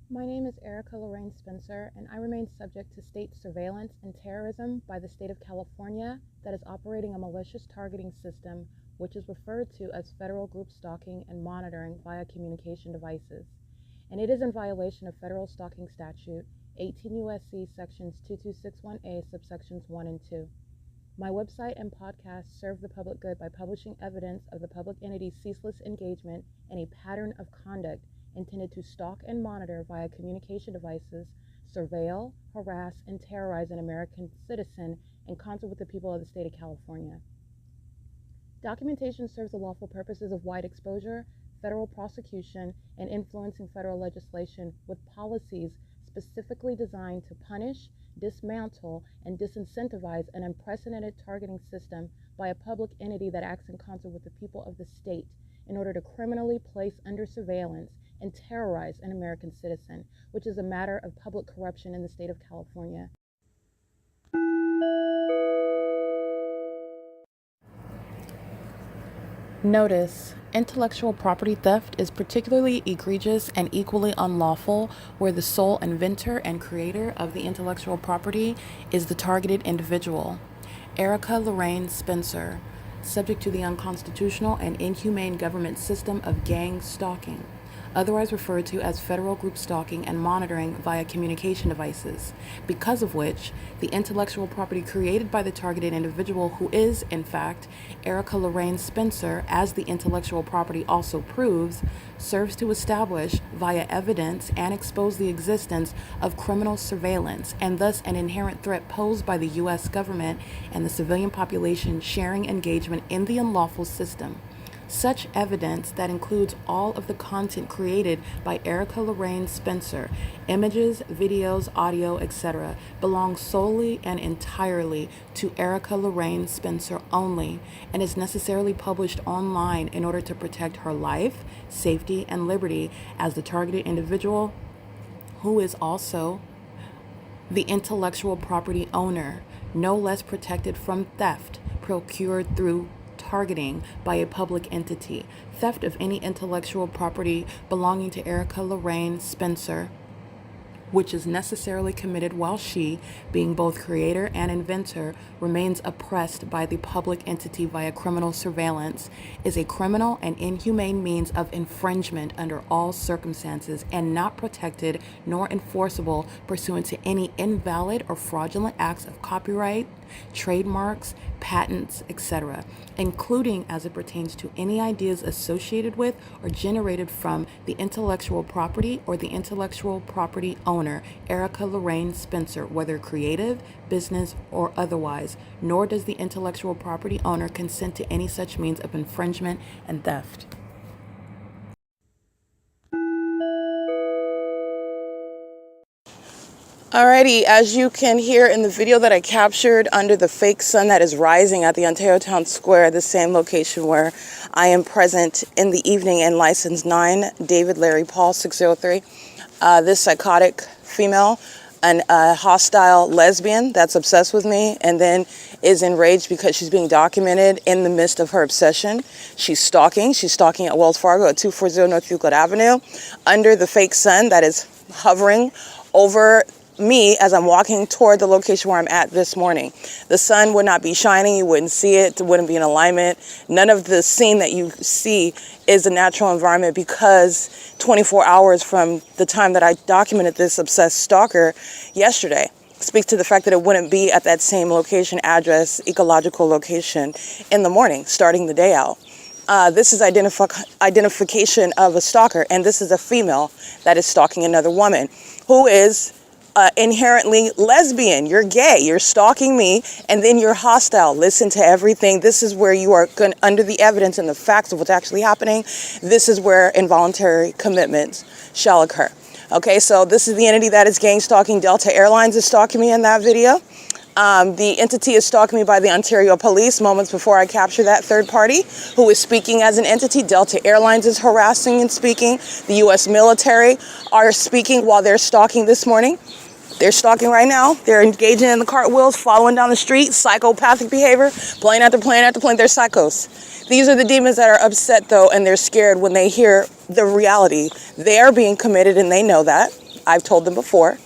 My name is Erica Lorraine Spencer, and I remain subject to state surveillance and terrorism by the state of California that is operating a malicious targeting system which is referred to as federal group stalking and monitoring via communication devices. And it is in violation of federal stalking statute 18 U.S.C. sections 2261A subsections 1 and 2. My website and podcast serve the public good by publishing evidence of the public entity's ceaseless engagement in a pattern of conduct intended to stalk and monitor via communication devices, surveil, harass, and terrorize an American citizen in concert with the people of the state of California. Documentation serves the lawful purposes of wide exposure, federal prosecution, and influencing federal legislation with policies specifically designed to punish, dismantle, and disincentivize an unprecedented targeting system by a public entity that acts in concert with the people of the state in order to criminally place under surveillance and terrorize an American citizen, which is a matter of public corruption in the state of California. Notice: intellectual property theft is particularly egregious and equally unlawful where the sole inventor and creator of the intellectual property is the targeted individual. Erica Lorraine Spencer, subject to the unconstitutional and inhumane government system of gang stalking, otherwise referred to as federal group stalking and monitoring via communication devices, because of which the intellectual property created by the targeted individual, who is, in fact, Erica Lorraine Spencer, as the intellectual property also proves, serves to establish via evidence and expose the existence of criminal surveillance and thus an inherent threat posed by the U.S. government and the civilian population sharing engagement in the unlawful system. Such evidence, that includes all of the content created by Erica Lorraine Spencer, images, videos, audio, etc., belongs solely and entirely to Erica Lorraine Spencer only and is necessarily published online in order to protect her life, safety, and liberty as the targeted individual, who is also the intellectual property owner, no less protected from theft procured through targeting by a public entity. Theft of any intellectual property belonging to Erica Lorraine Spencer, which is necessarily committed while she, being both creator and inventor, remains oppressed by the public entity via criminal surveillance, is a criminal and inhumane means of infringement under all circumstances and not protected nor enforceable pursuant to any invalid or fraudulent acts of copyright, trademarks, patents, etc., including as it pertains to any ideas associated with or generated from the intellectual property or the intellectual property owner, Erica Lorraine Spencer, whether creative, business, or otherwise, nor does the intellectual property owner consent to any such means of infringement and theft. Alrighty, as you can hear in the video that I captured under the fake sun that is rising at the Ontario Town Square, the same location where I am present in the evening in license 9, David Larry Paul 603. This psychotic female, a hostile lesbian that's obsessed with me and then is enraged because she's being documented in the midst of her obsession. She's stalking at Wells Fargo at 240 North Euclid Avenue under the fake sun that is hovering over me as I'm walking toward the location where I'm at this morning. The sun would not be shining, you wouldn't see it wouldn't be in alignment. None of the scene that you see is a natural environment because 24 hours from the time that I documented this obsessed stalker yesterday speaks to the fact that it wouldn't be at that same location, address, ecological location in the morning, starting the day out. This is identification of a stalker, and this is a female that is stalking another woman who is inherently lesbian. You're gay, you're stalking me, and then you're hostile. Listen to everything. This is where you are under the evidence and the facts of what's actually happening. This is where involuntary commitments shall occur. Okay, so this is the entity that is gang stalking. Delta Airlines is stalking me in that video. The entity is stalking me by the Ontario Police moments before I capture that third party who is speaking as an entity. Delta Airlines is harassing and speaking. The U.S. military are speaking while they're stalking this morning. They're stalking right now. They're engaging in the cartwheels, following down the street, psychopathic behavior, plane after plane after plane. They're psychos. These are the demons that are upset, though, and they're scared when they hear the reality. They are being committed, and they know that. I've told them before.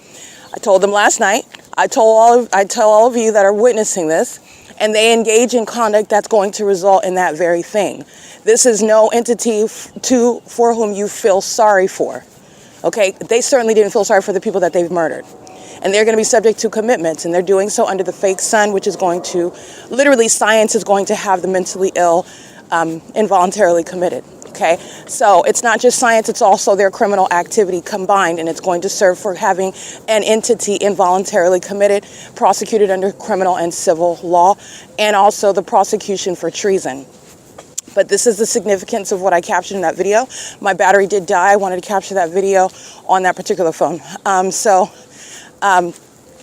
I told them last night. I tell all of you that are witnessing this, and they engage in conduct that's going to result in that very thing. This is no entity for whom you feel sorry for. Okay, they certainly didn't feel sorry for the people that they've murdered. And they're going to be subject to commitments, and they're doing so under the fake sun, which is going to, literally science is going to have the mentally ill involuntarily committed. Okay, so it's not just science, it's also their criminal activity combined, and it's going to serve for having an entity involuntarily committed, prosecuted under criminal and civil law, and also the prosecution for treason. But this is the significance of what I captured in that video. My battery did die. I wanted to capture that video on that particular phone.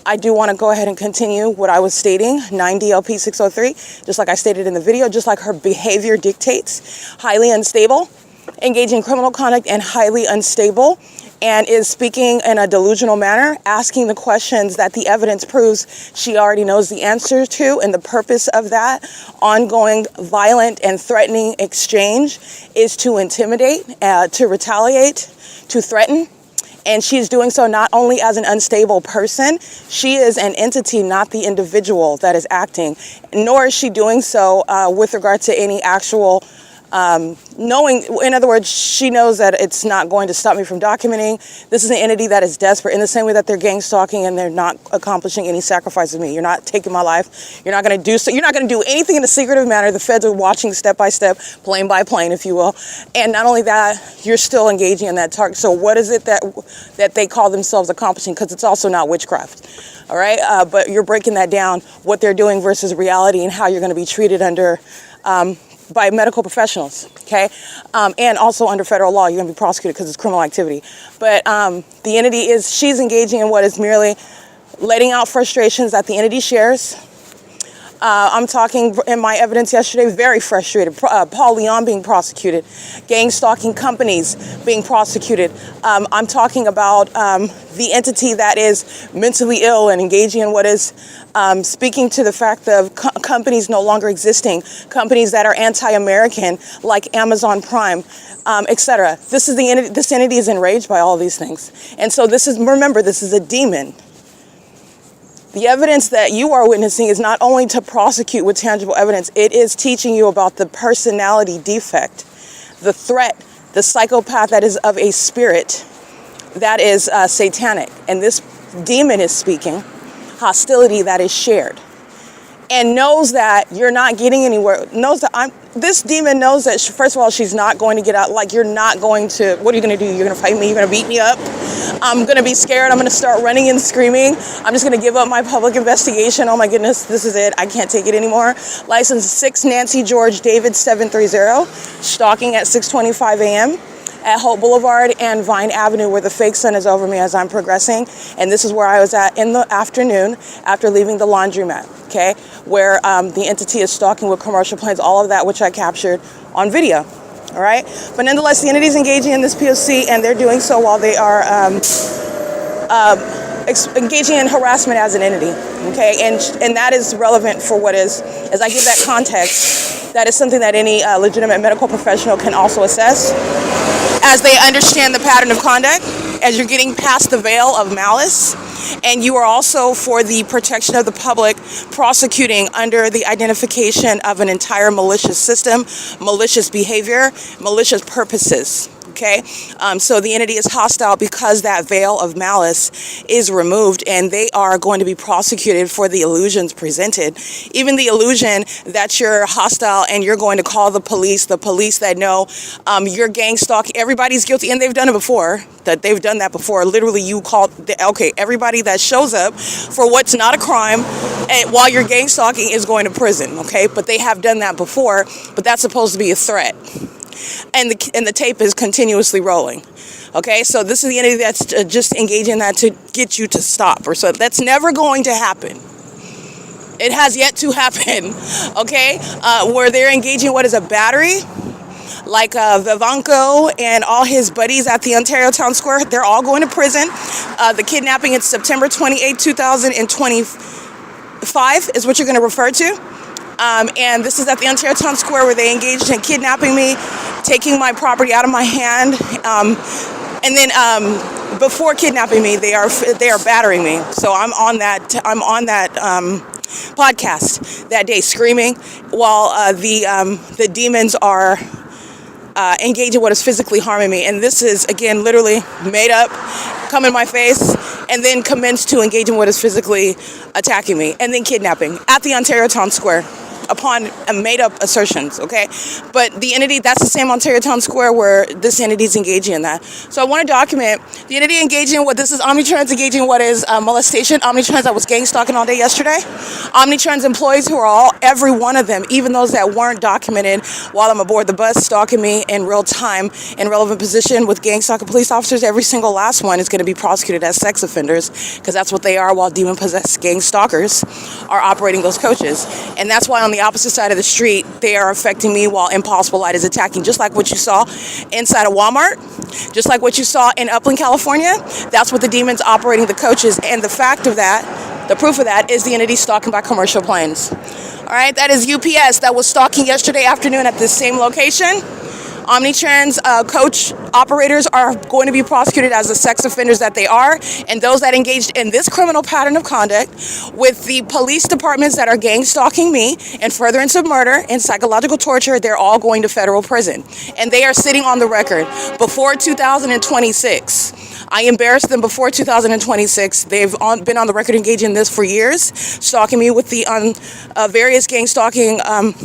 I do want to go ahead and continue what I was stating, 9 DLP 603, just like I stated in the video, just like her behavior dictates, highly unstable, engaging in criminal conduct and highly unstable, and is speaking in a delusional manner, asking the questions that the evidence proves she already knows the answer to, and the purpose of that ongoing violent and threatening exchange is to intimidate, to retaliate, to threaten. And she's doing so not only as an unstable person, she is an entity, not the individual that is acting, nor is she doing so with regard to any actual knowing. In other words, she knows that it's not going to stop me from documenting. This is an entity that is desperate, in the same way that they're gang stalking and they're not accomplishing any sacrifice of me. You're not taking my life. You're not going to do so. You're not going to do anything in a secretive manner. The feds are watching step by step, plane by plane, if you will. And not only that, you're still engaging in that target. So what is it that they call themselves accomplishing? Because it's also not witchcraft. All right. But you're breaking that down, what they're doing versus reality, and how you're going to be treated under by medical professionals, okay? And also under federal law, you're going to be prosecuted because it's criminal activity. But the entity she's engaging in what is merely letting out frustrations that the entity shares. I'm talking in my evidence yesterday, very frustrated. Paul Leon being prosecuted, gang stalking companies being prosecuted. I'm talking about the entity that is mentally ill and engaging in what is speaking to the fact of companies no longer existing, companies that are anti-American like Amazon Prime, etc. This entity is enraged by all of these things. And so remember, this is a demon. The evidence that you are witnessing is not only to prosecute with tangible evidence, it is teaching you about the personality defect, the threat, the psychopath that is of a spirit that is satanic. And this demon is speaking hostility that is shared, and knows that you're not getting anywhere, knows that this demon knows that, first of all, she's not going to get out. Like, you're not going to, what are you going to do? You're going to fight me? You're going to beat me up? I'm going to be scared. I'm going to start running and screaming. I'm just going to give up my public investigation. Oh my goodness, this is it. I can't take it anymore. License 6 Nancy George David 730, stalking at 6:25 a.m. at Hope Boulevard and Vine Avenue, where the fake sun is over me as I'm progressing. And this is where I was at in the afternoon after leaving the laundromat, okay, where the entity is stalking with commercial planes, all of that which I captured on video. All right. But nonetheless, the entity is engaging in this P.O.C, and they're doing so while they are engaging in harassment as an entity. Okay. And that is relevant for what is, as I give that context, that is something that any legitimate medical professional can also assess as they understand the pattern of conduct, as you're getting past the veil of malice. And you are also, for the protection of the public, prosecuting under the identification of an entire malicious system, malicious behavior, malicious purposes. Okay, so the entity is hostile because that veil of malice is removed, and they are going to be prosecuted for the illusions presented. Even the illusion that you're hostile and you're going to call the police that know you're gang stalking. Everybody's guilty, and they've done it before. They've done that before. Literally, you call everybody that shows up for what's not a crime, and while you're gang stalking, is going to prison. Okay, but they have done that before. But that's supposed to be a threat. And the tape is continuously rolling. Okay, so this is the entity that's just engaging in that to get you to stop. Or so that's never going to happen. It has yet to happen. Okay, where they're engaging what is a battery, like BLANCO and all his buddies at the Ontario Town Square. They're all going to prison. The kidnapping is September 28, 2025 is what you're going to refer to. And this is at the Ontario Town Square, where they engaged in kidnapping me, taking my property out of my hand, and then before kidnapping me, they are battering me. So I'm on that podcast that day screaming while the demons are engaging what is physically harming me. And this is, again, literally made up, come in my face, and then commence to engage in what is physically attacking me, and then kidnapping at the Ontario Town Square upon made-up assertions, okay? But the entity, that's the same Ontario Town Square where this entity is engaging in that. So I want to document the entity engaging in what this is Omnitrans engaging in what is molestation. Omnitrans, I was gang stalking all day yesterday. Omnitrans employees who are all, every one of them, even those that weren't documented while I'm aboard the bus, stalking me in real time in relevant position with gang stalking police officers. Every single last one is going to be prosecuted as sex offenders because that's what they are, while demon-possessed gang stalkers are operating those coaches. And that's why on the opposite side of the street, they are affecting me while Impossible Light is attacking, just like what you saw inside of Walmart, just like what you saw in Upland, California. That's what the demons operating the coaches. And the fact of that, the proof of that, is the entity stalking by commercial planes. All right, that is UPS that was stalking yesterday afternoon at this same location. Omnitrans coach operators are going to be prosecuted as the sex offenders that they are, and those that engaged in this criminal pattern of conduct with the police departments that are gang stalking me and furtherance of murder and psychological torture, they're all going to federal prison. And they are sitting on the record before 2026. I embarrassed them before 2026. They've been on the record engaging in this for years, stalking me with the various gang stalking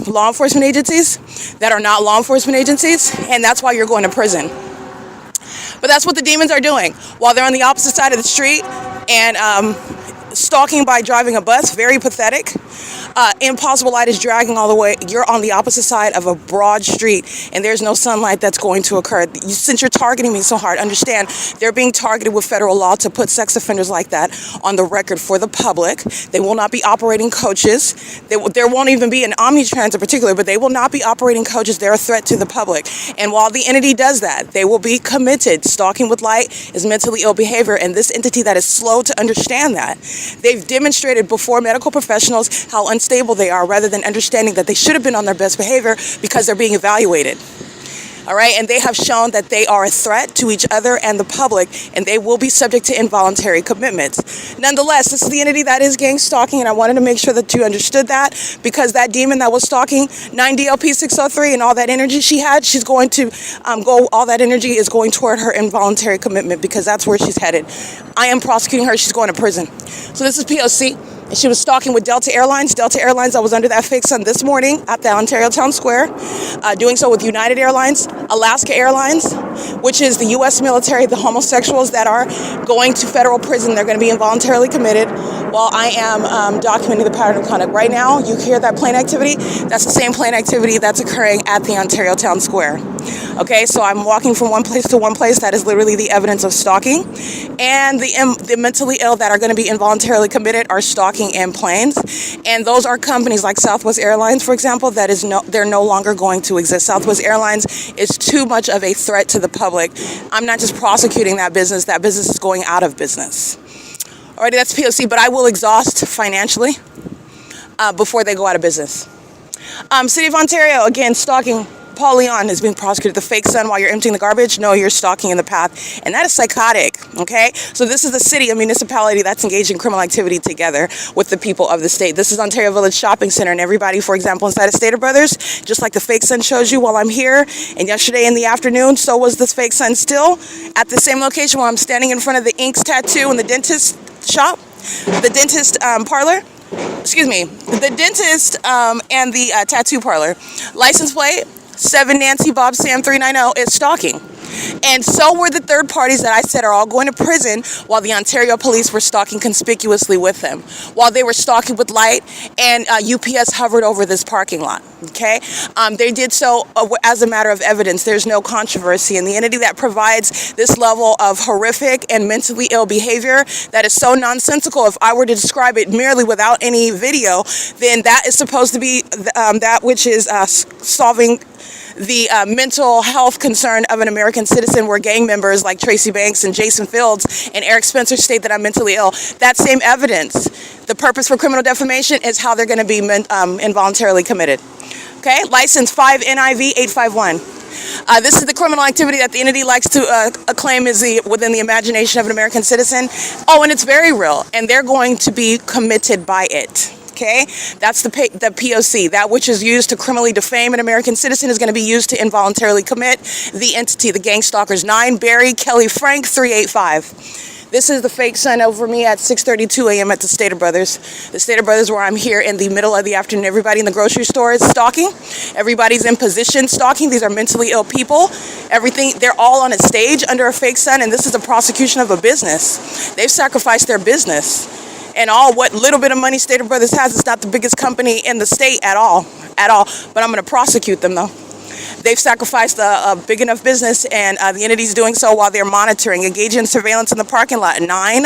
law enforcement agencies that are not law enforcement agencies, and that's why you're going to prison. But that's what the demons are doing while they're on the opposite side of the street and stalking by driving a bus. Very pathetic. Impossible Light is dragging all the way. You're on the opposite side of a broad street, and there's no sunlight that's going to occur. Since you're targeting me so hard, understand they're being targeted with federal law to put sex offenders like that on the record for the public. They will not be operating coaches. There won't even be an Omnitrans in particular, but they will not be operating coaches. They're a threat to the public. And while the entity does that, they will be committed. Stalking with light is mentally ill behavior, and this entity that is slow to understand that. They've demonstrated before medical professionals how unstable they are, rather than understanding that they should have been on their best behavior because they're being evaluated. All right, and they have shown that they are a threat to each other and the public, and they will be subject to involuntary commitments. Nonetheless, this is the entity that is gang stalking, and I wanted to make sure that you understood that, because that demon that was stalking 9DLP 603 and all that energy she had, she's going to all that energy is going toward her involuntary commitment, because that's where she's headed. I am prosecuting her. She's going to prison. So this is P.O.C. And she was stalking with Delta Airlines. Delta Airlines, I was under that fake sun this morning at the Ontario Town Square, doing so with United Airlines, Alaska Airlines, which is the U.S. military, the homosexuals that are going to federal prison. They're going to be involuntarily committed while I am documenting the pattern of conduct. Right now, you hear that plane activity. That's the same plane activity that's occurring at the Ontario Town Square. Okay, so I'm walking from one place to one place. That is literally the evidence of stalking. And the mentally ill that are going to be involuntarily committed are stalking in planes. And those are companies like Southwest Airlines, for example, they're no longer going to exist. Southwest Airlines is too much of a threat to the public. I'm not just prosecuting that business is going out of business. Alrighty, that's P.O.C, but I will exhaust financially before they go out of business. City of Ontario, again, stalking. Paul Leon is being prosecuted. The fake sun while you're emptying the garbage. No, you're stalking in the path. And that is psychotic, okay? So this is the city, a municipality that's engaged in criminal activity together with the people of the state. This is Ontario Village Shopping Center, and everybody, for example, inside of Stater Brothers, just like the fake sun shows you while I'm here, and yesterday in the afternoon, so was this fake sun still at the same location where I'm standing in front of the Inks Tattoo and the dentist shop, the dentist parlor. Excuse me, the dentist and the tattoo parlor. License plate 7 Nancy Bob Sam 390 is stalking. And so were the third parties that I said are all going to prison, while the Ontario police were stalking conspicuously with them, while they were stalking with light, and UPS hovered over this parking lot, okay? They did so as a matter of evidence. There's no controversy. And the entity that provides this level of horrific and mentally ill behavior that is so nonsensical, if I were to describe it merely without any video, then that is supposed to be that which is solving the mental health concern of an American citizen, where gang members like Tracy Banks and Jason Fields and Eric Spencer state that I'm mentally ill. That same evidence, the purpose for criminal defamation, is how they're going to be involuntarily committed. Okay, license 5 NIV 851. This is the criminal activity that the entity likes to acclaim is within the imagination of an American citizen. Oh, and it's very real, and they're going to be committed by it. Okay, that's the P.O.C. That which is used to criminally defame an American citizen is going to be used to involuntarily commit the entity, the gang stalkers. 9 Barry Kelly Frank 385. This is the fake sun over me at 6:32 a.m. at the Stater Brothers. The Stater Brothers, where I'm here in the middle of the afternoon. Everybody in the grocery store is stalking. Everybody's in position stalking. These are mentally ill people. Everything, they're all on a stage under a fake sun, and this is a prosecution of a business. They've sacrificed their business. And all what little bit of money Stater Brothers has is not the biggest company in the state at all. But I'm going to prosecute them, though. They've sacrificed a big enough business, and the entity's doing so while they're monitoring, engaging in surveillance in the parking lot. 9.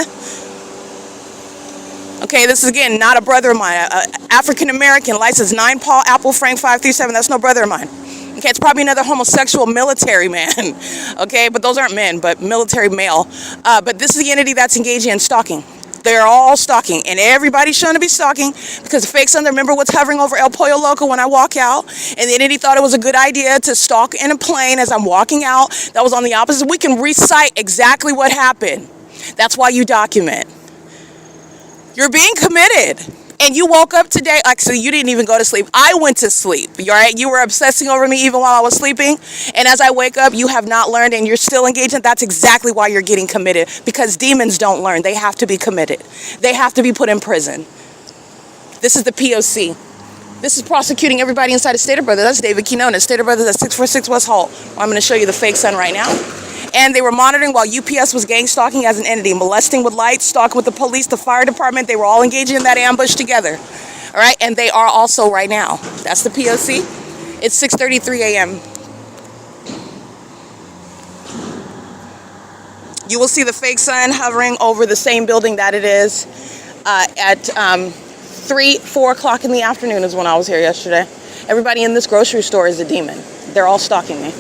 Okay, this is, again, not a brother of mine. African-American, license 9 Paul Apple Frank 537. That's no brother of mine. Okay, it's probably another homosexual military man. Okay, but those aren't men, but military male. But this is the entity that's engaging in stalking. They're all stalking, and everybody's shown to be stalking because the fake sun, remember what's hovering over El Pollo Loco when I walk out, and the entity thought it was a good idea to stalk in a plane as I'm walking out. That was on the opposite. We can recite exactly what happened. That's why you document. You're being committed. And you woke up today, actually you didn't even go to sleep. I went to sleep, all right? You were obsessing over me even while I was sleeping. And as I wake up, you have not learned and you're still engaged. And that's exactly why you're getting committed. Because demons don't learn. They have to be committed. They have to be put in prison. This is the P.O.C. This is prosecuting everybody inside of Stater Brothers. That's David Quinones. Stater Brothers at 646 West Holt. I'm going to show you the fake sun right now. And they were monitoring while UPS was gang stalking as an entity, molesting with lights, stalking with the police, the fire department. They were all engaging in that ambush together. All right, and they are also right now. That's the P.O.C. It's 6:33 a.m. You will see the fake sun hovering over the same building that it is at 4 o'clock in the afternoon is when I was here yesterday. Everybody in this grocery store is a demon. They're all stalking me.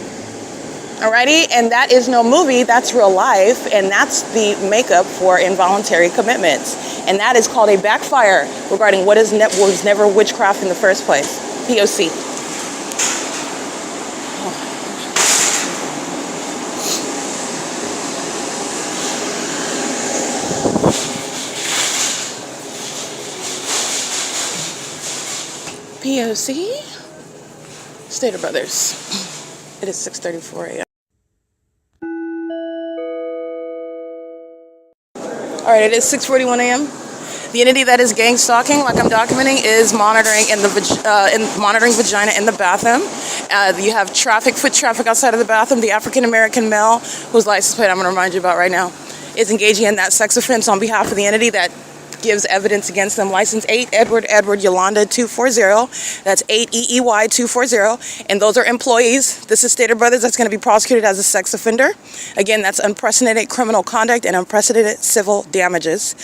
Alrighty, and that is no movie, that's real life, and that's the makeup for involuntary commitments. And that is called a backfire regarding what was never witchcraft in the first place. P.O.C. P.O.C. Stater Brothers. It is 6:34 a.m. All right, it is 6:41 a.m. The entity that is gang stalking, like I'm documenting, is monitoring monitoring vagina in the bathroom. You have foot traffic outside of the bathroom. The African-American male, whose license plate I'm going to remind you about right now, is engaging in that sex offense on behalf of the entity that gives evidence against them. License 8 Edward Yolanda 240. That's 8 EEY 240. And those are employees. This is Stater Brothers that's going to be prosecuted as a sex offender. Again, that's unprecedented criminal conduct and unprecedented civil damages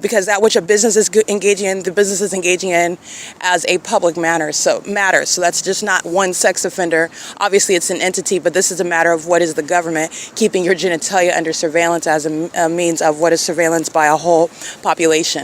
because that which a business is engaging in, the business is engaging in as a public matter. So that's just not one sex offender. Obviously, it's an entity, but this is a matter of what is the government keeping your genitalia under surveillance as a means of what is surveillance by a whole population.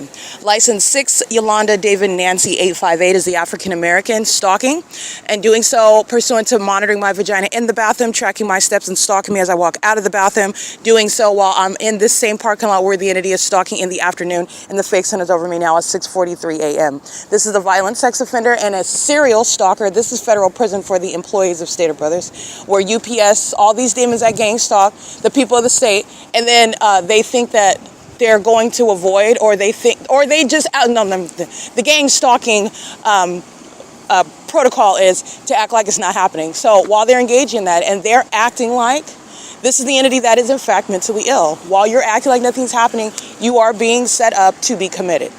License 6 Yolanda David Nancy 858 is the African-American stalking and doing so pursuant to monitoring my vagina in the bathroom, tracking my steps and stalking me as I walk out of the bathroom, doing so while I'm in this same parking lot where the entity is stalking in the afternoon, and the fake sun is over me now at 6:43 a.m. This is a violent sex offender and a serial stalker. This is federal prison for the employees of Stater Brothers, where UPS, all these demons that gang stalk the people of the state, and then they think that they're going to avoid, or they just the gang stalking protocol is to act like it's not happening. So while they're engaged in that and they're acting like this is the entity that is in fact mentally ill, while you're acting like nothing's happening, you are being set up to be committed.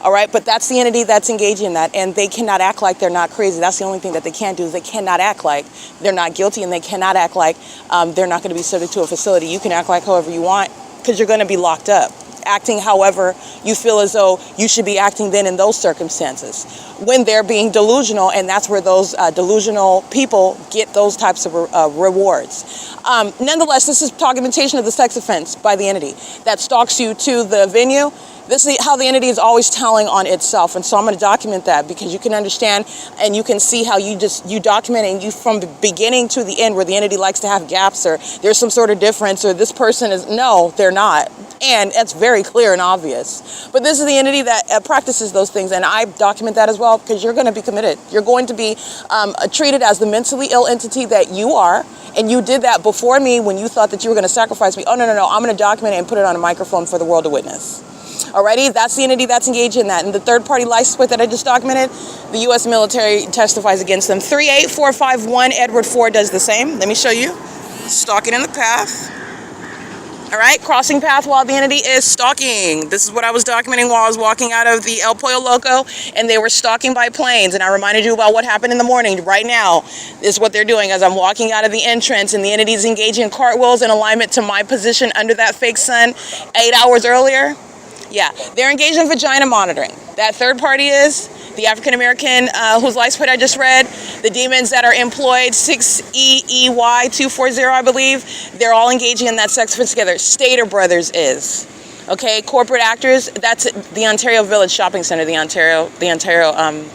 All right, but that's the entity that's engaging in that, and they cannot act like they're not crazy. That's the only thing that they can't do is they cannot act like they're not guilty, and they cannot act like they're not going to be subject to a facility. You can act like however you want because you're going to be locked up. acting however you feel as though you should be acting then in those circumstances, when they're being delusional, and that's where those delusional people get those types of rewards. Nonetheless, this is documentation of the sex offense by the entity that stalks you to the venue. This is how the entity is always telling on itself, and so I'm going to document that because you can understand and you can see how you document, and you from the beginning to the end, where the entity likes to have gaps or there's some sort of difference or this person is, no, they're not, and it's very clear and obvious. But this is the entity that practices those things, and I document that as well because you're going to be committed. You're going to be treated as the mentally ill entity that you are, and you did that before me when you thought that you were going to sacrifice me. Oh, no, I'm going to document it and put it on a microphone for the world to witness. Alrighty, that's the entity that's engaged in that. And the third-party license plate that I just documented, the U.S. military testifies against them. 38451 Edward 4 does the same. Let me show you. Stalking in the path. All right, crossing path while the entity is stalking. This is what I was documenting while I was walking out of the El Pollo Loco, and they were stalking by planes. And I reminded you about what happened in the morning. Right now is what they're doing as I'm walking out of the entrance, and the entity is engaging in cartwheels in alignment to my position under that fake sun 8 hours earlier. Yeah, they're engaged in vagina monitoring. That third party is the African-American whose license plate I just read, the demons that are employed, 6EEY 240, I believe, they're all engaging in that sex offense together. Stater Brothers is. Okay, corporate actors, that's the Ontario Village Shopping Center, the Ontario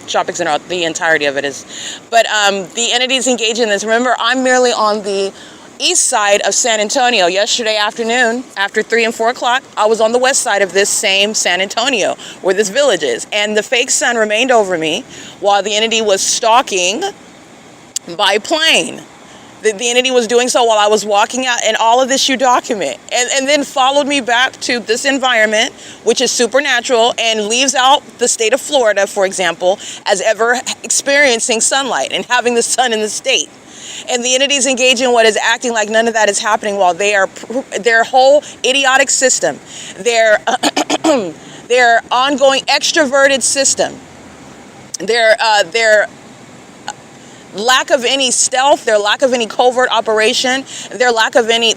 Shopping Center, the entirety of it is. But the entities engaged in this, remember, I'm merely on the east side of San Antonio. Yesterday afternoon, after 3 and 4 o'clock, I was on the west side of this same San Antonio, where this village is. And the fake sun remained over me while the entity was stalking by plane. The entity was doing so while I was walking out, and all of this you document. And then followed me back to this environment, which is supernatural, and leaves out the state of Florida, for example, as ever experiencing sunlight and having the sun in the state. And the entities engage in what is acting like none of that is happening while they are, their whole idiotic system, their ongoing extroverted system, their lack of any stealth, their lack of any covert operation, their lack of any,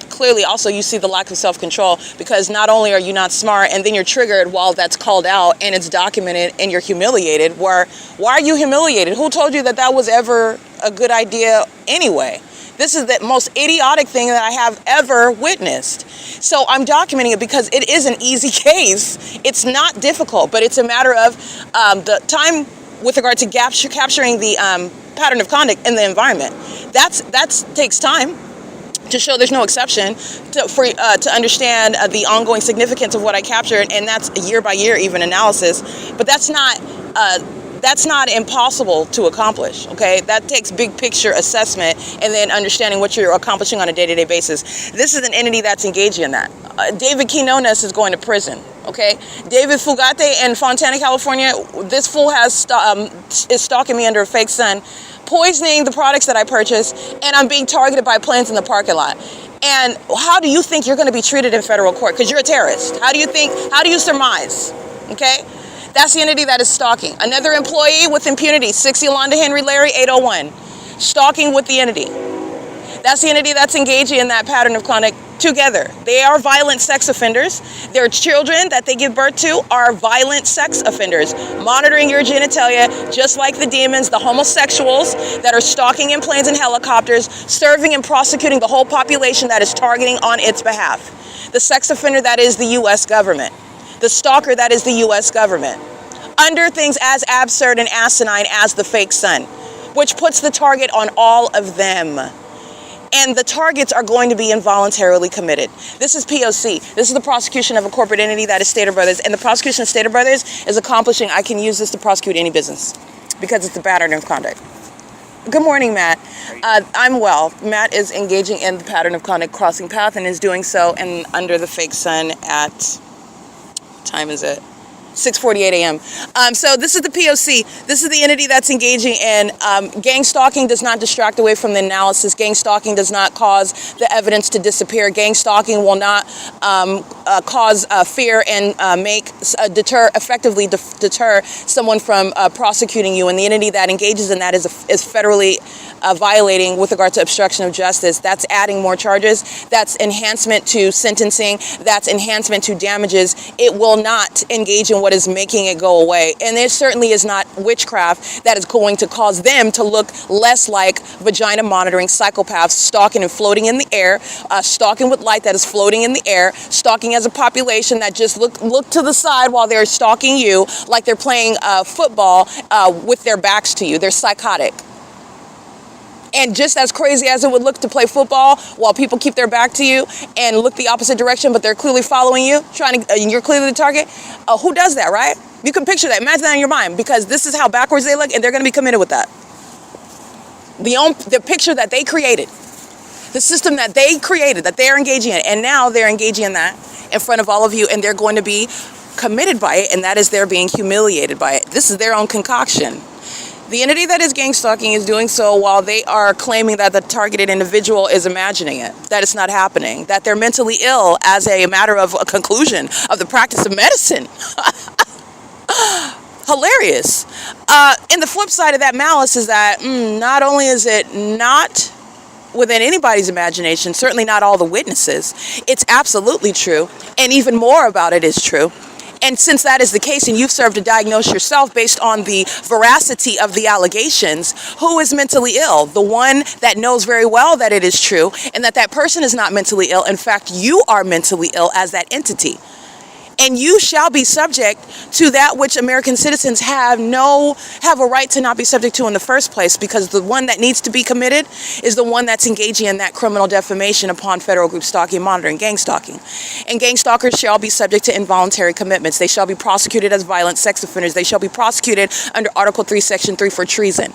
clearly also you see the lack of self-control, because not only are you not smart and then you're triggered while that's called out and it's documented and you're humiliated. Why are you humiliated? Who told you that that was ever a good idea anyway? This is the most idiotic thing that I have ever witnessed. So I'm documenting it because it is an easy case. It's not difficult, but it's a matter of the time with regard to capturing the pattern of conduct in the environment. That takes time to show there's no exception, to understand the ongoing significance of what I captured, and that's a year by year even analysis. But that's not impossible to accomplish, okay? That takes big picture assessment and then understanding what you're accomplishing on a day-to-day basis. This is an entity that's engaging in that. David Quinones is going to prison, okay? David Fugate in Fontana, California, this fool is stalking me under a fake sun, poisoning the products that I purchased, and I'm being targeted by planes in the parking lot. And how do you think you're going to be treated in federal court? Because you're a terrorist. How do you surmise, okay? That's the entity that is stalking. Another employee with impunity, 6 Yolanda Henry Larry, 801. Stalking with the entity. That's the entity that's engaging in that pattern of conduct together. They are violent sex offenders. Their children that they give birth to are violent sex offenders, monitoring your genitalia, just like the demons, the homosexuals that are stalking in planes and helicopters, serving and prosecuting the whole population that is targeting on its behalf. The sex offender that is the U.S. government. The stalker that is the U.S. government, under things as absurd and asinine as the fake sun, which puts the target on all of them. And the targets are going to be involuntarily committed. This is P.O.C. This is the prosecution of a corporate entity that is Stater Brothers. And the prosecution of Stater Brothers is accomplishing, I can use this to prosecute any business because it's the pattern of conduct. Good morning, Matt. I'm well. Matt is engaging in the pattern of conduct crossing path and is doing so and under the fake sun at, time is it? 6:48 a.m. So this is the P.O.C. This is the entity that's engaging in gang stalking. Does not distract away from the analysis. Gang stalking does not cause the evidence to disappear. Gang stalking will not cause fear and effectively deter someone from prosecuting you. And the entity that engages in that is federally violating with regard to obstruction of justice. That's adding more charges. That's enhancement to sentencing. That's enhancement to damages. It will not engage in what is making it go away. And it certainly is not witchcraft that is going to cause them to look less like vagina monitoring psychopaths, stalking and floating in the air, stalking with light that is floating in the air, stalking as a population that just look to the side while they're stalking you like they're playing football with their backs to you. They're psychotic. And just as crazy as it would look to play football while people keep their back to you and look the opposite direction, but they're clearly following you, you're clearly the target. Who does that, right? You can picture that. Imagine that in your mind, because this is how backwards they look, and they're going to be committed with that. The picture that they created, the system that they created, that they're engaging in, and now they're engaging in that in front of all of you, and they're going to be committed by it, and that is they're being humiliated by it. This is their own concoction. The entity that is gang stalking is doing so while they are claiming that the targeted individual is imagining it, that it's not happening, that they're mentally ill as a matter of a conclusion of the practice of medicine. Hilarious. And the flip side of that malice is that not only is it not within anybody's imagination, certainly not all the witnesses, it's absolutely true, and even more about it is true. And since that is the case, and you've served to diagnose yourself based on the veracity of the allegations, who is mentally ill? The one that knows very well that it is true, and that person is not mentally ill. In fact, you are mentally ill as that entity. And you shall be subject to that which American citizens have a right to not be subject to in the first place, because the one that needs to be committed is the one that's engaging in that criminal defamation upon federal group stalking, monitoring, gang stalking. And gang stalkers shall be subject to involuntary commitments. They shall be prosecuted as violent sex offenders. They shall be prosecuted under Article 3, Section 3 for treason.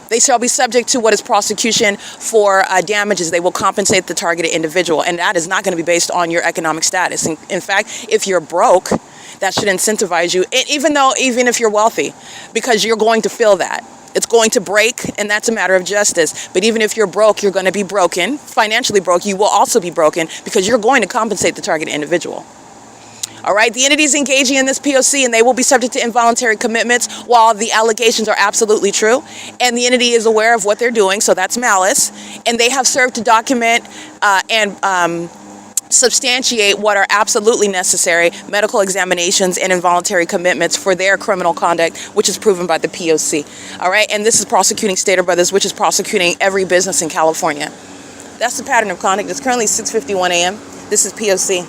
They shall be subject to what is prosecution for damages. They will compensate the targeted individual, and that is not going to be based on your economic status. In fact, if you're broke, that should incentivize you, even if you're wealthy, because you're going to feel that. It's going to break, and that's a matter of justice. But even if you're broke, you're going to be broken, financially broke. You will also be broken because you're going to compensate the targeted individual. All right, the entity is engaging in this P.O.C. and they will be subject to involuntary commitments while the allegations are absolutely true. And the entity is aware of what they're doing, so that's malice. And they have served to document and substantiate what are absolutely necessary medical examinations and involuntary commitments for their criminal conduct, which is proven by the P.O.C. All right, and this is prosecuting Stater Brothers, which is prosecuting every business in California. That's the pattern of conduct. It's currently 6:51 a.m. This is P.O.C.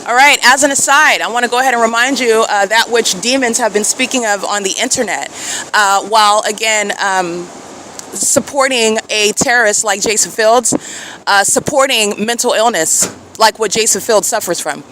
All right, as an aside, I want to go ahead and remind you that which demons have been speaking of on the internet, while again supporting a terrorist like Jason Fields, supporting mental illness like what Jason Fields suffers from,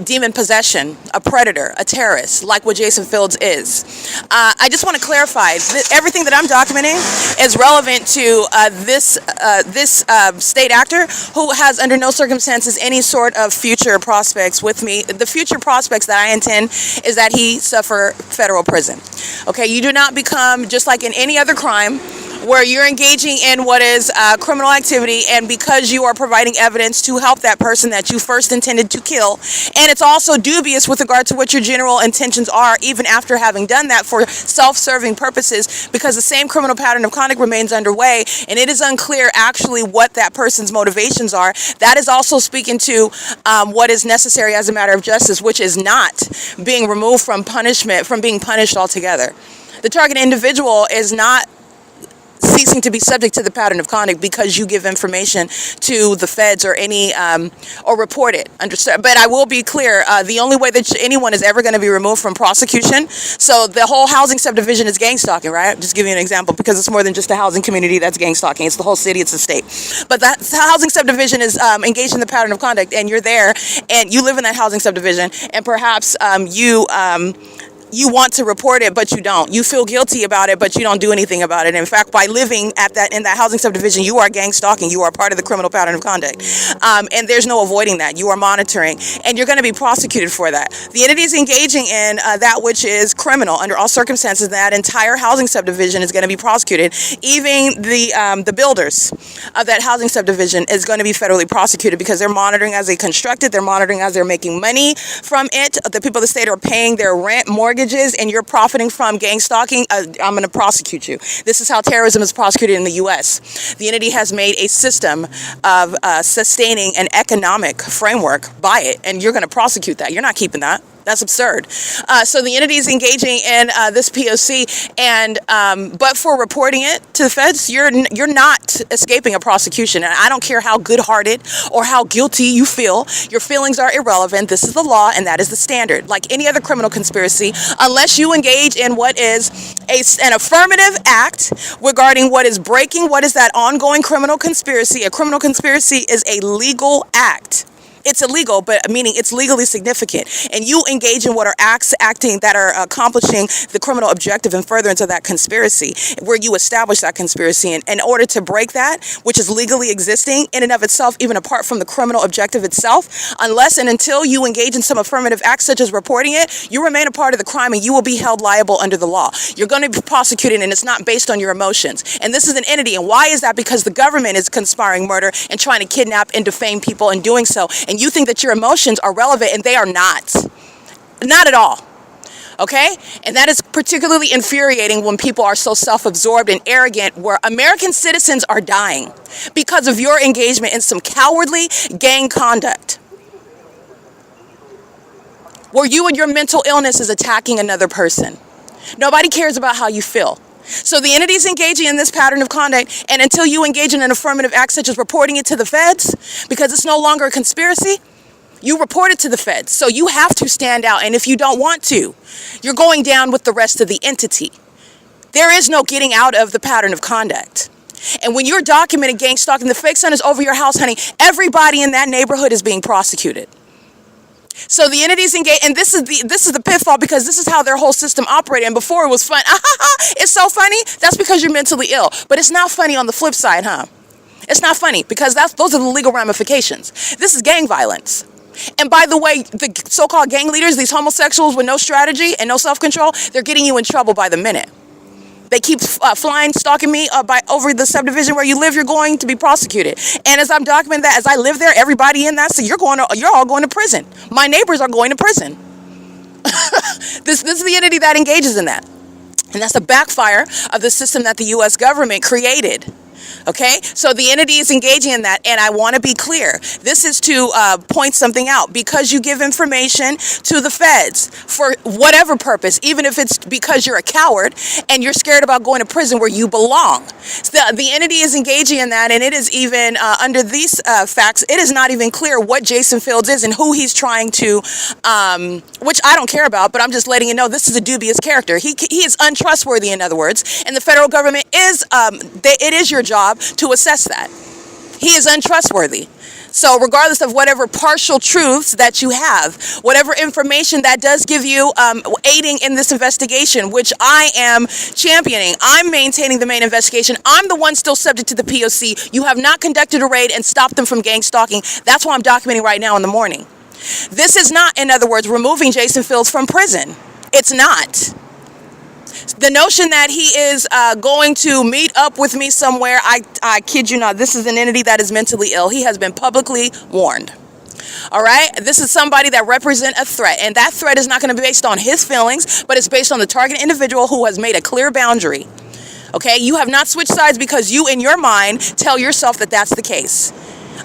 demon possession, a predator, a terrorist, like what Jason Fields is. I just want to clarify that everything that I'm documenting is relevant to this state actor who has under no circumstances any sort of future prospects with me. The future prospects that I intend is that he suffer federal prison. Okay, you do not become, just like in any other crime, where you're engaging in what is criminal activity, and because you are providing evidence to help that person that you first intended to kill, and it's also dubious with regard to what your general intentions are even after having done that for self-serving purposes, because the same criminal pattern of conduct remains underway and it is unclear actually what that person's motivations are. That is also speaking to what is necessary as a matter of justice, which is not being removed from punishment, from being punished altogether. The target individual is not ceasing to be subject to the pattern of conduct because you give information to the feds or or report it. Understood? But I will be clear, the only way that anyone is ever going to be removed from prosecution, so the whole housing subdivision is gang stalking, right? Just give you an example, because it's more than just a housing community that's gang stalking. It's the whole city, it's the state. But that housing subdivision is engaged in the pattern of conduct, and you're there, and you live in that housing subdivision, and perhaps you You want to report it, but you don't. You feel guilty about it, but you don't do anything about it. In fact, by living in that housing subdivision, you are gang stalking. You are part of the criminal pattern of conduct. And there's no avoiding that. You are monitoring, and you're going to be prosecuted for that. The entity is engaging in that which is criminal under all circumstances. That entire housing subdivision is going to be prosecuted. Even the builders of that housing subdivision is going to be federally prosecuted because they're monitoring as they construct it. They're monitoring as they're making money from it. The people of the state are paying their rent, mortgages, and you're profiting from gang stalking. I'm going to prosecute you. This is how terrorism is prosecuted in the U.S. The entity has made a system of sustaining an economic framework by it, and you're going to prosecute that. You're not keeping that. That's absurd. So the entity is engaging in this P.O.C. and but for reporting it to the feds, you're not escaping a prosecution. And I don't care how good-hearted or how guilty you feel. Your feelings are irrelevant. This is the law, and that is the standard. Like any other criminal conspiracy, unless you engage in what is an affirmative act regarding what is breaking, what is that ongoing criminal conspiracy. A criminal conspiracy is a legal act. It's illegal, but meaning it's legally significant. And you engage in what are acting that are accomplishing the criminal objective and furtherance of that conspiracy, where you establish that conspiracy. And in order to break that, which is legally existing in and of itself, even apart from the criminal objective itself, unless and until you engage in some affirmative act, such as reporting it, you remain a part of the crime and you will be held liable under the law. You're going to be prosecuted, and it's not based on your emotions. And this is an entity. And why is that? Because the government is conspiring murder and trying to kidnap and defame people and doing so. And you think that your emotions are relevant, and they are not. Not at all. Okay? And that is particularly infuriating when people are so self-absorbed and arrogant, where American citizens are dying because of your engagement in some cowardly gang conduct, where you and your mental illness is attacking another person. Nobody cares about how you feel. So the entity is engaging in this pattern of conduct, and until you engage in an affirmative act such as reporting it to the feds, because it's no longer a conspiracy, you report it to the feds. So you have to stand out, and if you don't want to, you're going down with the rest of the entity. There is no getting out of the pattern of conduct. And when you're documenting gang stalking, the fake sun is over your house, honey, everybody in that neighborhood is being prosecuted. So the entities engage, and this is the pitfall, because this is how their whole system operated. And before it was fun. It's so funny. That's because you're mentally ill. But it's not funny on the flip side, huh? It's not funny, because those are the legal ramifications. This is gang violence. And by the way, the so-called gang leaders, these homosexuals with no strategy and no self-control, they're getting you in trouble by the minute. They keep flying, stalking me over the subdivision where you live. You're going to be prosecuted. And as I'm documenting that, as I live there, everybody in that, so you're all going to prison. My neighbors are going to prison. This is the entity that engages in that. And that's a backfire of the system that the U.S. government created. Okay, so the entity is engaging in that, and I want to be clear. This is to point something out, because you give information to the feds for whatever purpose, even if it's because you're a coward and you're scared about going to prison where you belong. So the entity is engaging in that, and it is even under these facts, it is not even clear what Jason Fields is and who he's trying to, which I don't care about, but I'm just letting you know this is a dubious character. He is untrustworthy, in other words, and the federal government is, it is your job to assess that. He is untrustworthy. So regardless of whatever partial truths that you have, whatever information that does give you aiding in this investigation, which I am championing, I'm maintaining the main investigation. I'm the one still subject to the P.O.C. You have not conducted a raid and stopped them from gang stalking. That's what I'm documenting right now in the morning. This is not, in other words, removing Jason Fields from prison. It's not. The notion that he is going to meet up with me somewhere, I kid you not, this is an entity that is mentally ill. He has been publicly warned. All right? This is somebody that represents a threat, and that threat is not going to be based on his feelings, but it's based on the target individual who has made a clear boundary. Okay? You have not switched sides because you, in your mind, tell yourself that that's the case.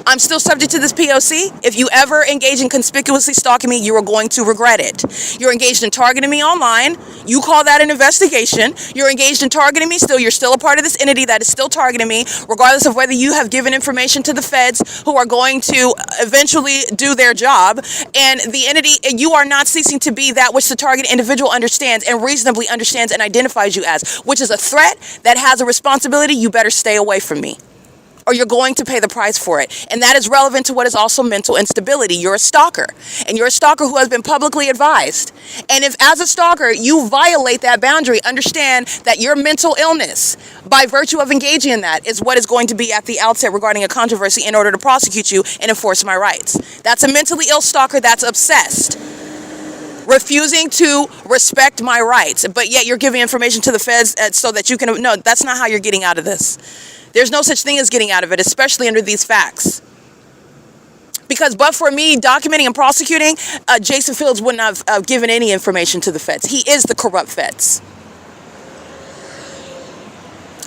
I'm still subject to this P.O.C. If you ever engage in conspicuously stalking me, you are going to regret it. You're engaged in targeting me online. You call that an investigation. You're engaged in targeting me still. You're still a part of this entity that is still targeting me, regardless of whether you have given information to the feds who are going to eventually do their job. And the entity, you are not ceasing to be that which the target individual understands and reasonably understands and identifies you as, which is a threat that has a responsibility. You better stay away from me. or you're going to pay the price for it. And that is relevant to what is also mental instability. You're a stalker, and you're a stalker who has been publicly advised. And if as a stalker you violate that boundary, understand that your mental illness, by virtue of engaging in that, is what is going to be at the outset regarding a controversy in order to prosecute you and enforce my rights. That's a mentally ill stalker that's obsessed, refusing to respect my rights, but yet you're giving information to the feds so that you can, no, that's not how you're getting out of this. There's no such thing as getting out of it, especially under these facts. Because but for me documenting and prosecuting, Jason Fields wouldn't have given any information to the feds. He is the corrupt feds.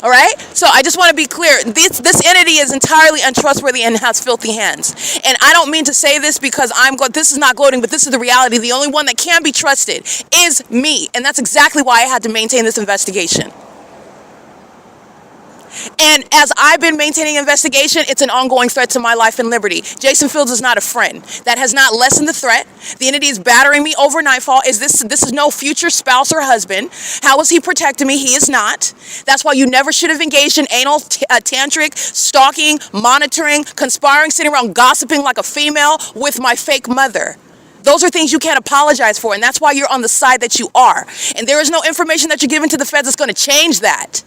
All right? So I just want to be clear. This entity is entirely untrustworthy and has filthy hands. And I don't mean to say this because this is not gloating, but this is the reality. The only one that can be trusted is me. And that's exactly why I had to maintain this investigation. And as I've been maintaining investigation, it's an ongoing threat to my life and liberty. Jason Fields is not a friend. That has not lessened the threat. The entity is battering me over nightfall. This is no future spouse or husband. How is he protecting me? He is not. That's why you never should have engaged in anal, tantric, stalking, monitoring, conspiring, sitting around gossiping like a female with my fake mother. Those are things you can't apologize for, and that's why you're on the side that you are. And there is no information that you're giving to the feds that's going to change that.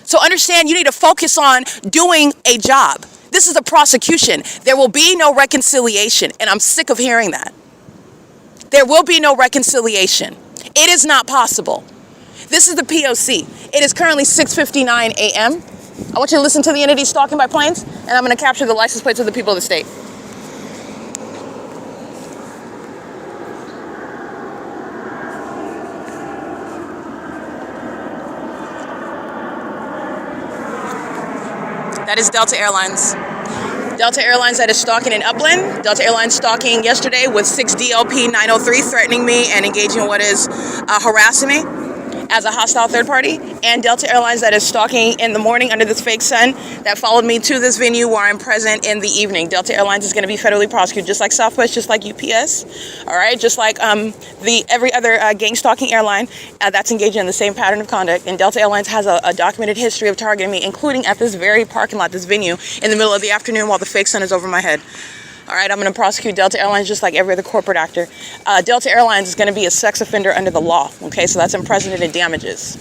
So understand, you need to focus on doing a job. This is a prosecution. There will be no reconciliation, and I'm sick of hearing that. There will be no reconciliation. It is not possible. This is the P.O.C. It is currently 6:59 a.m. I want you to listen to the entity stalking by planes, and I'm going to capture the license plates of the people of the state. That is Delta Airlines. Delta Airlines that is stalking in UPLAND. Delta Airlines stalking yesterday with 6 DLP 903 threatening me and engaging in what is harassing me as a hostile third party. And Delta Airlines that is stalking in the morning under this fake sun that followed me to this venue where I'm present in the evening. Delta Airlines is going to be federally prosecuted just like Southwest, just like UPS, all right, just like every other gang stalking airline that's engaging in the same pattern of conduct. And Delta Airlines has a documented history of targeting me, including at this very parking lot, this venue, in the middle of the afternoon while the fake sun is over my head. All right, I'm going to prosecute Delta Airlines just like every other corporate actor. Delta Airlines is going to be a sex offender under the law, okay? So that's unprecedented damages.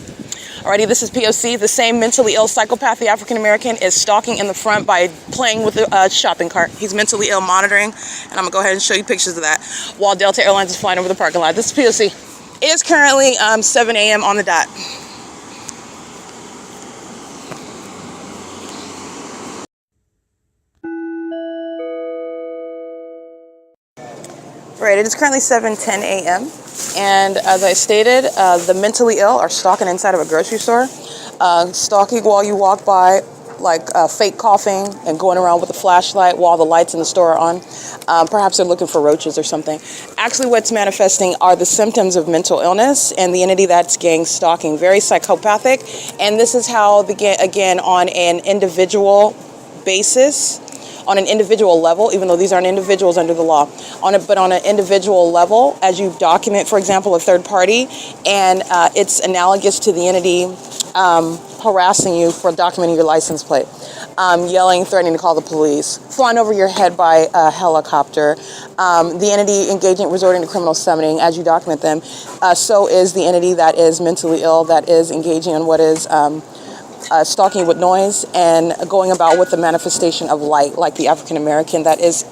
Alrighty, this is P.O.C. The same mentally ill psychopath, the African-American, is stalking in the front by playing with a shopping cart. He's mentally ill monitoring, and I'm going to go ahead and show you pictures of that while Delta Airlines is flying over the parking lot. This is P.O.C. It is currently 7 a.m. on the dot. Right, it is currently 7:10 a.m. And as I stated, the mentally ill are stalking inside of a grocery store, stalking while you walk by, like fake coughing and going around with a flashlight while the lights in the store are on. Perhaps they're looking for roaches or something. Actually, what's manifesting are the symptoms of mental illness and the entity that's gang stalking, very psychopathic. And this is how, again, on an individual basis, on an individual level, even though these aren't individuals under the law, but on an individual level, as you document, for example, a third party, and it's analogous to the entity harassing you for documenting your license plate, yelling, threatening to call the police, flying over your head by a helicopter, the entity engaging, resorting to criminal summoning as you document them. So is the entity that is mentally ill, that is engaging in what is stalking with noise and going about with the manifestation of light, like the African American that is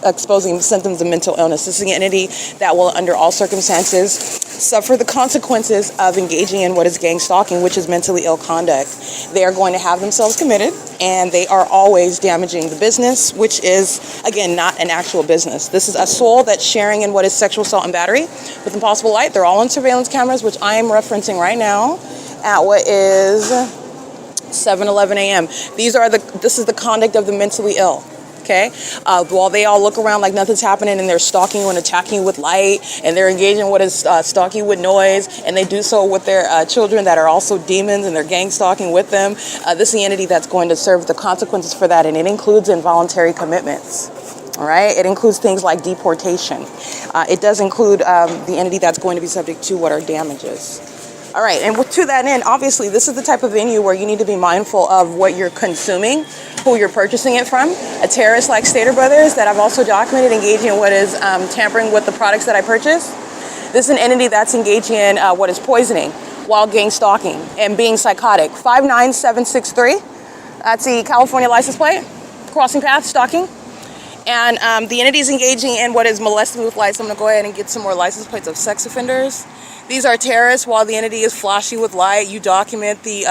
exposing symptoms of mental illness. This is an entity that will, under all circumstances, suffer the consequences of engaging in what is gang stalking, which is mentally ill conduct. They are going to have themselves committed, and they are always damaging the business, which is, again, not an actual business. This is a soul that's sharing in what is sexual assault and battery with impossible light. They're all on surveillance cameras, which I am referencing right now at what is 7:11 a.m. This is the conduct of the mentally ill. Okay, while they all look around like nothing's happening, and they're stalking you and attacking you with light, and they're engaging what is stalking you with noise, and they do so with their children that are also demons, and they're gang stalking with them. This is the entity that's going to serve the consequences for that, and it includes involuntary commitments. All right, it includes things like deportation. It does include the entity that's going to be subject to what are damages. All right, and to that end, obviously, this is the type of venue where you need to be mindful of what you're consuming, who you're purchasing it from. A terrorist like Stater Brothers that I've also documented engaging in what is tampering with the products that I purchase. This is an entity that's engaging in what is poisoning while gang stalking and being psychotic. 59763, that's the California license plate, crossing path, stalking. And the entity is engaging in what is molesting with lights. I'm gonna go ahead and get some more license plates of sex offenders. These are terrorists while the entity is flashing with light. You document the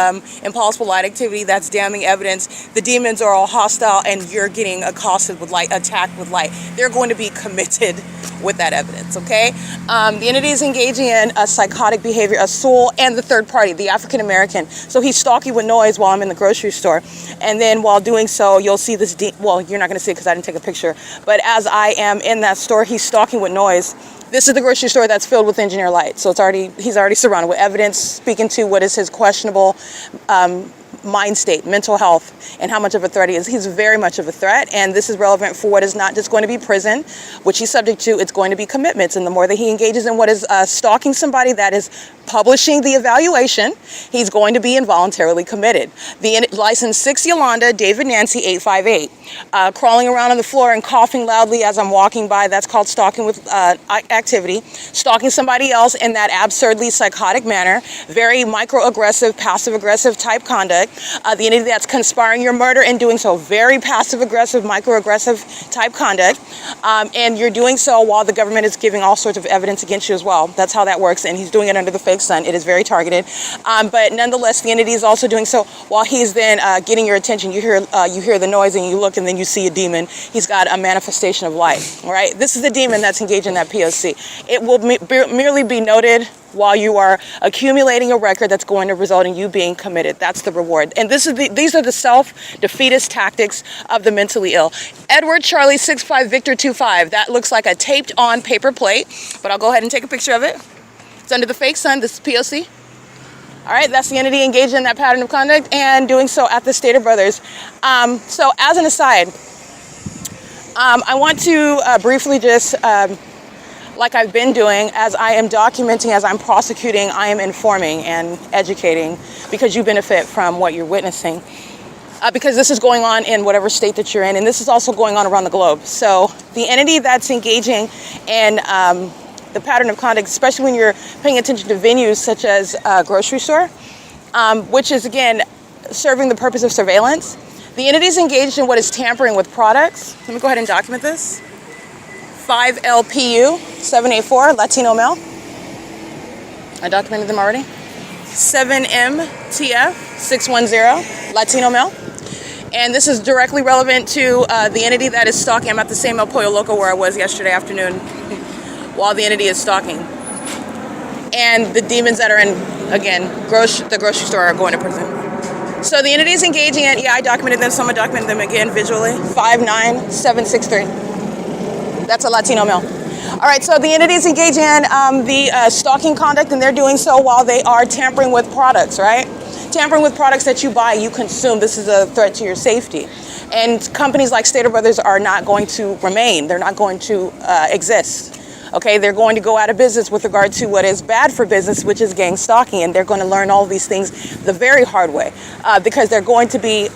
impulsive light activity, that's damning evidence. The demons are all hostile and you're getting accosted with light, attacked with light. They're going to be committed with that evidence, okay? The entity is engaging in a psychotic behavior, a soul, and the third party, the African American. So he's stalking with noise while I'm in the grocery store. And then while doing so, you'll see this, well, you're not gonna see it because I didn't take a picture, but as I am in that store, he's stalking with noise. This is the grocery store that's filled with engineer light. So he's already surrounded with evidence speaking to what is his questionable mind state, mental health, and how much of a threat he is. He's very much of a threat, and this is relevant for what is not just going to be prison, which he's subject to, it's going to be commitments. And the more that he engages in what is stalking somebody that is publishing the evaluation, he's going to be involuntarily committed. The license 6 Yolanda, David Nancy 858. Crawling around on the floor and coughing loudly as I'm walking by, that's called stalking with activity. Stalking somebody else in that absurdly psychotic manner, very microaggressive, passive-aggressive type conduct. The entity that's conspiring your murder and doing so, very passive-aggressive, microaggressive type conduct. And you're doing so while the government is giving all sorts of evidence against you as well. That's how that works, and he's doing it under the fake sun. It is very targeted. But nonetheless, the entity is also doing so while he's then getting your attention. You hear the noise and you look and then you see a demon. He's got a manifestation of light, right? This is the demon that's engaged in that P.O.C. It will merely be noted while you are accumulating a record that's going to result in you being committed. That's the reward. And these are the self-defeatist tactics of the mentally ill. Edward Charlie 65 Victor 25. That looks like a taped on paper plate, but I'll go ahead and take a picture of it. It's under the fake sun. This is P.O.C. All right, that's the entity engaged in that pattern of conduct and doing so at the Stater Brothers. So as an aside, I want to briefly just, like I've been doing, as I am documenting, as I'm prosecuting, I am informing and educating because you benefit from what you're witnessing. Because this is going on in whatever state that you're in, and this is also going on around the globe. So the entity that's engaging in the pattern of conduct, especially when you're paying attention to venues such as a grocery store, which is, again, serving the purpose of surveillance. The entity is engaged in what is tampering with products. Let me go ahead and document this. 5LPU 784, Latino male. I documented them already. 7MTF 610, Latino male. And this is directly relevant to the entity that is stalking. I'm at the same El Pollo Loco where I was yesterday afternoon while the entity is stalking. And the demons that are in, again, the grocery store are going to prison. So the entity is engaging in, I documented them, so I'm going to document them again visually. 59763. That's a Latino male. All right, so the entity is engaging in the stalking conduct, and they're doing so while they are tampering with products, right? Tampering with products that you buy, you consume. This is a threat to your safety. And companies like Stater Brothers are not going to remain. They're not going to exist. Okay, they're going to go out of business with regard to what is bad for business, which is gang stalking, and they're going to learn all these things the very hard way because they're going to be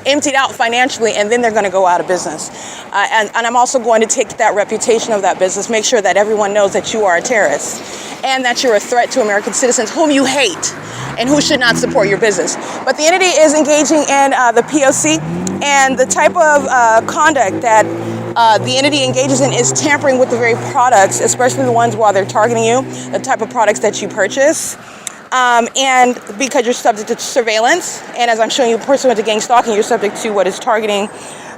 emptied out financially, and then they're going to go out of business. And I'm also going to take that reputation of that business, make sure that everyone knows that you are a terrorist and that you're a threat to American citizens whom you hate and who should not support your business. But the entity is engaging in the P.O.C. and the type of conduct that the entity engages in is tampering with the very products, especially the ones while they're targeting you, the type of products that you purchase. And because you're subject to surveillance, and as I'm showing you, pursuant to gang stalking, you're subject to what is targeting,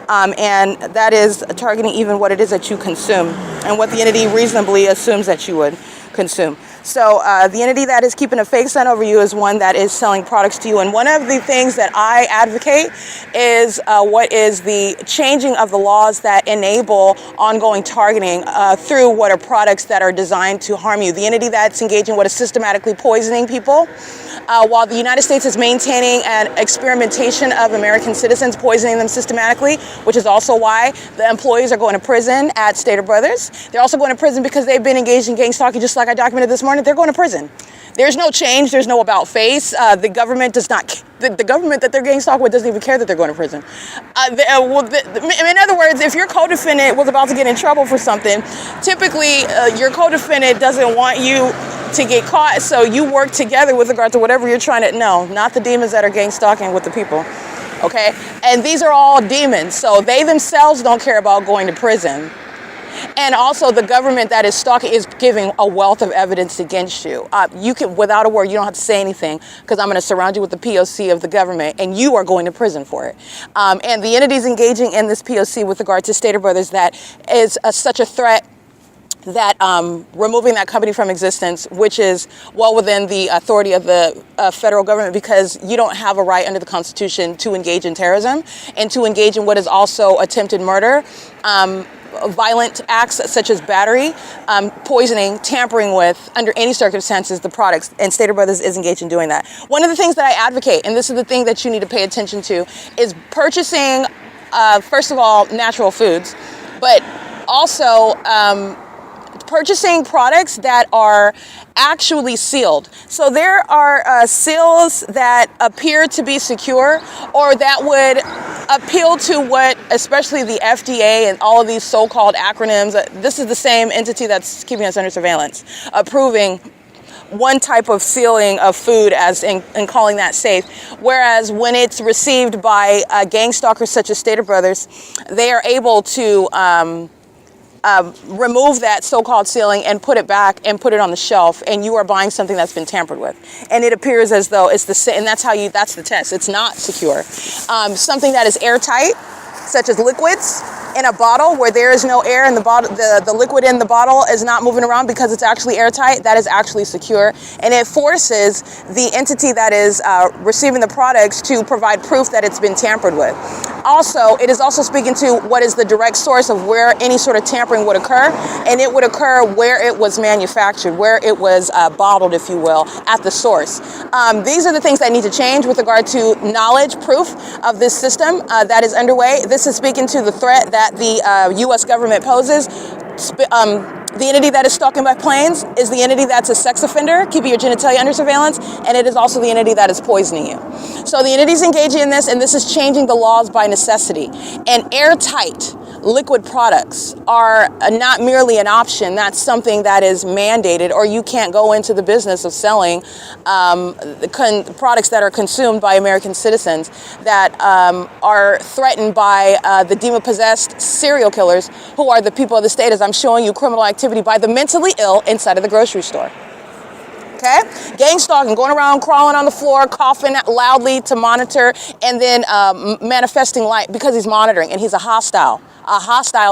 and that is targeting even what it is that you consume, and what the entity reasonably assumes that you would consume. So the entity that is keeping a fake sun over you is one that is selling products to you. And one of the things that I advocate is what is the changing of the laws that enable ongoing targeting through what are products that are designed to harm you. The entity that's engaging what is systematically poisoning people, while the United States is maintaining an experimentation of American citizens, poisoning them systematically, which is also why the employees are going to prison at Stater Brothers. They're also going to prison because they've been engaged in gang stalking, just like I documented this morning. They're going to prison. There's no change. There's no about face. The government does not. The government that they're getting stalked with doesn't even care that they're going to prison. In other words, if your co-defendant was about to get in trouble for something, typically your co-defendant doesn't want you to get caught, so you work together with regard to whatever you're trying to. No, not the demons that are gang stalking with the people. Okay, and these are all demons, so they themselves don't care about going to prison. And also the government that is stalking is giving a wealth of evidence against you. You can, without a word, you don't have to say anything, because I'm going to surround you with the P.O.C. of the government, and you are going to prison for it. And the entities engaging in this P.O.C. with regard to Stater Brothers, that is such a threat that removing that company from existence, which is well within the authority of the federal government, because you don't have a right under the Constitution to engage in terrorism and to engage in what is also attempted murder, violent acts such as battery, poisoning, tampering with, under any circumstances, the products, and Stater Brothers is engaged in doing that. One of the things that I advocate, and this is the thing that you need to pay attention to, is purchasing, first of all, natural foods, but also purchasing products that are actually sealed. So there are seals that appear to be secure, or that would appeal to what, especially the FDA and all of these so-called acronyms, this is the same entity that's keeping us under surveillance, approving one type of sealing of food as in calling that safe. Whereas when it's received by gang stalkers such as Stater Brothers, they are able to remove that so-called sealing and put it back and put it on the shelf, and you are buying something that's been tampered with, and it appears as though it's the same. And that's the test. It's not secure. Something that is airtight, such as liquids in a bottle where there is no air in the bottle, the liquid in the bottle is not moving around because it's actually airtight, that is actually secure, and it forces the entity that is receiving the products to provide proof that it's been tampered with. Also, it is also speaking to what is the direct source of where any sort of tampering would occur, and it would occur where it was manufactured, where it was bottled, if you will, at the source. These are the things that need to change with regard to knowledge, proof of this system that is underway. This is speaking to the threat that the U.S. government poses. The entity that is stalking by planes is the entity that's a sex offender, keeping your genitalia under surveillance, and it is also the entity that is poisoning you. So the entities engaging in this, and this is changing the laws by necessity. And airtight liquid products are not merely an option, that's something that is mandated, or you can't go into the business of selling products that are consumed by American citizens that are threatened by the demon-possessed serial killers, who are the people of the state, as I'm showing you criminal activity by the mentally ill inside of the grocery store. Okay? Gang stalking, going around crawling on the floor, coughing loudly to monitor, and then manifesting light because he's monitoring, and he's a hostile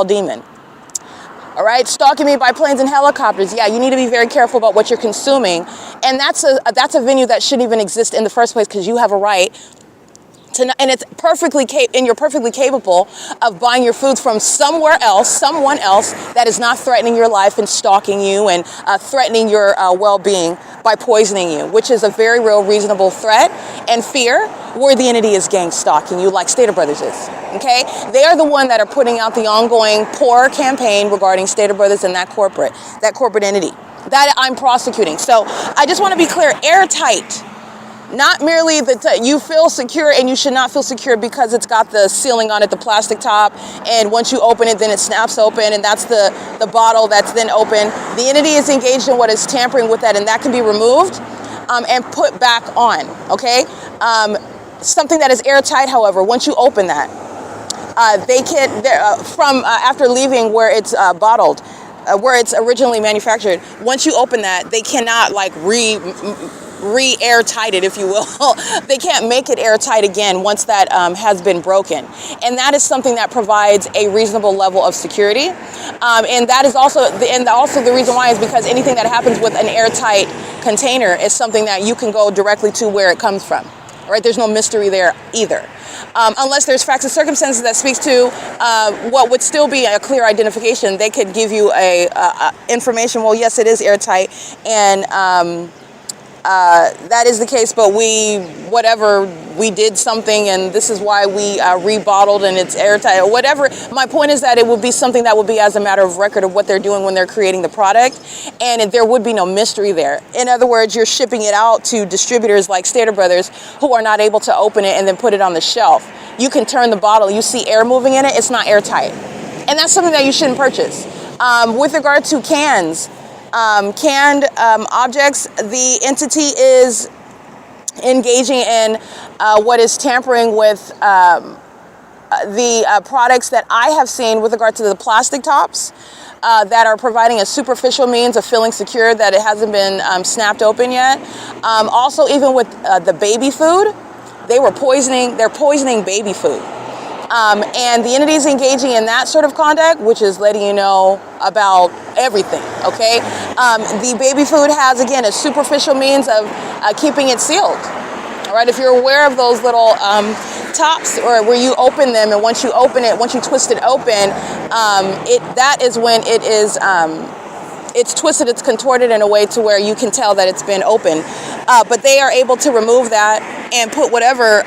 demon. All right, stalking me by planes and helicopters. Yeah, you need to be very careful about what you're consuming, and that's a venue that shouldn't even exist in the first place, because you have a right to, and it's you're perfectly capable of buying your foods from someone else that is not threatening your life and stalking you and threatening your well-being by poisoning you, which is a very real, reasonable threat and fear, where the entity is gang stalking you, like Stater Brothers is. Okay, they are the one that are putting out the ongoing poor campaign regarding Stater Brothers and that corporate entity that I'm prosecuting. So I just want to be clear: airtight. Not merely that you feel secure, and you should not feel secure because it's got the sealing on it, the plastic top, and once you open it, then it snaps open, and that's the bottle that's then open. The entity is engaged in what is tampering with that, and that can be removed and put back on, okay? Something that is airtight, however, once you open that, they can, after leaving where it's bottled, where it's originally manufactured, once you open that, they cannot like re-airtight it, if you will. They can't make it airtight again once that has been broken. And that is something that provides a reasonable level of security. And that is also the reason why is because anything that happens with an airtight container is something that you can go directly to where it comes from. Right? There's no mystery there either. Unless there's facts and circumstances that speaks to what would still be a clear identification, they could give you information, well, yes, it is airtight, and that is the case, but we did something and this is why we rebottled and it's airtight or whatever. My point is that it would be something that would be as a matter of record of what they're doing when they're creating the product, and there would be no mystery there. In other words, you're shipping it out to distributors like Stater Brothers who are not able to open it and then put it on the shelf. You can turn the bottle, you see air moving in it, it's not airtight. And that's something that you shouldn't purchase. With regard to canned objects, the entity is engaging in what is tampering with the products that I have seen with regard to the plastic tops that are providing a superficial means of feeling secure that it hasn't been snapped open yet. Also, even with the baby food, they're poisoning baby food. And the entity is engaging in that sort of conduct, which is letting you know about everything, okay? The baby food has, again, a superficial means of keeping it sealed, all right? If you're aware of those little tops or where you open them, and once you twist it open, that is when it is, it's twisted, it's contorted in a way to where you can tell that it's been opened. But they are able to remove that and put whatever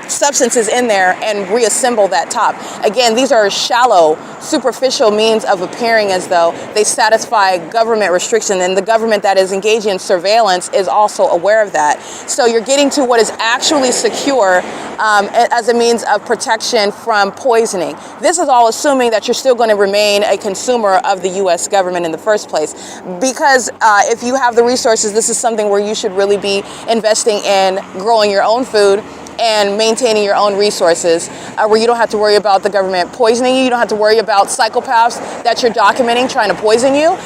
substances in there and reassemble that top. Again, these are shallow, superficial means of appearing as though they satisfy government restriction, and the government that is engaged in surveillance is also aware of that. So you're getting to what is actually secure as a means of protection from poisoning. This is all assuming that you're still going to remain a consumer of the U.S. government in the first place, because if you have the resources, this is something where you should really be investing in growing your own food and maintaining your own resources, where you don't have to worry about the government poisoning you. You don't have to worry about psychopaths that you're documenting trying to poison you,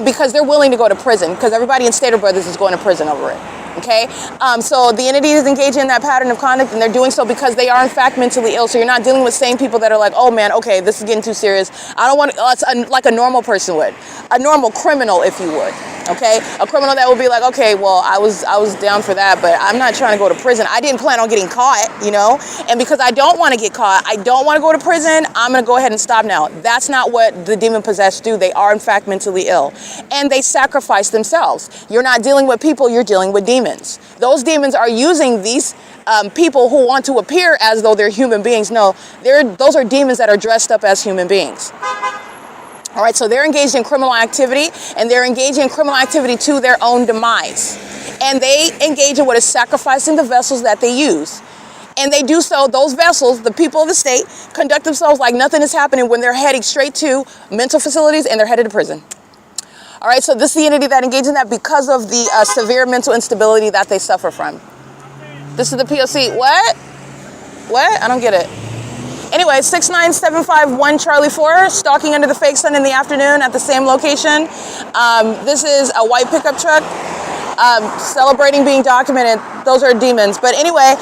because they're willing to go to prison, because everybody in Stater Brothers is going to prison over it. Okay, so the entity is engaging in that pattern of conduct, and they're doing so because they are in fact mentally ill. So you're not dealing with sane people that are like, oh man, okay, this is getting too serious. I don't want to, like a normal person would, a normal criminal, if you would. Okay, a criminal that would be like, okay, well, I was down for that, but I'm not trying to go to prison. I didn't plan on getting caught, you know, and because I don't want to get caught, I don't want to go to prison, I'm going to go ahead and stop now. That's not what the demon-possessed do. They are in fact mentally ill, and they sacrifice themselves. You're not dealing with people, you're dealing with demons. Those demons are using these people who want to appear as though they're human beings. No, those are demons that are dressed up as human beings. All right, so they're engaged in criminal activity, and they're engaging in criminal activity to their own demise. And they engage in what is sacrificing the vessels that they use. And they do so, those vessels, the people of the state, conduct themselves like nothing is happening when they're heading straight to mental facilities and they're headed to prison. All right, so this is the entity that engages in that because of the severe mental instability that they suffer from. This is the P.O.C. What? What? I don't get it. Anyway, 69751 Charlie 4, stalking under the fake sun in the afternoon at the same location. This is a white pickup truck celebrating being documented. Those are demons. But anyway,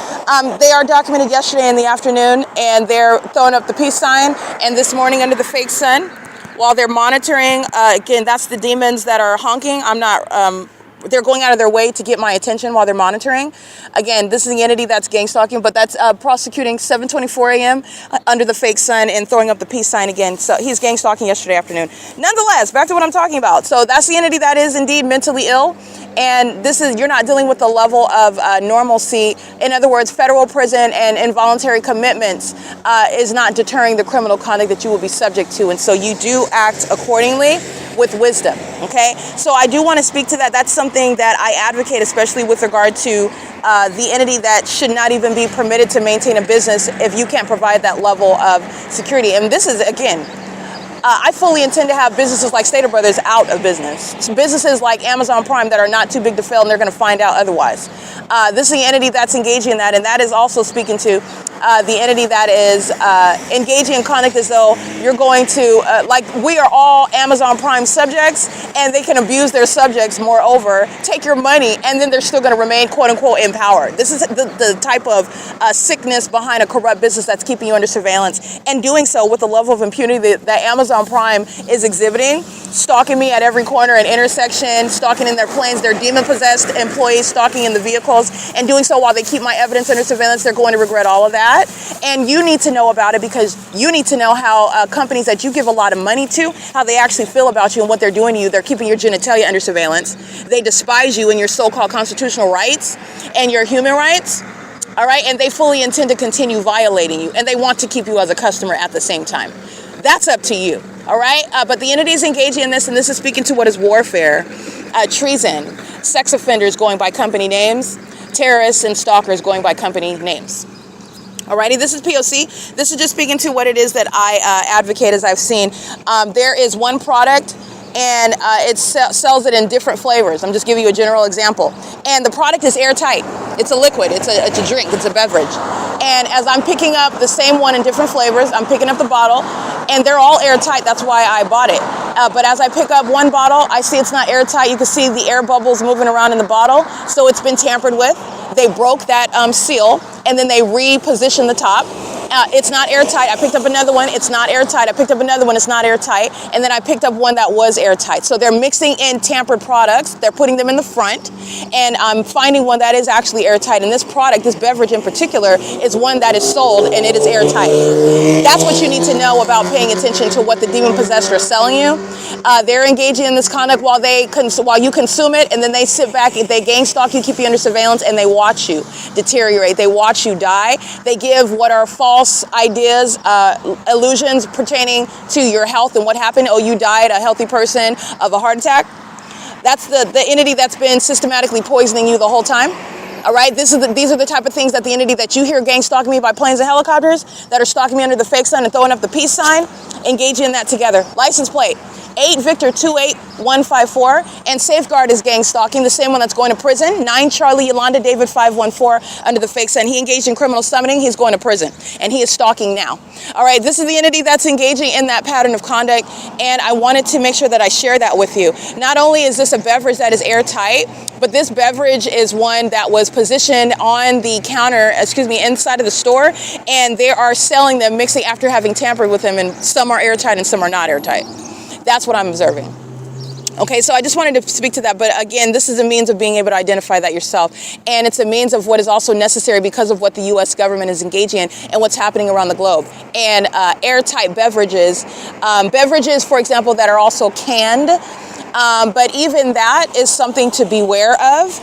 they are documented yesterday in the afternoon, and they're throwing up the peace sign, and this morning under the fake sun while they're monitoring. Again, that's the demons that are honking. I'm not... they're going out of their way to get my attention while they're monitoring. Again, this is the entity that's gang stalking, but that's prosecuting 7:24 a.m. Under the fake sun and throwing up the peace sign again. So he's gang stalking yesterday afternoon. Nonetheless, back to what I'm talking about. So that's the entity that is indeed mentally ill. And this is, you're not dealing with the level of normalcy. In other words, federal prison and involuntary commitments is not deterring the criminal conduct that you will be subject to. And so you do act accordingly with wisdom, okay? So I do want to speak to that. That's something that I advocate, especially with regard to the entity that should not even be permitted to maintain a business if you can't provide that level of security. And this is, again, I fully intend to have businesses like Stater Brothers out of business. So businesses like Amazon Prime that are not too big to fail, and they're going to find out otherwise. This is the entity that's engaging in that, and that is also speaking to the entity that is engaging in conduct as though you're going to, like we are all Amazon Prime subjects, and they can abuse their subjects, moreover, take your money, and then they're still going to remain, quote unquote, in power. This is the type of sickness behind a corrupt business that's keeping you under surveillance, and doing so with the level of impunity that Amazon Prime is exhibiting, stalking me at every corner and intersection, stalking in their planes, their demon-possessed employees stalking in the vehicles, and doing so while they keep my evidence under surveillance. They're going to regret all of that. that. And you need to know about it because you need to know how companies that you give a lot of money to, how they actually feel about you and what they're doing to you. They're keeping your genitalia under surveillance. They despise you and your so-called constitutional rights and your human rights. All right, and they fully intend to continue violating you, and they want to keep you as a customer at the same time. That's up to you, all right? But the entity is engaging in this, and this is speaking to what is warfare, treason, sex offenders going by company names, terrorists and stalkers going by company names. Alrighty, this is P.O.C. This is just speaking to what it is that I advocate as I've seen. There is one product and it sells it in different flavors. I'm just giving you a general example. And the product is airtight. It's a liquid, it's a drink, it's a beverage. And as I'm picking up the same one in different flavors, I'm picking up the bottle, and they're all airtight, that's why I bought it. But as I pick up one bottle, I see it's not airtight. You can see the air bubbles moving around in the bottle, so it's been tampered with. They broke that seal, and then they repositioned the top. It's not airtight. I picked up another one. It's not airtight. I picked up another one. It's not airtight. And then I picked up one that was airtight. So they're mixing in tampered products. They're putting them in the front. And I'm finding one that is actually airtight. And this product, this beverage in particular, is one that is sold and it is airtight. That's what you need to know about paying attention to what the demon-possessed are selling you. They're engaging in this conduct while you consume it, and then they sit back, they gang stalk you, keep you under surveillance, and they watch you deteriorate. They watch you die. They give what are false ideas, illusions pertaining to your health and what happened. Oh, you died, a healthy person, of a heart attack. That's the entity that's been systematically poisoning you the whole time. All right, these are the type of things that the entity that you hear gang stalking me by planes and helicopters, that are stalking me under the fake sun and throwing up the peace sign, engaging in that together. License plate 8 Victor 28154, and Safeguard is gang stalking, the same one that's going to prison. 9 Charlie Yolanda David 514 under the fake sun. He engaged in criminal summoning. He's going to prison, and he is stalking now. All right, this is the entity that's engaging in that pattern of conduct, and I wanted to make sure that I share that with you. Not only is this a beverage that is airtight, but this beverage is one that was positioned on the counter, inside of the store, and they are selling them, mixing after having tampered with them, and some are airtight and some are not airtight. That's what I'm observing. Okay, so I just wanted to speak to that, but again, this is a means of being able to identify that yourself, and it's a means of what is also necessary because of what the U.S. government is engaging in and what's happening around the globe. And airtight beverages, for example, that are also canned, but even that is something to beware of.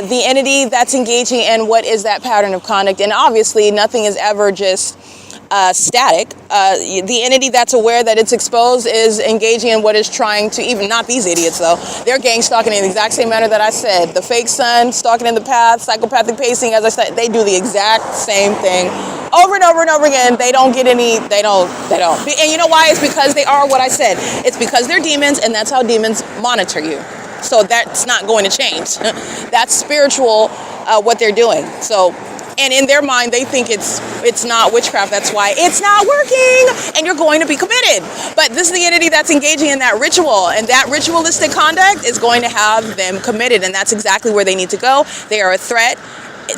The entity that's engaging in what is that pattern of conduct, and obviously nothing is ever just static. The entity that's aware that it's exposed is engaging in what is trying to, even not these idiots though, they're gang stalking in the exact same manner that I said. The fake sun, stalking in the path, psychopathic pacing, as I said, they do the exact same thing over and over and over again. They don't get any, they don't. And you know why? It's because they are what I said. It's because they're demons, and that's how demons monitor you. So that's not going to change. That's spiritual, what they're doing. So, and in their mind, they think it's not witchcraft. That's why it's not working, and you're going to be committed. But this is the entity that's engaging in that ritual, and that ritualistic conduct is going to have them committed, and that's exactly where they need to go. They are a threat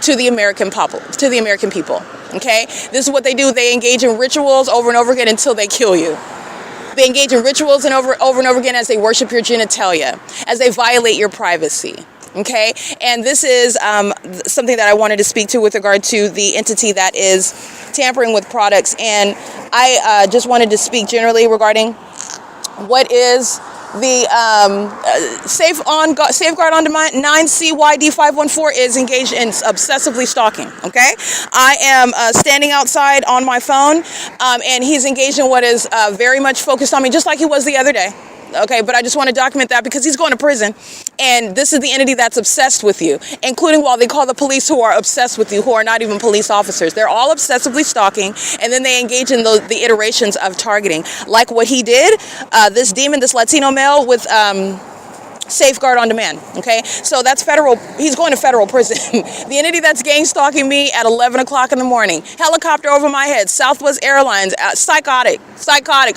to the American people. Okay, this is what they do. They engage in rituals over and over again until they kill you. They engage in rituals and over and over again as they worship your genitalia, as they violate your privacy. Okay, and this is something that I wanted to speak to with regard to the entity that is tampering with products, and I just wanted to speak generally regarding what is the Safeguard on Demand 9CYD514 is engaged in obsessively stalking. Okay, I am standing outside on my phone, and he's engaged in what is very much focused on me, just like he was the other day. Okay, but I just want to document that because he's going to prison, and this is the entity that's obsessed with you, including while they call the police who are obsessed with you, who are not even police officers. They're all obsessively stalking, and then they engage in the iterations of targeting, like what he did, this demon, this Latino male with Safeguard on Demand. Okay, so that's federal. He's going to federal prison. The entity that's gang stalking me at 11 o'clock in the morning, helicopter over my head, Southwest Airlines, psychotic.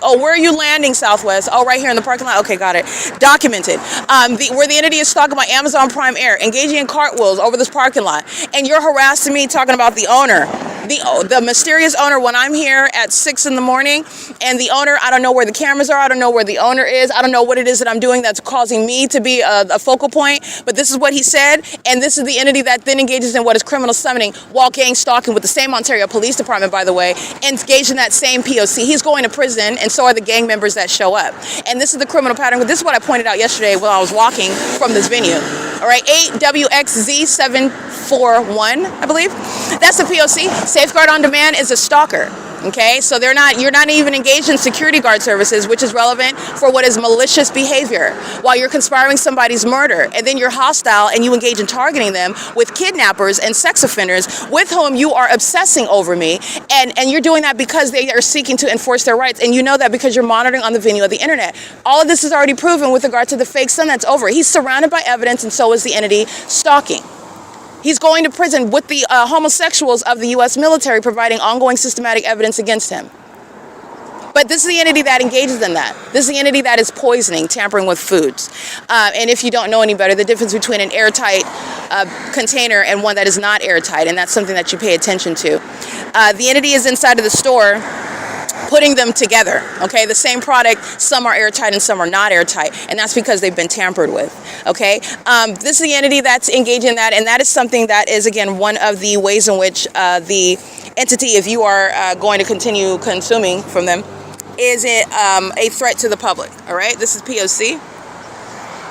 Oh, where are you landing, Southwest? Oh, right here in the parking lot. Okay, got it. Documented. Where the entity is stalking my Amazon Prime Air, engaging in cartwheels over this parking lot, and you're harassing me talking about the owner. The mysterious owner, when I'm here at 6 in the morning, and the owner, I don't know where the cameras are, I don't know where the owner is, I don't know what it is that I'm doing that's causing me to be a focal point, but this is what he said, and this is the entity that then engages in what is criminal summoning while gang stalking with the same Ontario Police Department, by the way, engaged in that same P.O.C. He's going to prison, and so are the gang members that show up. And this is the criminal pattern. This is what I pointed out yesterday while I was walking from this venue. All right, 8WXZ741, I believe. That's the P.O.C. Safeguard on Demand is a stalker. Okay, so you're not even engaged in security guard services, which is relevant for what is malicious behavior, while you're conspiring somebody's murder, and then you're hostile and you engage in targeting them with kidnappers and sex offenders with whom you are obsessing over me, and you're doing that because they are seeking to enforce their rights, and you know that because you're monitoring on the venue of the internet. All of this is already proven with regard to the fake son that's over. He's surrounded by evidence, and so is the entity stalking. He's going to prison with the homosexuals of the U.S. military, providing ongoing systematic evidence against him. But this is the entity that engages in that. This is the entity that is poisoning, tampering with foods. And if you don't know any better, the difference between an airtight container and one that is not airtight, and that's something that you pay attention to. The entity is inside of the store, putting them together, okay? The same product, some are airtight and some are not airtight, and that's because they've been tampered with, okay? This is the entity that's engaged in that, and that is something that is, again, one of the ways in which the entity, if you are going to continue consuming from them, is a threat to the public, all right? This is P.O.C.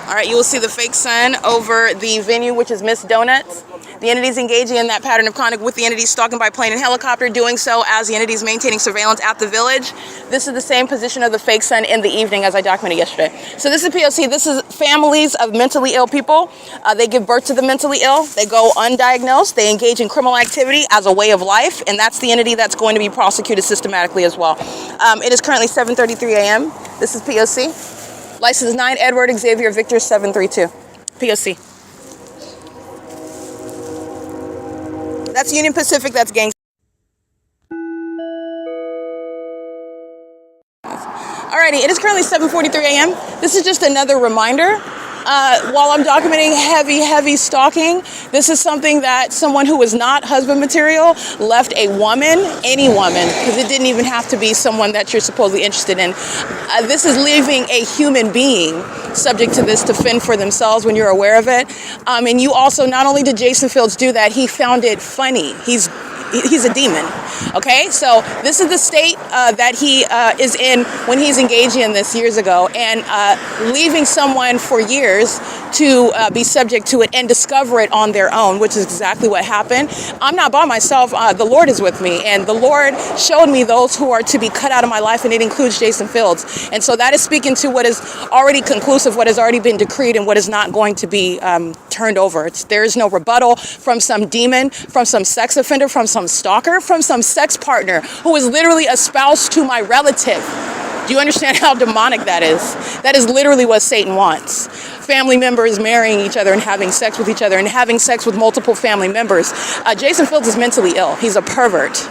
All right, you will see the fake son over the venue, which is Miss Donuts. The entity is engaging in that pattern of conduct with the entity stalking by plane and helicopter, doing so as the entity is maintaining surveillance at the village. This is the same position of the fake son in the evening as I documented yesterday. So this is P.O.C. This is families of mentally ill people. They give birth to the mentally ill. They go undiagnosed. They engage in criminal activity as a way of life, and that's the entity that's going to be prosecuted systematically as well. It is currently 7:33 a.m. This is P.O.C. License 9 Edward Xavier Victor 732. P.O.C. That's Union Pacific, that's gang. Alrighty, it is currently 7:43 a.m. This is just another reminder. While I'm documenting heavy stalking, this is something that someone who was not husband material left a woman, any woman, because it didn't even have to be someone that you're supposedly interested in. This is leaving a human being subject to this to fend for themselves when you're aware of it. And you also, not only did Jason Fields do that, he found it funny. He's a demon, okay? So this is the state that he is in when he's engaging in this years ago, and leaving someone for years to be subject to it and discover it on their own, which is exactly what happened. I'm not by myself. The Lord is with me, and the Lord showed me those who are to be cut out of my life, and it includes Jason Fields. And so that is speaking to what is already conclusive, what has already been decreed, and what is not going to be turned over. There is no rebuttal from some demon, from some sex offender, from some stalker, from some sex partner who is literally a spouse to my relative. Do you understand how demonic that is? That is literally what Satan wants. Family members marrying each other and having sex with each other and having sex with multiple family members. Jason Fields is mentally ill. He's a pervert.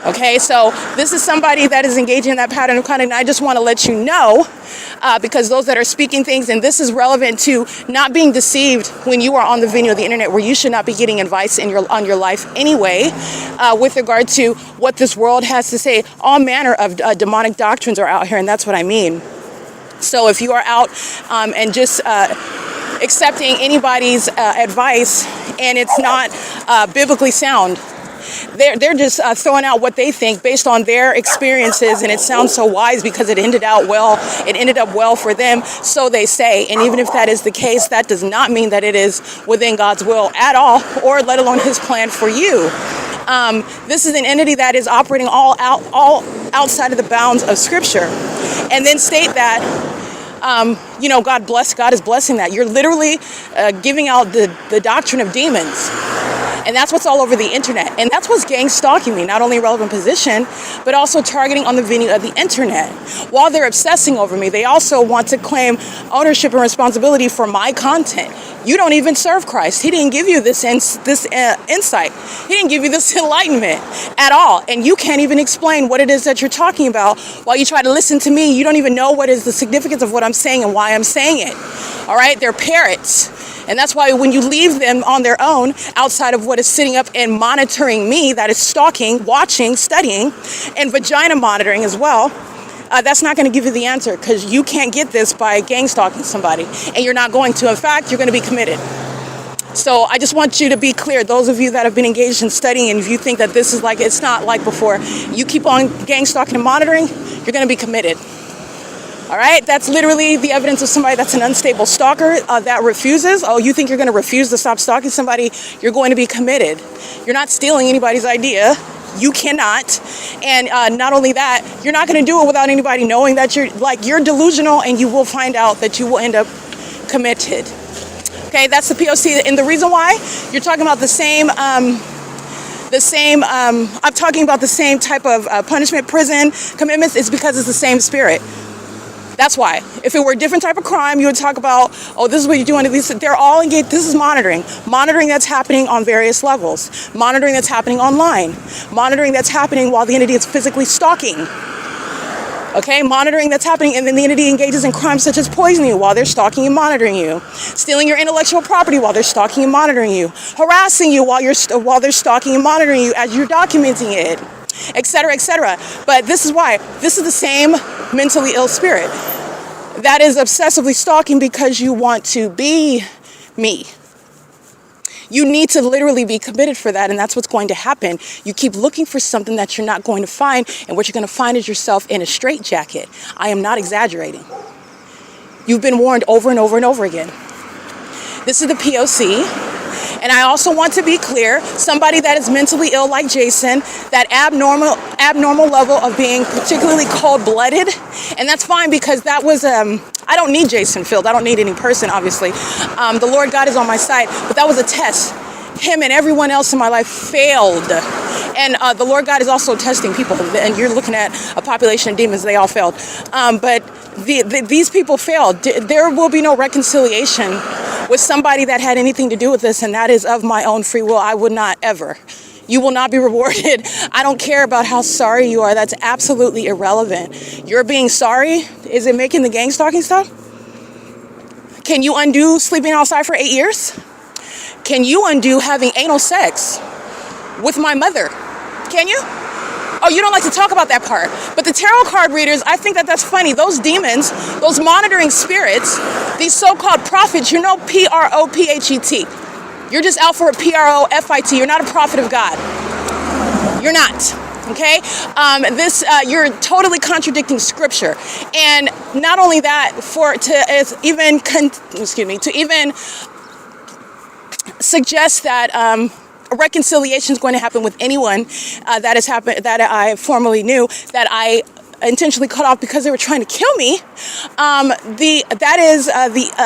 Okay, so this is somebody that is engaging in that pattern of conduct, and I just want to let you know, because those that are speaking things, and this is relevant to not being deceived when you are on the venue of the internet, where you should not be getting advice on your life anyway, with regard to what this world has to say. All manner of demonic doctrines are out here, and that's what I mean. So if you are out and just accepting anybody's advice, and it's not biblically sound, they're just throwing out what they think based on their experiences, and it sounds so wise because it ended up well for them, so they say. And even if that is the case, that does not mean that it is within God's will at all, or let alone his plan for you. This is an entity that is operating all outside of the bounds of Scripture, and then state that God is blessing that. You're literally giving out the doctrine of demons. And that's what's all over the internet. And that's what's gang stalking me, not only a relevant position, but also targeting on the venue of the internet. While they're obsessing over me, they also want to claim ownership and responsibility for my content. You don't even serve Christ. He didn't give you this insight. He didn't give you this enlightenment at all. And you can't even explain what it is that you're talking about while you try to listen to me. You don't even know what is the significance of what I'm saying and why I'm saying it. All right? They're parrots. And that's why when you leave them on their own, outside of what is sitting up and monitoring me, that is stalking, watching, studying, and vagina monitoring as well, that's not going to give you the answer, because you can't get this by gang stalking somebody, and you're not going to. In fact, you're going to be committed. So I just want you to be clear, those of you that have been engaged in studying, and if you think that this is like, it's not like before, you keep on gang stalking and monitoring, you're going to be committed. All right, that's literally the evidence of somebody that's an unstable stalker that refuses. Oh, you think you're going to refuse to stop stalking somebody? You're going to be committed. You're not stealing anybody's idea. You cannot. And not only that, you're not going to do it without anybody knowing that you're delusional, and you will find out that you will end up committed. Okay, that's the P.O.C. And the reason why you're talking about I'm talking about the same type of punishment, prison commitments, is because it's the same spirit. That's why. If it were a different type of crime, you would talk about, oh, this is what you're doing. They're all engaged. This is monitoring. Monitoring that's happening on various levels. Monitoring that's happening online. Monitoring that's happening while the entity is physically stalking. Okay, monitoring that's happening, and then the entity engages in crimes such as poisoning you while they're stalking and monitoring you, stealing your intellectual property while they're stalking and monitoring you, harassing you while they're stalking and monitoring you as you're documenting it, etc., etc. But this is why. This is the same mentally ill spirit that is obsessively stalking because you want to be me. You need to literally be committed for that, and that's what's going to happen. You keep looking for something that you're not going to find, and what you're going to find is yourself in a straitjacket. I am not exaggerating. You've been warned over and over and over again. This is the P.O.C., and I also want to be clear, somebody that is mentally ill like Jason, that abnormal level of being particularly cold-blooded, and that's fine because that was, I don't need Jason filled. I don't need any person, obviously. The Lord God is on my side, but that was a test. Him and everyone else in my life failed. And the Lord God is also testing people, and you're looking at a population of demons, they all failed. But these people failed. There will be no reconciliation with somebody that had anything to do with this, and that is of my own free will. I would not ever. You will not be rewarded. I don't care about how sorry you are. That's absolutely irrelevant. You're being sorry. Is it making the gang stalking stuff? Can you undo sleeping outside for 8 years? Can you undo having anal sex with my mother? Can you? Oh, you don't like to talk about that part. But the tarot card readers, I think that's funny. Those demons, those monitoring spirits, these so-called prophets, you're no P-R-O-P-H-E-T. You're just out for a P-R-O-F-I-T. You're not a prophet of God. You're not. Okay? You're totally contradicting scripture. And not only that, to even suggest that a reconciliation is going to happen with anyone that I formerly knew, that I intentionally cut off because they were trying to kill me.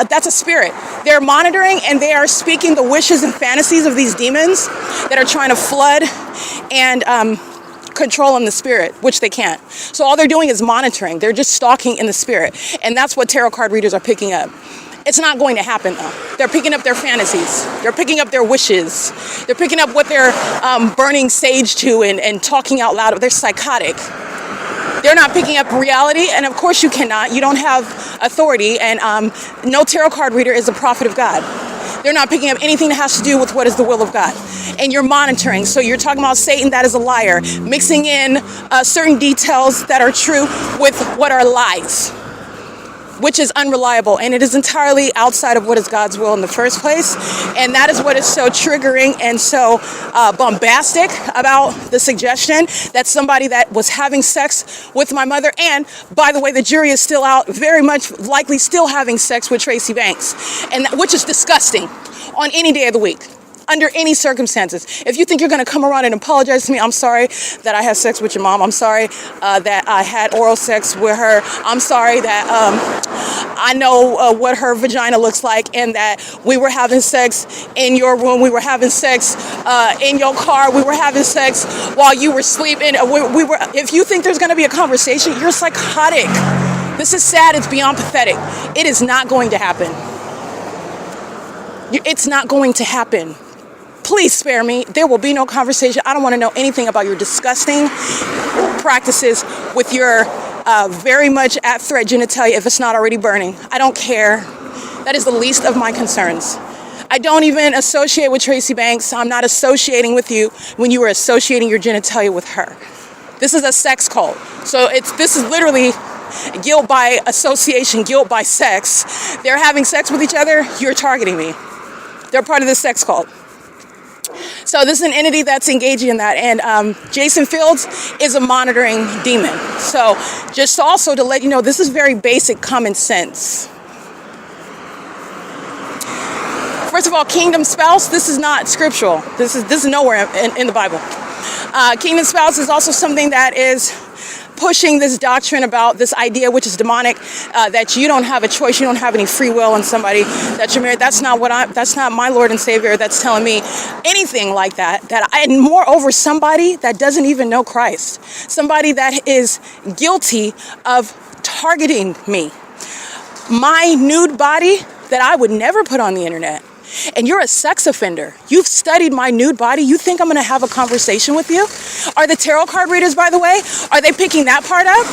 That's a spirit. They're monitoring, and they are speaking the wishes and fantasies of these demons that are trying to flood and control in the spirit, which they can't. So all they're doing is monitoring. They're just stalking in the spirit, and that's what tarot card readers are picking up. It's not going to happen, though. They're picking up their fantasies. They're picking up their wishes. They're picking up what they're burning sage to and talking out loud. They're psychotic. They're not picking up reality, and of course you cannot. You don't have authority, and no tarot card reader is a prophet of God. They're not picking up anything that has to do with what is the will of God. And you're monitoring. So you're talking about Satan, that is a liar. Mixing in certain details that are true with what are lies, which is unreliable, and it is entirely outside of what is God's will in the first place. And that is what is so triggering and so bombastic about the suggestion that somebody that was having sex with my mother, and by the way, the jury is still out, very much likely still having sex with Tracy Banks, and which is disgusting on any day of the week. Under any circumstances. If you think you're going to come around and apologize to me, I'm sorry that I had sex with your mom. I'm sorry that I had oral sex with her. I'm sorry that I know what her vagina looks like, and that we were having sex in your room. We were having sex in your car. We were having sex while you were sleeping. If you think there's going to be a conversation, you're psychotic. This is sad. It's beyond pathetic. It is not going to happen. It's not going to happen. Please spare me. There will be no conversation. I don't want to know anything about your disgusting practices with your very much at threat genitalia if it's not already burning. I don't care. That is the least of my concerns. I don't even associate with Tracy Banks. I'm not associating with you when you were associating your genitalia with her. This is a sex cult. So this is literally guilt by association, guilt by sex. They're having sex with each other, you're targeting me. They're part of this sex cult. So this is an entity that's engaging in that. And Jason Fields is a monitoring demon. So just also to let you know, this is very basic common sense. First of all, kingdom spouse, this is not scriptural. This is nowhere in the Bible. Kingdom spouse is also something that is pushing this doctrine about this idea, which is demonic, that you don't have a choice, you don't have any free will in somebody that you're married. That's not my Lord and Savior that's telling me anything like that. And moreover, somebody that doesn't even know Christ, somebody that is guilty of targeting me. My nude body that I would never put on the internet. And you're a sex offender. You've studied my nude body. You think I'm going to have a conversation with you? Are the tarot card readers, by the way, are they picking that part up?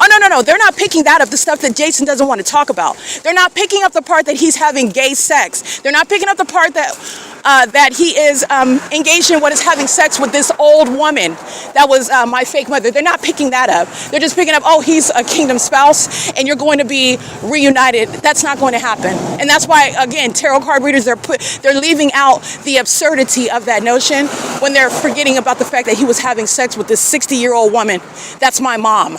Oh, no. They're not picking that up, the stuff that Jason doesn't want to talk about. They're not picking up the part that he's having gay sex. They're not picking up the part that he is engaged in what is having sex with this old woman that was my fake mother. They're not picking that up. They're just picking up, oh, he's a kingdom spouse and you're going to be reunited. That's not going to happen. And that's why, again, tarot card readers, they're leaving out the absurdity of that notion when they're forgetting about the fact that he was having sex with this 60-year-old woman. That's my mom,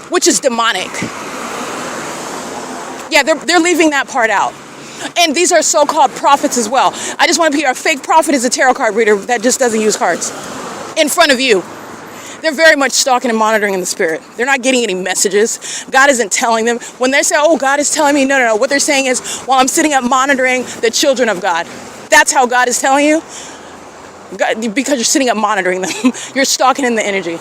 which is demonic. Yeah, they're leaving that part out. And these are so-called prophets as well. I just want to be a fake prophet is a tarot card reader that just doesn't use cards in front of you. They're very much stalking and monitoring in the spirit. They're not getting any messages. God isn't telling them. When they say, oh, God is telling me, no. What they're saying is, well, I'm sitting up monitoring the children of God. That's how God is telling you. God, because you're sitting up monitoring them. You're stalking in the energy.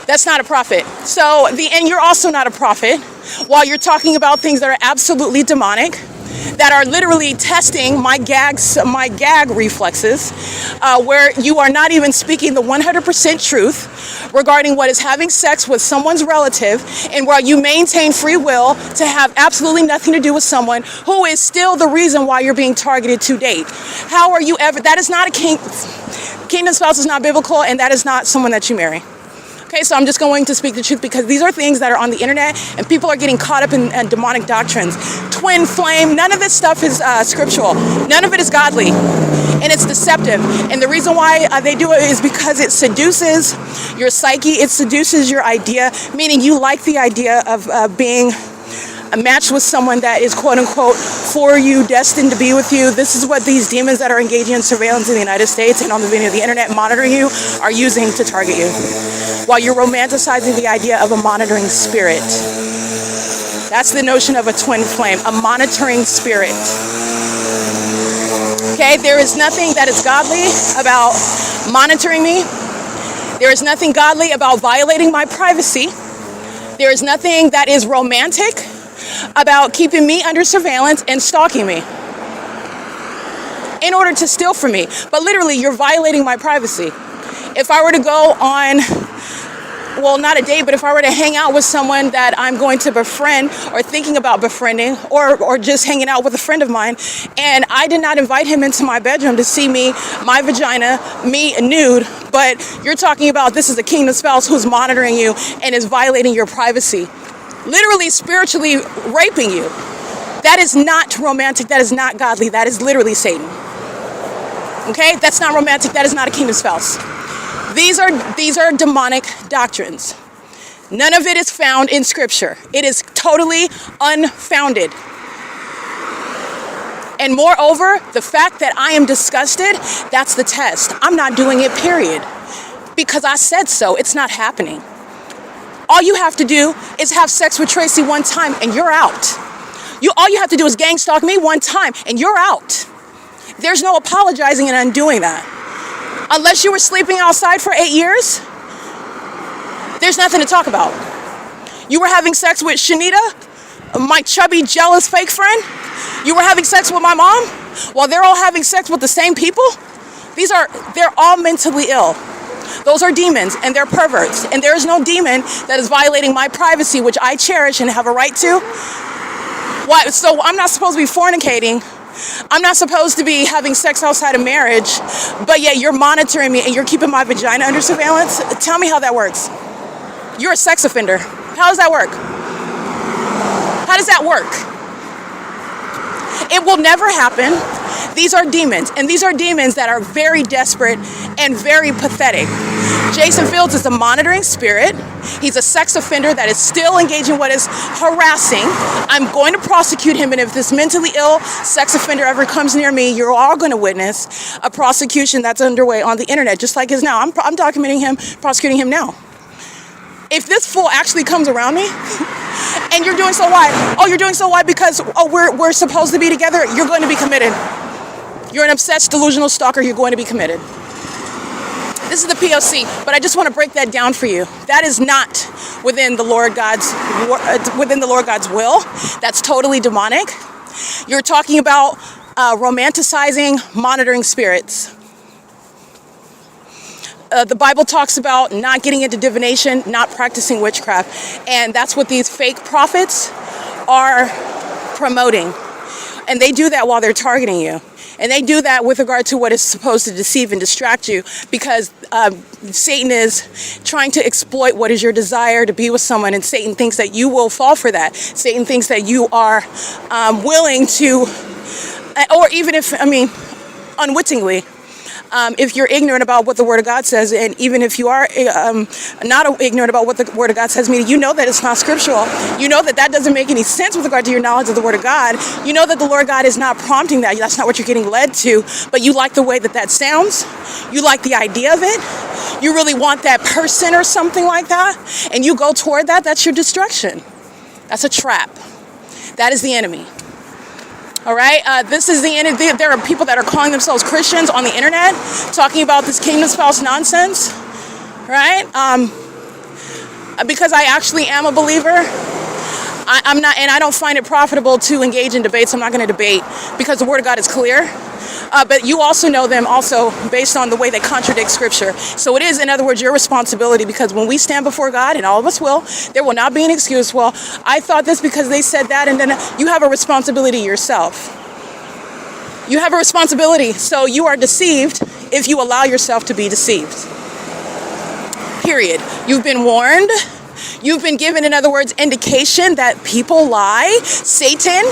That's not a prophet. So, and you're also not a prophet while you're talking about things that are absolutely demonic, that are literally testing my gag reflexes, where you are not even speaking the 100% truth regarding what is having sex with someone's relative, and where you maintain free will to have absolutely nothing to do with someone who is still the reason why you're being targeted to date. How are you ever, that is not kingdom spouse is not biblical, and that is not someone that you marry. Okay, so I'm just going to speak the truth because these are things that are on the internet and people are getting caught up in demonic doctrines. Twin flame, none of this stuff is scriptural. None of it is godly, and it's deceptive. And the reason why they do it is because it seduces your psyche. It seduces your idea, meaning you like the idea of being matched with someone that is quote unquote for you, destined to be with you. This is what these demons that are engaging in surveillance in the United States and on the internet monitoring you are using to target you, while you're romanticizing the idea of a monitoring spirit. That's the notion of a twin flame, a monitoring spirit. Okay, there is nothing that is godly about monitoring me. There is nothing godly about violating my privacy. There is nothing that is romantic about keeping me under surveillance and stalking me in order to steal from me. But literally, you're violating my privacy. If I were to go on, well, not a date, but if I were to hang out with someone that I'm going to befriend or thinking about befriending, or just hanging out with a friend of mine, and I did not invite him into my bedroom to see me, my vagina, me nude, but you're talking about this is a kingdom spouse who's monitoring you and is violating your privacy, literally spiritually raping you. That is not romantic. That is not godly. That is literally Satan. Okay? That's not romantic. That is not a kingdom spouse. These are demonic doctrines. None of it is found in Scripture. It is totally unfounded. And moreover, the fact that I am disgusted, that's the test. I'm not doing it, period. Because I said so. It's not happening. All you have to do is have sex with Tracy one time and you're out. All you have to do is gang stalk me one time and you're out. There's no apologizing and undoing that. Unless you were sleeping outside for 8 years, there's nothing to talk about. You were having sex with Shanita, my chubby, jealous fake friend. You were having sex with my mom while they're all having sex with the same people. They're all mentally ill. Those are demons and they're perverts. And there is no demon that is violating my privacy, which I cherish and have a right to. Why? So I'm not supposed to be fornicating I'm not supposed to be having sex outside of marriage, but yet you're monitoring me and you're keeping my vagina under surveillance. Tell me how that works. You're a sex offender. How does that work? How does that work? It will never happen. These are demons, and these are demons that are very desperate and very pathetic. Jason Fields is a monitoring spirit. He's a sex offender that is still engaged in what is harassing. I'm going to prosecute him, and if this mentally ill sex offender ever comes near me, you're all going to witness a prosecution that's underway on the internet, just like is now. I'm documenting him, prosecuting him now. If this fool actually comes around me, and you're doing so why? Oh, you're doing so why because we're supposed to be together. You're going to be committed. You're an obsessed, delusional stalker. You're going to be committed. This is the P.O.C, but I just want to break that down for you. That is not within the Lord God's will. That's totally demonic. You're talking about romanticizing monitoring spirits. The Bible talks about not getting into divination, not practicing witchcraft, and that's what these fake prophets are promoting. And they do that while they're targeting you. And they do that with regard to what is supposed to deceive and distract you, because Satan is trying to exploit what is your desire to be with someone, and Satan thinks that you will fall for that. Satan thinks that you are willing to, or even if, unwittingly, if you're ignorant about what the Word of God says, and even if you are not ignorant about what the Word of God says, meaning you know that it's not scriptural, you know that that doesn't make any sense with regard to your knowledge of the Word of God, you know that the Lord God is not prompting that, that's not what you're getting led to, but you like the way that that sounds, you like the idea of it, you really want that person or something like that, and you go toward that, that's your destruction. That's a trap. That is the enemy. All right, this is the end. There are people that are calling themselves Christians on the internet, talking about this kingdom spouse nonsense, right? Because I actually am a believer, I'm not, and I don't find it profitable to engage in debates. I'm not going to debate because the Word of God is clear. But you also know them also based on the way they contradict Scripture. So it is, in other words, your responsibility, because when we stand before God, and all of us will, there will not be an excuse. Well, I thought this because they said that, and then you have a responsibility yourself. You have a responsibility. So you are deceived if you allow yourself to be deceived. Period. You've been warned. You've been given, in other words, indication that people lie. Satan,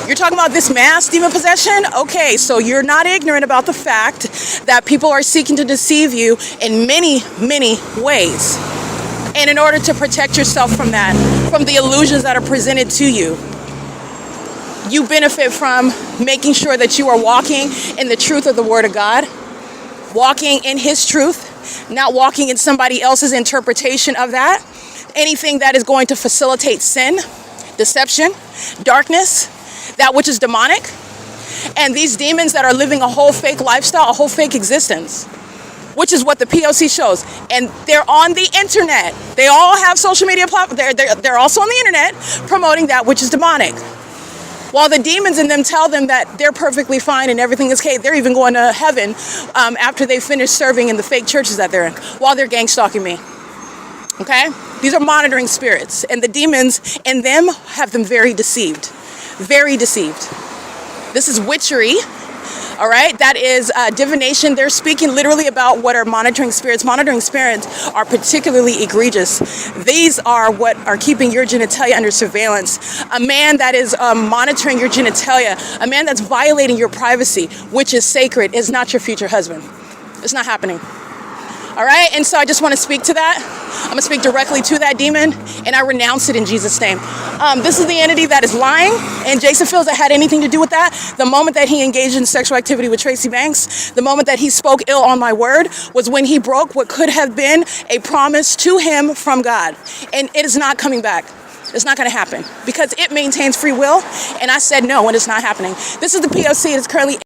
you're talking about this mass demon possession? Okay, so you're not ignorant about the fact that people are seeking to deceive you in many, many ways. And in order to protect yourself from that, from the illusions that are presented to you, you benefit from making sure that you are walking in the truth of the Word of God, walking in His truth, not walking in somebody else's interpretation of that. Anything that is going to facilitate sin, deception, darkness, that which is demonic, and these demons that are living a whole fake lifestyle, a whole fake existence, which is what the P.O.C shows. And they're on the internet. They all have social media platforms. They're also on the internet promoting that which is demonic. While the demons in them tell them that they're perfectly fine and everything is okay, they're even going to heaven after they finish serving in the fake churches that they're in, while they're gang stalking me. Okay? These are monitoring spirits, and the demons in them have them very deceived. Very deceived. This is witchery, all right? That is divination. They're speaking literally about what are monitoring spirits. Monitoring spirits are particularly egregious. These are what are keeping your genitalia under surveillance. A man that is monitoring your genitalia, a man that's violating your privacy, which is sacred, is not your future husband. It's not happening. All right, and so I just want to speak to that. I'm going to speak directly to that demon, and I renounce it in Jesus' name. This is the entity that is lying, and Jason Fields that had anything to do with that. The moment that he engaged in sexual activity with Tracy Banks, the moment that he spoke ill on my word, was when he broke what could have been a promise to him from God. And it is not coming back. It's not going to happen, because it maintains free will, and I said no, and it's not happening. This is the P.O.C. It is currently...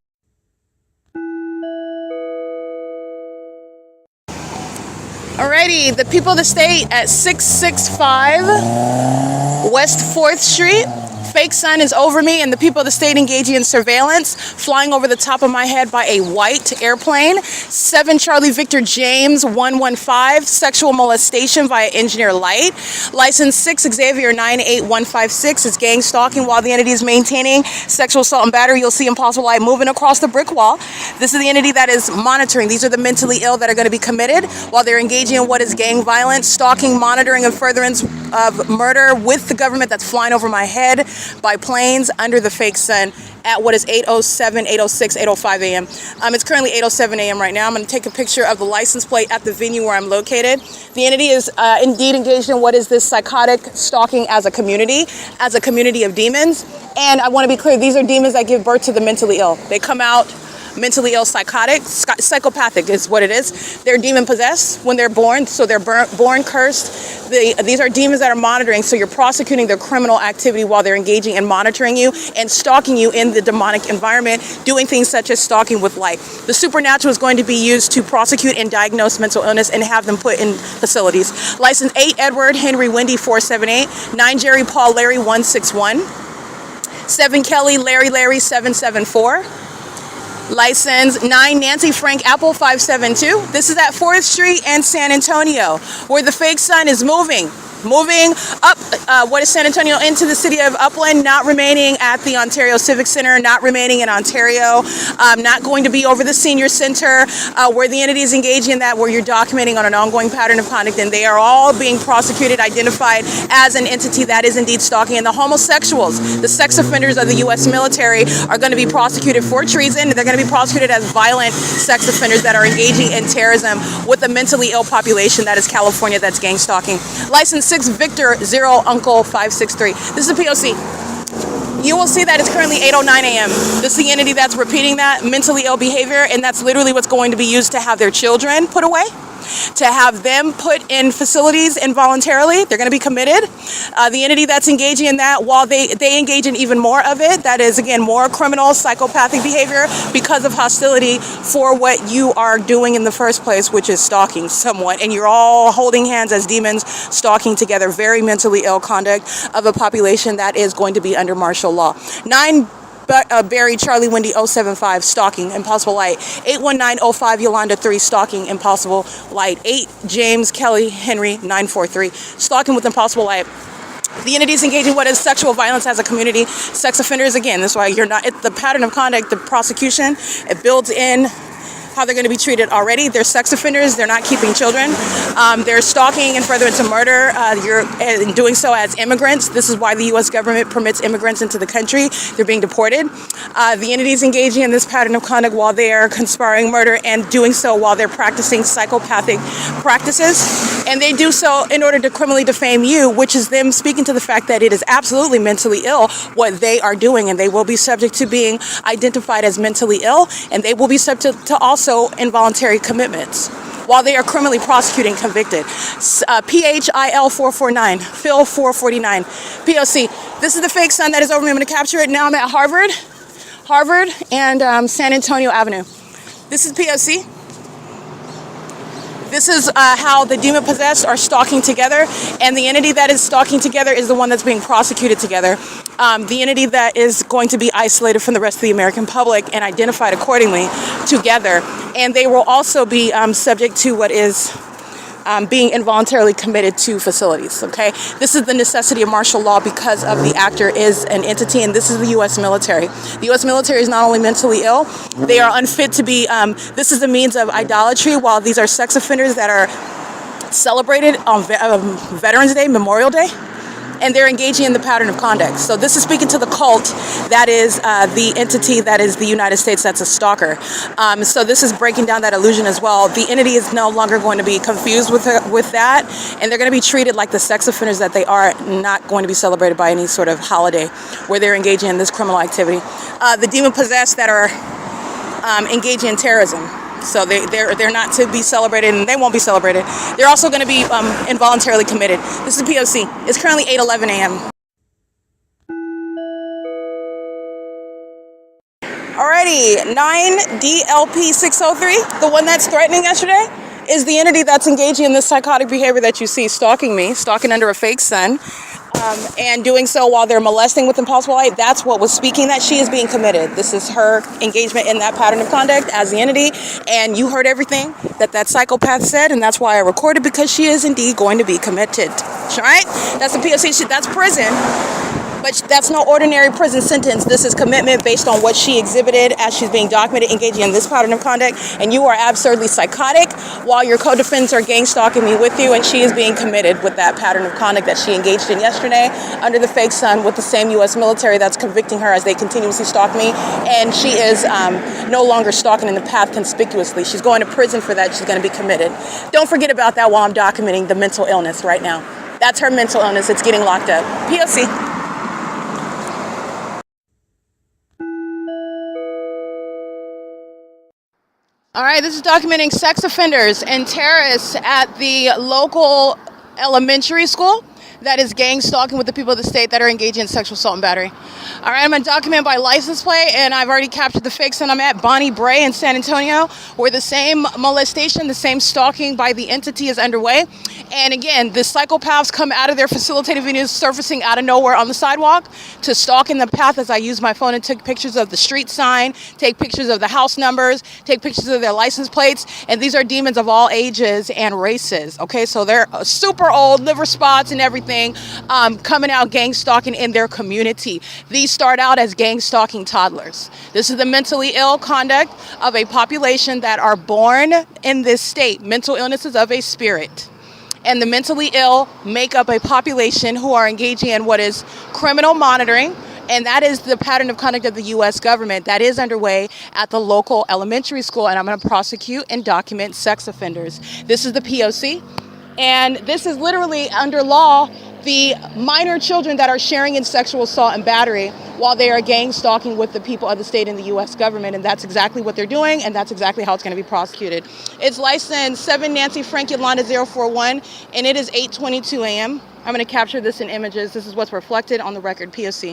Alrighty, the people of the state at 665 West 4th Street, fake sun is over me and the people of the state engaging in surveillance, flying over the top of my head by a white airplane. 7 Charlie Victor James 115, sexual molestation via engineer light. License 6 Xavier 98156 is gang stalking while the entity is maintaining sexual assault and battery. You'll see impossible light moving across the brick wall. This is the entity that is monitoring. These are the mentally ill that are going to be committed while they're engaging in what is gang violence, stalking, monitoring, and furtherance of murder with the government that's flying over my head by planes under the fake sun at what is 8:07, 8:06, 8:05 a.m. It's currently 8:07 a.m. right now. I'm going to take a picture of the license plate at the venue where I'm located. The entity is indeed engaged in what is this psychotic stalking as a community of demons. And I want to be clear, these are demons that give birth to the mentally ill. They come out mentally ill, psychopathic is what it is. They're demon possessed when they're born, so they're born cursed. These are demons that are monitoring, so you're prosecuting their criminal activity while they're engaging and monitoring you and stalking you in the demonic environment, doing things such as stalking with light. The supernatural is going to be used to prosecute and diagnose mental illness and have them put in facilities. License 8 Edward Henry Wendy 478, 9 Jerry Paul Larry 161, 7 Kelly Larry 774. License 9 Nancy Frank Apple 572. This is at 4th Street and San Antonio, where the fake sun is moving up what is San Antonio into the city of Upland, not remaining at the Ontario Civic Center, not remaining in Ontario, not going to be over the senior center, where the entity is engaging in that, where you're documenting on an ongoing pattern of conduct, and they are all being prosecuted, identified as an entity that is indeed stalking. And the homosexuals, the sex offenders of the U.S. military, are going to be prosecuted for treason. They're going to be prosecuted as violent sex offenders that are engaging in terrorism with a mentally ill population that is California that's gang stalking. License 6 Victor 0 Uncle 563. This is P.O.C. You will see that it's currently 8:09 a.m. This is the entity that's repeating that mentally ill behavior, and that's literally what's going to be used to have their children put away, to have them put in facilities involuntarily. They're going to be committed. The entity that's engaging in that, while they engage in even more of it, that is, again, more criminal, psychopathic behavior because of hostility for what you are doing in the first place, which is stalking someone. And you're all holding hands as demons, stalking together. Very mentally ill conduct of a population that is going to be under martial law. 9 Barry Charlie Wendy 075 stalking impossible light. 81905 Yolanda 3 stalking impossible light. 8 James Kelly Henry 943 stalking with impossible light. The entities engaging what is sexual violence as a community. Sex offenders, again, that's why you're not, the pattern of conduct, the prosecution, it builds in how they're going to be treated already. They're sex offenders. They're not keeping children. They're stalking and furtherance of murder. You're doing so as immigrants. This is why the U.S. government permits immigrants into the country. They're being deported. The entities engaging in this pattern of conduct while they are conspiring murder and doing so while they're practicing psychopathic practices. And they do so in order to criminally defame you, which is them speaking to the fact that it is absolutely mentally ill what they are doing, and they will be subject to being identified as mentally ill, and they will be subject to also involuntary commitments while they are criminally prosecuted and convicted. PHIL 449, Phil 449, P.O.C. This is the fake sun that is over me. I'm going to capture it. Now I'm at Harvard and San Antonio Avenue. This is P.O.C. This is how the demon possessed are stalking together, and the entity that is stalking together is the one that's being prosecuted together. The entity that is going to be isolated from the rest of the American public and identified accordingly together, and they will also be subject to what is being involuntarily committed to facilities, okay? This is the necessity of martial law because of the actor is an entity, and this is the U.S. military. The U.S. military is not only mentally ill, they are unfit to be, this is the means of idolatry, while these are sex offenders that are celebrated on Veterans Day, Memorial Day, and they're engaging in the pattern of conduct. So this is speaking to the cult that is the entity that is the United States that's a stalker. So this is breaking down that illusion as well. The entity is no longer going to be confused with that, and they're going to be treated like the sex offenders that they are, not going to be celebrated by any sort of holiday where they're engaging in this criminal activity. The demon possessed that are engaging in terrorism. So they're not to be celebrated, and they won't be celebrated. They're also going to be involuntarily committed. This is P.O.C. It's currently 8:11 a.m. Alrighty, 9DLP603, the one that's threatening yesterday, is the entity that's engaging in this psychotic behavior that you see, stalking me, stalking under a fake sun. and doing so while they're molesting with impossible light, that's what was speaking that she is being committed. This is her engagement in that pattern of conduct as the entity, and you heard everything that psychopath said, and that's why I recorded, because she is indeed going to be committed. All right? That's the P.O.C. shit. That's prison. But that's no ordinary prison sentence. This is commitment based on what she exhibited as she's being documented engaging in this pattern of conduct. And you are absurdly psychotic while your co-defendants are gang stalking me with you, and she is being committed with that pattern of conduct that she engaged in yesterday under the fake sun with the same U.S. military that's convicting her as they continuously stalk me. And she is no longer stalking in the path conspicuously. She's going to prison for that. She's going to be committed. Don't forget about that while I'm documenting the mental illness right now. That's her mental illness. It's getting locked up. P.O.C. All right, this is documenting sex offenders and terrorists at the local elementary school that is gang stalking with the people of the state that are engaging in sexual assault and battery. All right, I'm going to document by license plate, and I've already captured the fake son. I'm at Bonnie Bray in San Antonio, where the same molestation, the same stalking by the entity is underway. And again, the psychopaths come out of their facilitated videos, surfacing out of nowhere on the sidewalk to stalk in the path as I use my phone and took pictures of the street sign, take pictures of the house numbers, take pictures of their license plates. And these are demons of all ages and races. Okay, so they're super old, liver spots and everything, coming out gang stalking in their community. These start out as gang stalking toddlers. This is the mentally ill conduct of a population that are born in this state. Mental illnesses of a spirit. And the mentally ill make up a population who are engaging in what is criminal monitoring, and that is the pattern of conduct of the U.S. government that is underway at the local elementary school, and I'm going to prosecute and document sex offenders. This is the P.O.C., and this is literally under law the minor children that are sharing in sexual assault and battery while they are gang stalking with the people of the state and the U.S. government. And that's exactly what they're doing, and that's exactly how it's going to be prosecuted. It's license 7 Nancy Frank Yolanda 041, and it is 8:22 a.m. I'm going to capture this in images. This is what's reflected on the record, P.O.C.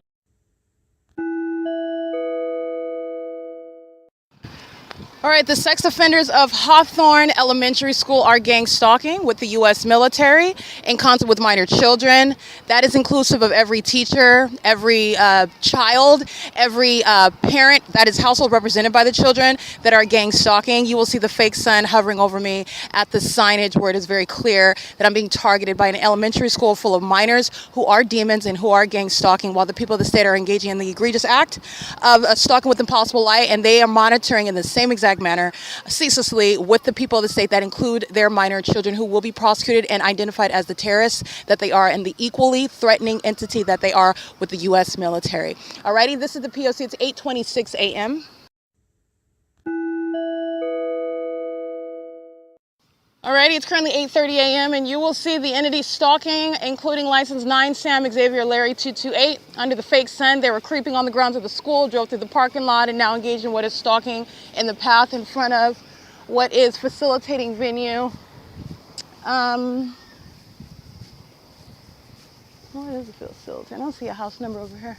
All right, the sex offenders of Hawthorne Elementary School are gang stalking with the U.S. military in concert with minor children. That is inclusive of every teacher, every child, every parent that is household represented by the children that are gang stalking. You will see the fake sun hovering over me at the signage where it is very clear that I'm being targeted by an elementary school full of minors who are demons and who are gang stalking while the people of the state are engaging in the egregious act of stalking with impossible light, and they are monitoring in the same exact manner ceaselessly with the people of the state that include their minor children, who will be prosecuted and identified as the terrorists that they are and the equally threatening entity that they are with the U.S. military. Alrighty, this is the P.O.C. It's 8:26 a.m. Alrighty, it's currently 8:30 a.m. and you will see the entity stalking, including license 9 Sam Xavier Larry 228. Under the fake sun, they were creeping on the grounds of the school, drove through the parking lot, and now engaged in what is stalking in the path in front of what is facilitating venue. What is it facilitating? I don't see a house number over here.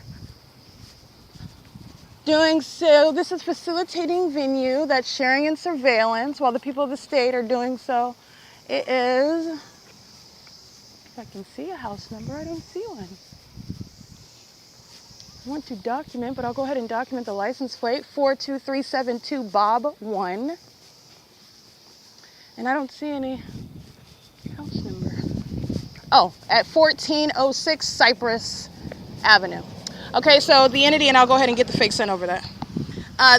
Doing so, this is facilitating venue that's sharing in surveillance while the people of the state are doing so. It is, if I can see a house number, I don't see one. I want to document, but I'll go ahead and document the license plate, 42372 Bob 1. And I don't see any house number. Oh, at 1406 Cypress Avenue. Okay, so the entity, and I'll go ahead and get the fake sun over that.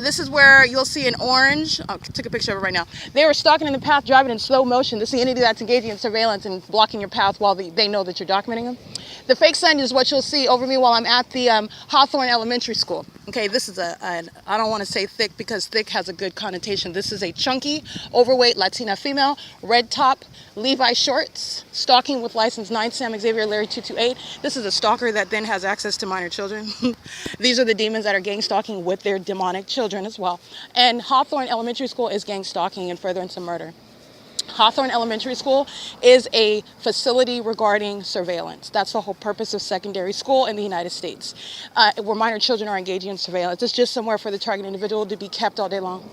This is where you'll see an orange. I took a picture of it right now. They were stalking in the path, driving in slow motion. This is the entity that's engaging in surveillance and blocking your path while they know that you're documenting them. The fake sun is what you'll see over me while I'm at the Hawthorne Elementary School. Okay, this is I don't want to say thick because thick has a good connotation. This is a chunky, overweight Latina female, red top, Levi shorts, stalking with license 9 Sam Xavier Larry 228. This is a stalker that then has access to minor children. These are the demons that are gang stalking with their demonic children as well. And Hawthorne Elementary School is gang stalking and furtherance of murder. Hawthorne Elementary School is a facility regarding surveillance. That's the whole purpose of secondary school in the United States, where minor children are engaging in surveillance. It's just somewhere for the target individual to be kept all day long.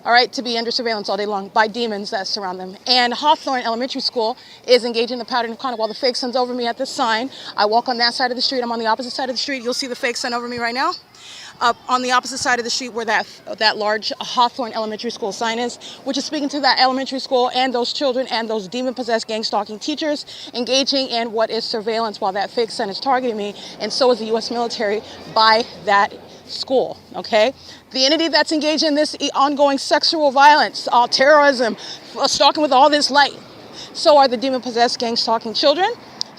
all right, to be under surveillance all day long by demons that surround them. And Hawthorne Elementary School is engaged in the pattern of conduct. While the fake sun's over me at this sign, I walk on that side of the street. I'm on the opposite side of the street. You'll see the fake sun over me right now. Up on the opposite side of the street where that large Hawthorne Elementary School sign is, which is speaking to that elementary school and those children and those demon-possessed gang-stalking teachers engaging in what is surveillance while that fake sun is targeting me, and so is the U.S. military by that school, okay? The entity that's engaged in this ongoing sexual violence, terrorism, stalking with all this light, so are the demon-possessed gang-stalking children.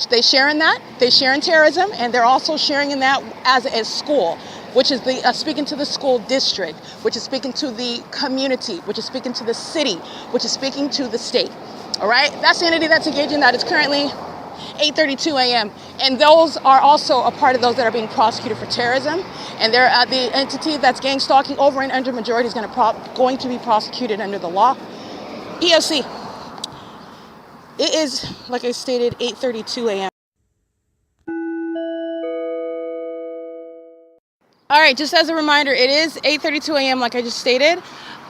They share in that, they share in terrorism, and they're also sharing in that as a school, which is the speaking to the school district, which is speaking to the community, which is speaking to the city, which is speaking to the state. All right, that's the entity that's engaged in that. It's currently 8:32 a.m. And those are also a part of those that are being prosecuted for terrorism. And they're the entity that's gang stalking over and under majority is going to be prosecuted under the law. P.O.C. It is, like I stated, 8:32 a.m. All right, just as a reminder, it is 8:32 a.m. like I just stated.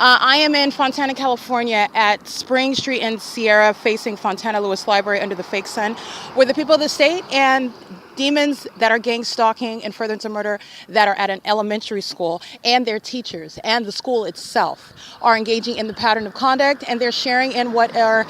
I am in Fontana, California at Spring Street and Sierra facing Fontana Lewis Library under the fake sun, where the people of the state and demons that are gang stalking and furtherance of murder that are at an elementary school and their teachers and the school itself are engaging in the pattern of conduct, and they're sharing in what are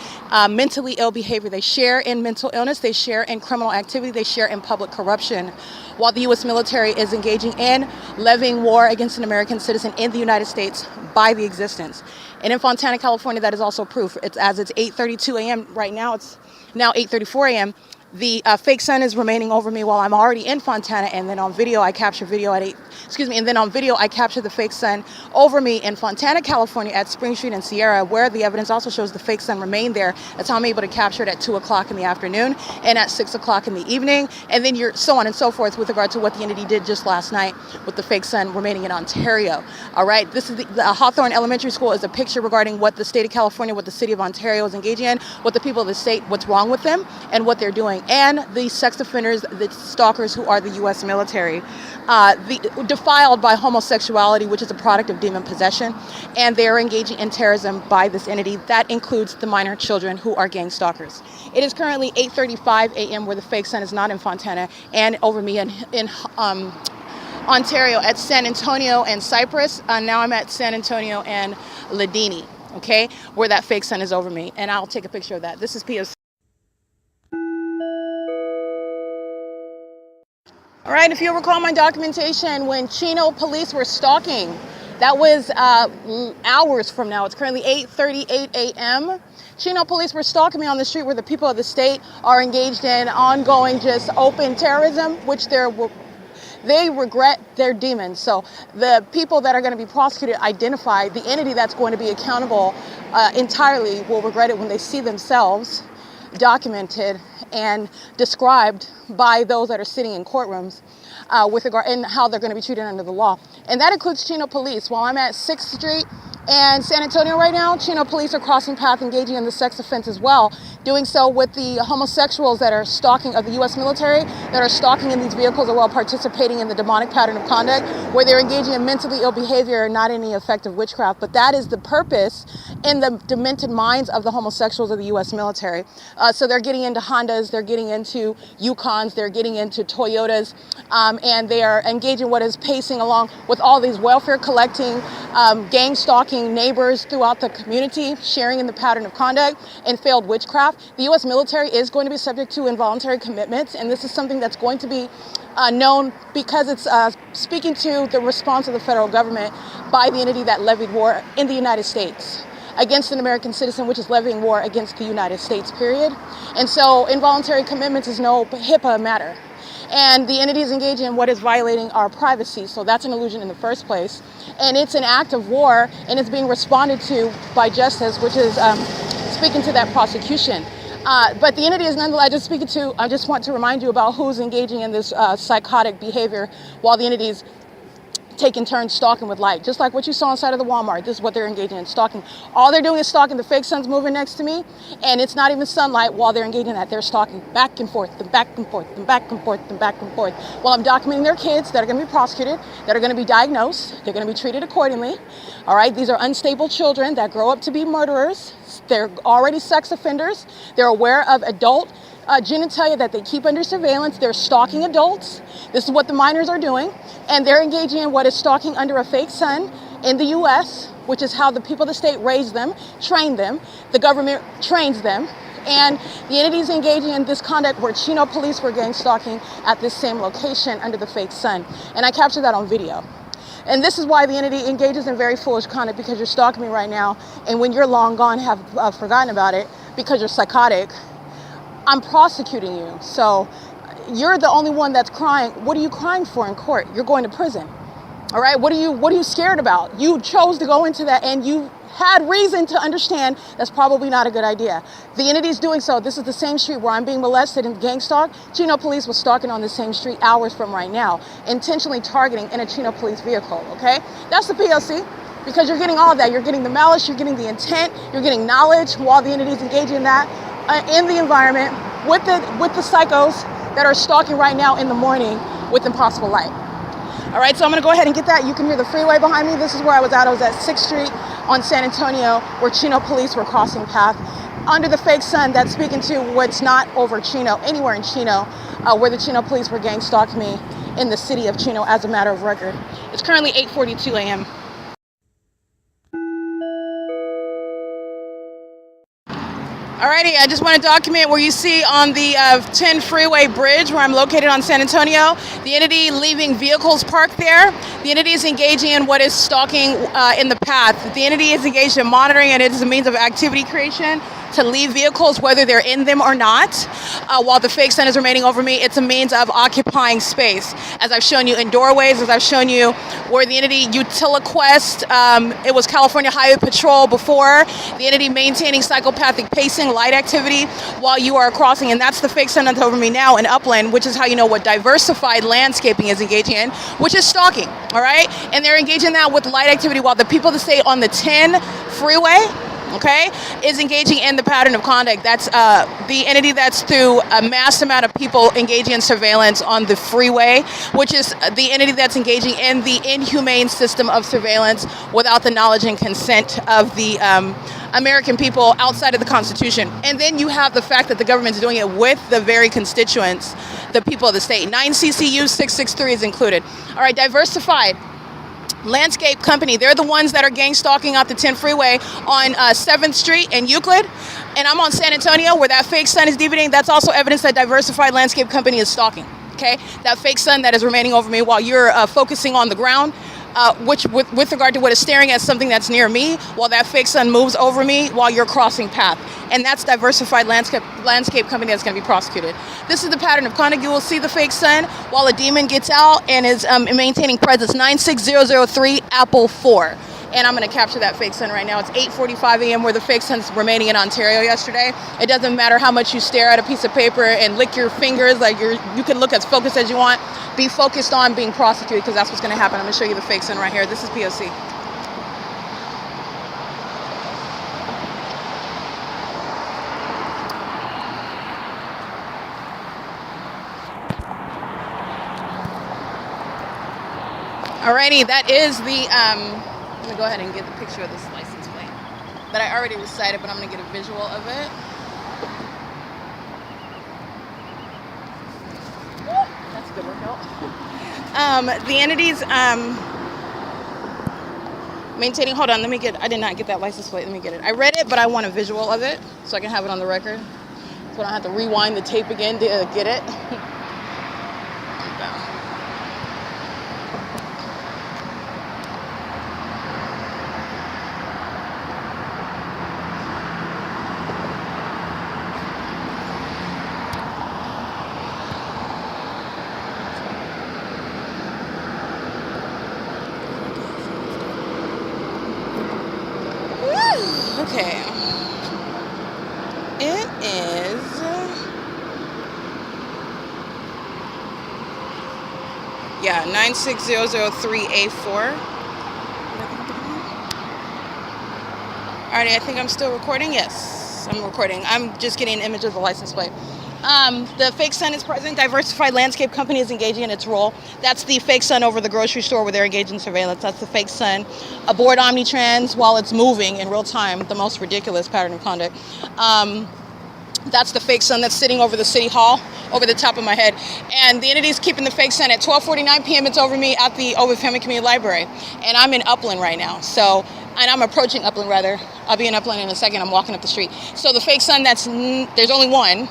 mentally ill behavior. They share in mental illness, they share in criminal activity, they share in public corruption, while the U.S. military is engaging in levying war against an American citizen in the United States by the existence. And in Fontana, California, that is also proof. It's 8:32 a.m. right now. It's now 8:34 a.m. The fake sun is remaining over me while I'm already in Fontana, and then on video I capture video at and then on video I capture the fake sun over me in Fontana, California at Spring Street and Sierra, where the evidence also shows the fake sun remained there. That's how I'm able to capture it at 2 o'clock in the afternoon and at 6 o'clock in the evening, and then you're so on and so forth with regard to what the entity did just last night with the fake sun remaining in Ontario. All right, this is the Hawthorne Elementary School is a picture regarding what the state of California, what the city of Ontario is engaging in, what the people of the state, what's wrong with them, and what they're doing. And the sex offenders, the stalkers who are the U.S. military, defiled by homosexuality, which is a product of demon possession, and they are engaging in terrorism by this entity. That includes the minor children who are gang stalkers. It is currently 8:35 a.m. where the fake sun is not in Fontana and over me in Ontario at San Antonio and Cypress. Now I'm at San Antonio and Ladini, okay, where that fake sun is over me. And I'll take a picture of that. This is P.O.C. All right, if you'll recall my documentation, when Chino police were stalking, that was hours from now. It's currently 8:38 a.m. Chino police were stalking me on the street where the people of the state are engaged in ongoing just open terrorism, which they regret their demons. So the people that are going to be prosecuted, identified, the entity that's going to be accountable entirely will regret it when they see themselves documented and described by those that are sitting in courtrooms with regard and how they're going to be treated under the law. And that includes Chino police. While I'm at 6th Street and San Antonio right now, Chino police are crossing path, engaging in the sex offense as well, doing so with the homosexuals that are stalking of the U.S. military, that are stalking in these vehicles as well, participating in the demonic pattern of conduct, where they're engaging in mentally ill behavior, not any effective witchcraft. But that is the purpose in the demented minds of the homosexuals of the U.S. military. So they're getting into Hondas, they're getting into Yukons, they're getting into Toyotas, and they are engaging what is pacing along with all these welfare collecting, gang stalking neighbors throughout the community, sharing in the pattern of conduct and failed witchcraft. The U.S. military is going to be subject to involuntary commitments, and this is something that's going to be known because it's speaking to the response of the federal government by the entity that levied war in the United States against an American citizen, which is levying war against the United States, period. And so involuntary commitments is no HIPAA matter. And the entity is engaging in what is violating our privacy. So that's an illusion in the first place. And it's an act of war, and it's being responded to by justice, which is speaking to that prosecution. But the entity is nonetheless I just want to remind you about who's engaging in this psychotic behavior while the entity is taking turns stalking with light, just like what you saw inside of the Walmart. This is what they're engaging in, stalking. All they're doing is stalking. The fake sun's moving next to me, and it's not even sunlight while they're engaging in that. They're stalking back and forth, and back and forth, and back and forth, and back and forth, while I'm documenting their kids that are going to be prosecuted, that are going to be diagnosed, they're going to be treated accordingly. All right, these are unstable children that grow up to be murderers. They're already sex offenders. They're aware of adult genitalia that they keep under surveillance. They're stalking adults. This is what the minors are doing. And they're engaging in what is stalking under a fake sun in the U.S., which is how the people of the state raise them, train them. The government trains them. And the entities engaging in this conduct were Chino police were gang stalking at this same location under the fake sun. And I captured that on video. And this is why the entity engages in very foolish conduct, because you're stalking me right now. And when you're long gone, have forgotten about it because you're psychotic, I'm prosecuting you. So you're the only one that's crying. What are you crying for in court? You're going to prison. All right. What are you scared about? You chose to go into that, and you had reason to understand that's probably not a good idea. The entity's doing so. This is the same street where I'm being molested and gang stalked. Chino police was stalking on the same street hours from right now, intentionally targeting in a Chino police vehicle. Okay. That's the P.O.C. because you're getting all of that. You're getting the malice. You're getting the intent. You're getting knowledge while the entity's engaging in that. In the environment with the psychos that are stalking right now in the morning with impossible light. All right, so I'm gonna go ahead and get that. You can hear the freeway behind me. This is where I was at. I was at 6th Street on San Antonio, where Chino police were crossing path under the fake sun that's speaking to what's not over Chino, anywhere in Chino, where the Chino police were gang stalking me in the city of Chino as a matter of record. It's currently 8:42 a.m. Alrighty, I just want to document where you see on the 10 freeway bridge where I'm located on San Antonio, the entity leaving vehicles parked there. The entity is engaging in what is stalking in the path. The entity is engaged in monitoring, and it is a means of activity creation to leave vehicles, whether they're in them or not. While the fake sun is remaining over me, it's a means of occupying space. As I've shown you in doorways, as I've shown you where the entity UTILIQuest, it was California Highway Patrol before, the entity maintaining psychopathic pacing, light activity while you are crossing, and that's the fake sun that's over me now in Upland, which is how you know what diversified landscaping is engaging in, which is stalking, all right? And they're engaging that with light activity while the people that stay on the 10 freeway, okay, is engaging in the pattern of conduct. That's the entity that's through a mass amount of people engaging in surveillance on the freeway, which is the entity that's engaging in the inhumane system of surveillance without the knowledge and consent of the American people outside of the Constitution. And then you have the fact that the government's doing it with the very constituents, the people of the state. 9 CCU 663 is included. All right, diversified landscape company, they're the ones that are gang stalking out the 10 freeway on 7th Street and Euclid. And I'm on San Antonio where that fake sun is deviating. That's also evidence that diversified landscape company is stalking. Okay, that fake sun that is remaining over me while you're focusing on the ground, which with regard to what is staring at something that's near me, while that fake sun moves over me while you're crossing path. And that's diversified landscape company that's going to be prosecuted. This is the pattern of conduct. You will see the fake sun while a demon gets out and is maintaining presence. 96003 Apple 4. And I'm going to capture that fake sun right now. It's 8:45 a.m. where the fake sun's remaining in Ontario yesterday. It doesn't matter how much you stare at a piece of paper and lick your fingers, like you can look as focused as you want. Be focused on being prosecuted, because that's what's going to happen. I'm going to show you the fake sun right here. This is P.O.C. Alrighty, that is the, I'm going to go ahead and get the picture of this license plate that I already recited, but I'm going to get a visual of it. Woo, that's a good workout. The entities maintaining, hold on, I did not get that license plate, let me get it. I read it, but I want a visual of it so I can have it on the record. So I don't have to rewind the tape again to get it. Okay. It is Yeah, 96003A4. Alrighty, I think I'm still recording. Yes, I'm recording. I'm just getting an image of the license plate. The fake sun is present. Diversified Landscape Company is engaging in its role. That's the fake sun over the grocery store where they're engaged in surveillance. That's the fake sun aboard Omnitrans while it's moving in real time. The most ridiculous pattern of conduct. That's the fake sun that's sitting over the city hall, over the top of my head. And the entity's keeping the fake sun at 12:49 p.m. It's over me at the Ovid Family Community Library. And I'm in Upland right now. And I'm approaching Upland rather. I'll be in Upland in a second. I'm walking up the street. So the fake sun there's only one.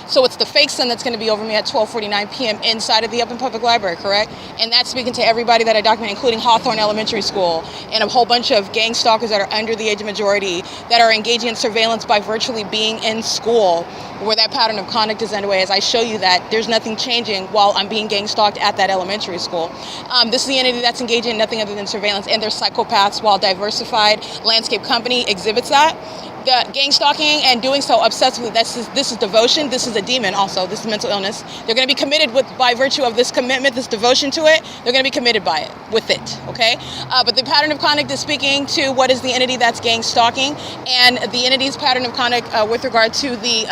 So it's the fake sun that's going to be over me at 12:49 p.m. inside of the Upland Public Library, correct? And that's speaking to everybody that I document, including Hawthorne Elementary School and a whole bunch of gang stalkers that are under the age of majority that are engaging in surveillance by virtually being in school where that pattern of conduct is underway. As I show you that, there's nothing changing while I'm being gang stalked at that elementary school. This is the entity that's engaging in nothing other than surveillance, and they're psychopaths while Diversified Landscape Company exhibits that. The gang stalking and doing so obsessively, this is devotion. This is a demon also. This is mental illness. They're going to be committed by virtue of this commitment, this devotion to it. They're going to be committed with it, okay? But the pattern of conduct is speaking to what is the entity that's gang stalking, and the entity's pattern of conduct with regard to the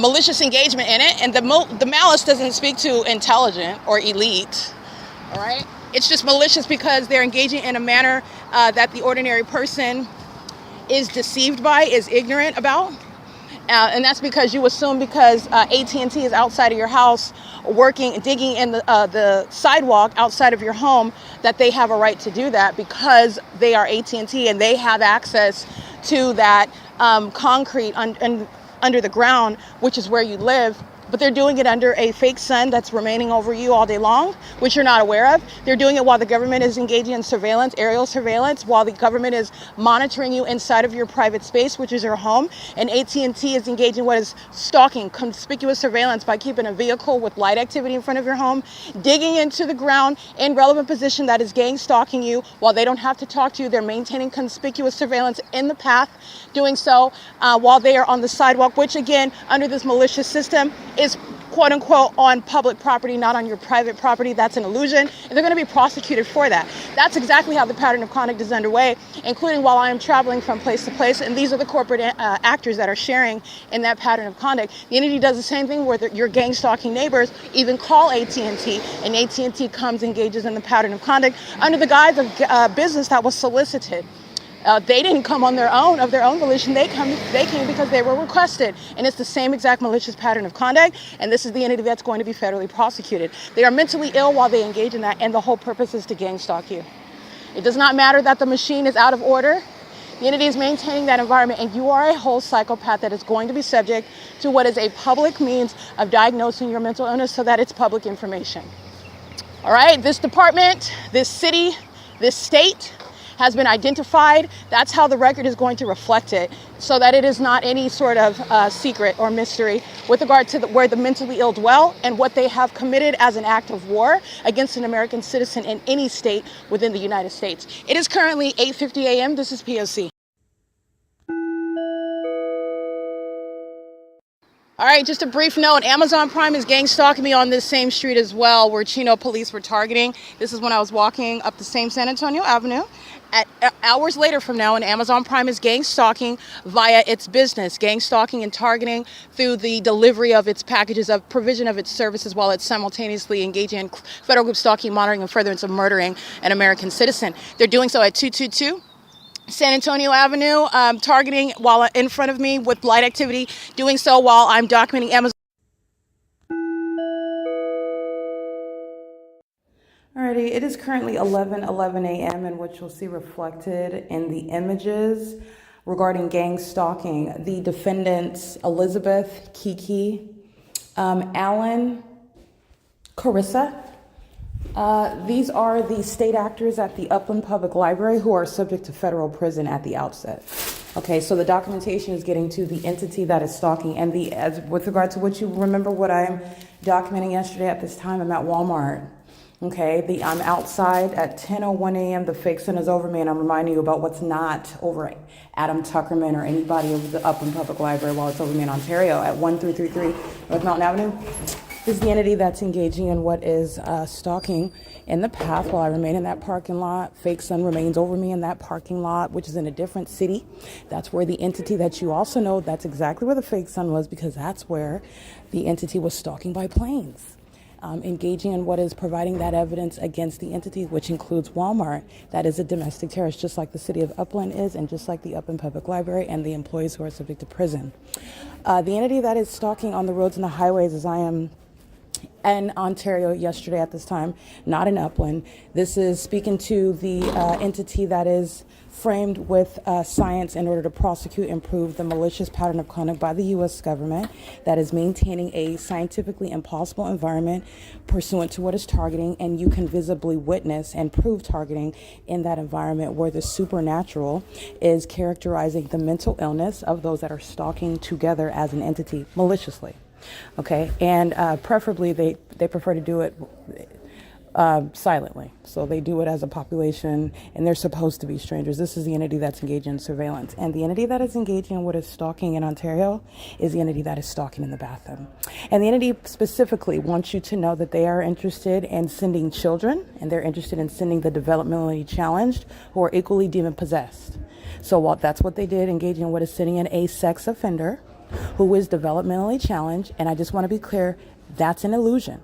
malicious engagement in it. And the malice doesn't speak to intelligent or elite, all right? It's just malicious because they're engaging in a manner that the ordinary person is deceived by, is ignorant about. And that's because you assume because AT&T is outside of your house digging in the sidewalk outside of your home, that they have a right to do that because they are AT&T and they have access to that concrete under the ground, which is where you live. But they're doing it under a fake sun that's remaining over you all day long, which you're not aware of. They're doing it while the government is engaging in surveillance, aerial surveillance, while the government is monitoring you inside of your private space, which is your home. And AT&T is engaging what is stalking, conspicuous surveillance by keeping a vehicle with light activity in front of your home, digging into the ground in relevant position that is gang stalking you while they don't have to talk to you. They're maintaining conspicuous surveillance in the path, doing so while they are on the sidewalk, which again, under this malicious system, is quote unquote on public property, not on your private property. That's an illusion, and they're going to be prosecuted for that. That's exactly how the pattern of conduct is underway, including while I am traveling from place to place, and these are the corporate actors that are sharing in that pattern of conduct. The entity does the same thing where your gang stalking neighbors even call AT&T, and AT&T comes, engages in the pattern of conduct under the guise of business that was solicited. They didn't come of their own volition. They came because they were requested. And it's the same exact malicious pattern of conduct. And this is the entity that's going to be federally prosecuted. They are mentally ill while they engage in that. And the whole purpose is to gang stalk you. It does not matter that the machine is out of order. The entity is maintaining that environment. And you are a whole psychopath that is going to be subject to what is a public means of diagnosing your mental illness so that it's public information. All right, this department, this city, this state has been identified. That's how the record is going to reflect it, so that it is not any sort of secret or mystery with regard to where the mentally ill dwell and what they have committed as an act of war against an American citizen in any state within the United States. It is currently 8:50 a.m. This is P.O.C. All right, just a brief note, Amazon Prime is gang stalking me on this same street as well, where Chino police were targeting. This is when I was walking up the same San Antonio Avenue. Hours later from now, and Amazon Prime is gang stalking via its business, gang stalking and targeting through the delivery of its packages, of provision of its services, while it's simultaneously engaging in federal group stalking, monitoring, and furtherance of murdering an American citizen. They're doing so at 222 San Antonio Avenue, targeting while in front of me with light activity, doing so while I'm documenting Amazon. Alrighty, it is currently 11:11 a.m. and what you'll see reflected in the images regarding gang stalking. The defendants, Elizabeth, Kiki, Alan, Carissa. These are the state actors at the Upland Public Library who are subject to federal prison at the outset. Okay, so the documentation is getting to the entity that is stalking, and with regard to what you remember what I'm documenting yesterday at this time, I'm at Walmart. Okay, I'm outside at 10:01 a.m. The fake sun is over me, and I'm reminding you about what's not over Adam Tuckerman or anybody of the Upland Public Library while it's over me in Ontario at 1333 North Mountain Avenue. This is the entity that's engaging in what is stalking in the path while I remain in that parking lot. Fake sun remains over me in that parking lot, which is in a different city. That's where the entity that you also know, that's exactly where the fake sun was, because that's where the entity was stalking by planes. Engaging in what is providing that evidence against the entity, which includes Walmart. That is a domestic terrorist, just like the city of Upland is, and just like the Upland Public Library and the employees who are subject to prison. The entity that is stalking on the roads and the highways, as I am in Ontario yesterday at this time, not in Upland. This is speaking to the entity that is framed with science in order to prosecute and prove the malicious pattern of conduct by the U.S. government that is maintaining a scientifically impossible environment pursuant to what is targeting, and you can visibly witness and prove targeting in that environment where the supernatural is characterizing the mental illness of those that are stalking together as an entity maliciously. Okay, and preferably they prefer to do it silently. So they do it as a population, and they're supposed to be strangers. This is the entity that's engaged in surveillance. And the entity that is engaging in what is stalking in Ontario is the entity that is stalking in the bathroom. And the entity specifically wants you to know that they are interested in sending children, and they're interested in sending the developmentally challenged who are equally demon-possessed. So while that's what they did, engaging in what is sending in a sex offender who is developmentally challenged, and I just want to be clear, that's an illusion.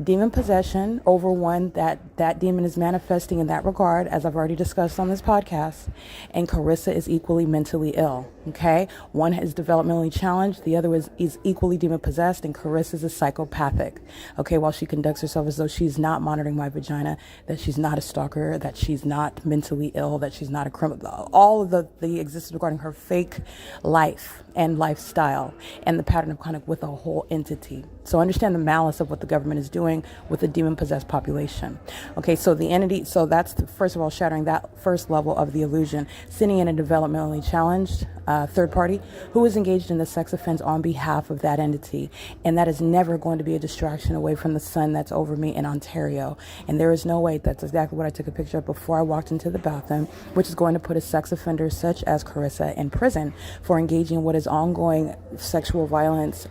Demon possession over one that demon is manifesting in that regard, as I've already discussed on this podcast, and Carissa is equally mentally ill. Okay, one is developmentally challenged, the other is equally demon possessed, and Carissa is a psychopathic. Okay, while she conducts herself as though she's not monitoring my vagina, that she's not a stalker, that she's not mentally ill, that she's not a criminal, all of the existence regarding her fake life and lifestyle and the pattern of conduct with a whole entity. So understand the malice of what the government is doing with the demon-possessed population. Okay, so the entity, so that's first of all shattering that first level of the illusion, sending in a developmentally challenged third party who is engaged in the sex offense on behalf of that entity, and that is never going to be a distraction away from the sun that's over me in Ontario. And there is no way, that's exactly what I took a picture of before I walked into the bathroom, which is going to put a sex offender such as Carissa in prison for engaging in what is ongoing sexual violence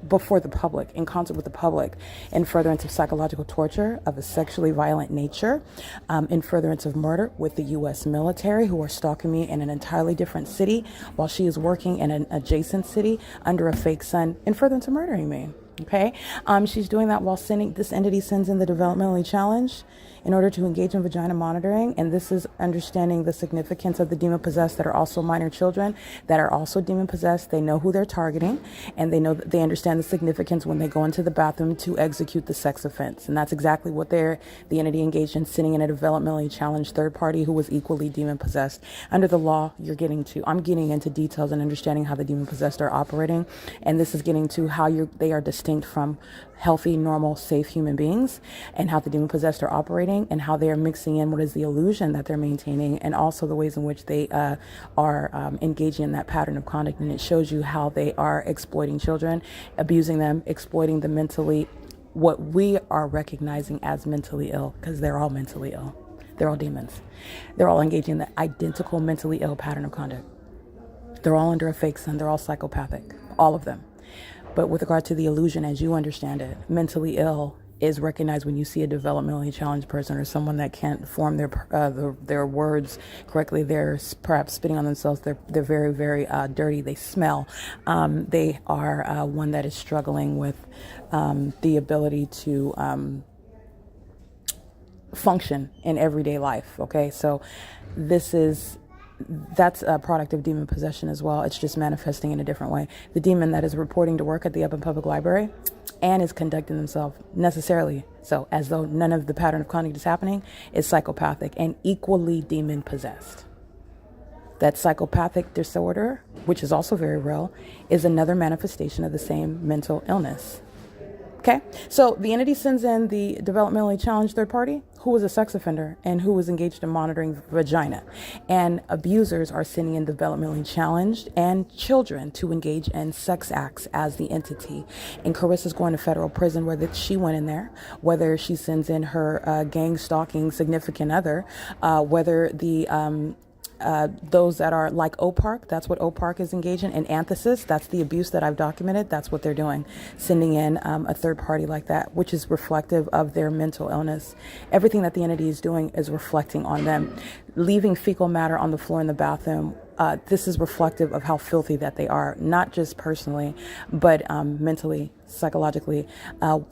before the public, in concert with the public, in furtherance of psychological torture of a sexually violent nature, in furtherance of murder with the U.S. military who are stalking me in an entirely different city while she is working in an adjacent city under a fake sun, in furtherance of murdering me. Okay, she's doing that while this entity sends in the developmentally challenged in order to engage in vagina monitoring. And this is understanding the significance of the demon-possessed that are also minor children, that are also demon-possessed. They know who they're targeting, and they understand the significance when they go into the bathroom to execute the sex offense. And that's exactly what the entity engaged in, sitting in a developmentally challenged third party who was equally demon-possessed. Under the law, I'm getting into details and understanding how the demon-possessed are operating, and this is getting to how they are distinct from healthy, normal, safe human beings, and how the demon-possessed are operating, and how they are mixing in what is the illusion that they're maintaining, and also the ways in which they are engaging in that pattern of conduct. And it shows you how they are exploiting children, abusing them, exploiting the mentally, what we are recognizing as mentally ill, because they're all mentally ill. They're all demons. They're all engaging in the identical mentally ill pattern of conduct. They're all under a fake sun. They're all psychopathic, all of them. But with regard to the illusion, as you understand it, mentally ill is recognized when you see a developmentally challenged person or someone that can't form their words correctly. They're perhaps spitting on themselves. They're very, very dirty. They smell. They are one that is struggling with the ability to function in everyday life. Okay, so that's a product of demon possession as well. It's just manifesting in a different way. The demon that is reporting to work at the Upland Public Library and is conducting themselves necessarily so as though none of the pattern of conduct is happening is psychopathic and equally demon possessed. That psychopathic disorder, which is also very real, is another manifestation of the same mental illness. Okay, so the entity sends in the developmentally challenged third party who was a sex offender and who was engaged in monitoring vagina. And abusers are sending in developmentally challenged and children to engage in sex acts as the entity. And Carissa's going to federal prison, whether she went in there, whether she sends in her gang stalking significant other, whether the those that are like OPARC, that's what OPARC is engaged in. And anthesis, that's the abuse that I've documented. That's what they're doing, sending in a third party like that, which is reflective of their mental illness. Everything that the entity is doing is reflecting on them. Leaving fecal matter on the floor in the bathroom, this is reflective of how filthy that they are, not just personally, but mentally, psychologically,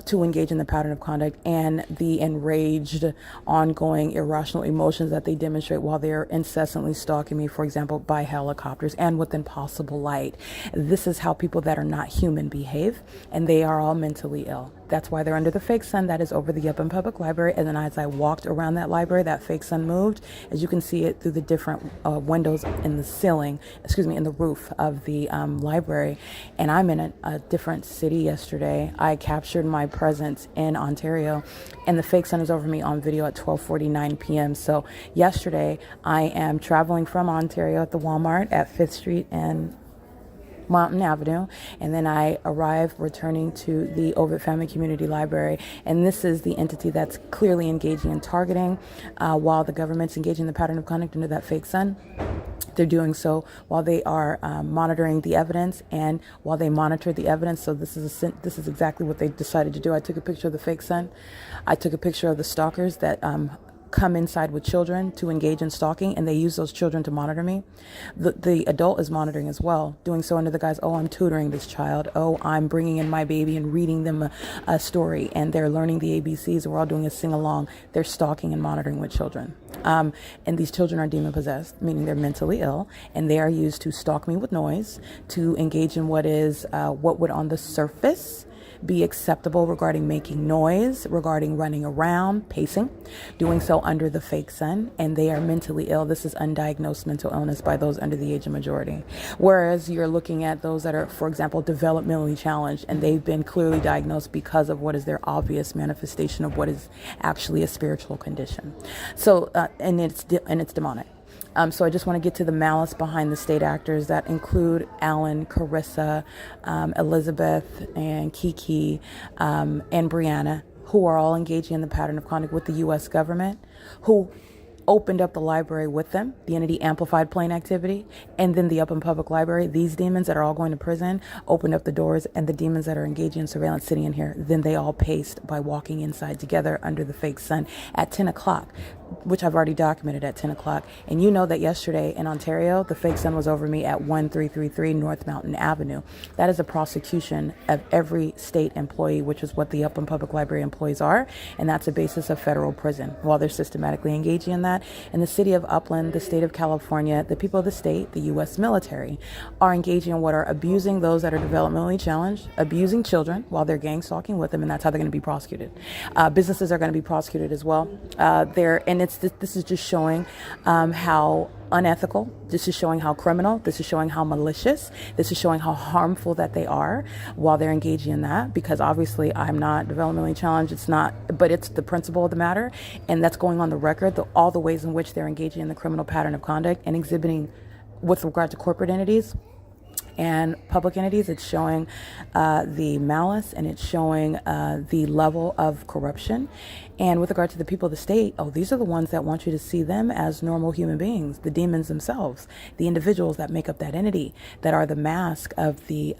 to engage in the pattern of conduct and the enraged, ongoing, irrational emotions that they demonstrate while they're incessantly stalking me, for example, by helicopters and with impossible light. This is how people that are not human behave, and they are all mentally ill. That's why they're under the fake sun that is over the Upland Public Library. And then as I walked around that library, that fake sun moved. As you can see it through the different windows in the ceiling, in the roof of the library. And I'm in a different city yesterday. I captured my presence in Ontario, and the fake sun is over me on video at 12:49 p.m. So yesterday, I am traveling from Ontario at the Walmart at 5th Street and Mountain Avenue, and then I arrive returning to the Ovid Family Community Library, and this is the entity that's clearly engaging in targeting while the government's engaging in the pattern of conduct under that fake sun. They're doing so while they are monitoring the evidence and while they monitor the evidence. So this is exactly what they decided to do. I took a picture of the fake sun. I took a picture of the stalkers that come inside with children to engage in stalking, and they use those children to monitor me. The adult is monitoring as well, doing so under the guise, oh, I'm tutoring this child, oh, I'm bringing in my baby and reading them a story, and they're learning the ABCs, we're all doing a sing-along. They're stalking and monitoring with children. And these children are demon-possessed, meaning they're mentally ill, and they are used to stalk me with noise, to engage in what would on the surface be acceptable regarding making noise, regarding running around, pacing, doing so under the fake sun, and they are mentally ill. This is undiagnosed mental illness by those under the age of majority. Whereas you're looking at those that are, for example, developmentally challenged, and they've been clearly diagnosed because of what is their obvious manifestation of what is actually a spiritual condition. So, and it's demonic. So I just want to get to the malice behind the state actors that include Alan, Carissa, Elizabeth, and Kiki, and Brianna, who are all engaging in the pattern of conduct with the U.S. government, who opened up the library with them. The entity amplified plain activity, and then the Upland Public Library, these demons that are all going to prison, opened up the doors, and the demons that are engaging in surveillance sitting in here, then they all paced by walking inside together under the fake sun at 10 o'clock. Which I've already documented at 10 o'clock. And you know that yesterday in Ontario, the fake sun was over me at 1333 North Mountain Avenue. That is a prosecution of every state employee, which is what the Upland Public Library employees are. And that's a basis of federal prison while they're systematically engaging in that. And the city of Upland, the state of California, the people of the state, the U.S. military are engaging in what are abusing those that are developmentally challenged, abusing children while they're gang stalking with them. And that's how they're going to be prosecuted. Businesses are going to be prosecuted as well. This is just showing how unethical, this is showing how criminal, this is showing how malicious, this is showing how harmful that they are while they're engaging in that, because obviously I'm not developmentally challenged, but it's the principle of the matter, and that's going on the record, all the ways in which they're engaging in the criminal pattern of conduct and exhibiting with regard to corporate entities and public entities. It's showing the malice, and it's showing the level of corruption. And with regard to the people of the state, these are the ones that want you to see them as normal human beings, the demons themselves, the individuals that make up that entity, that are the mask of the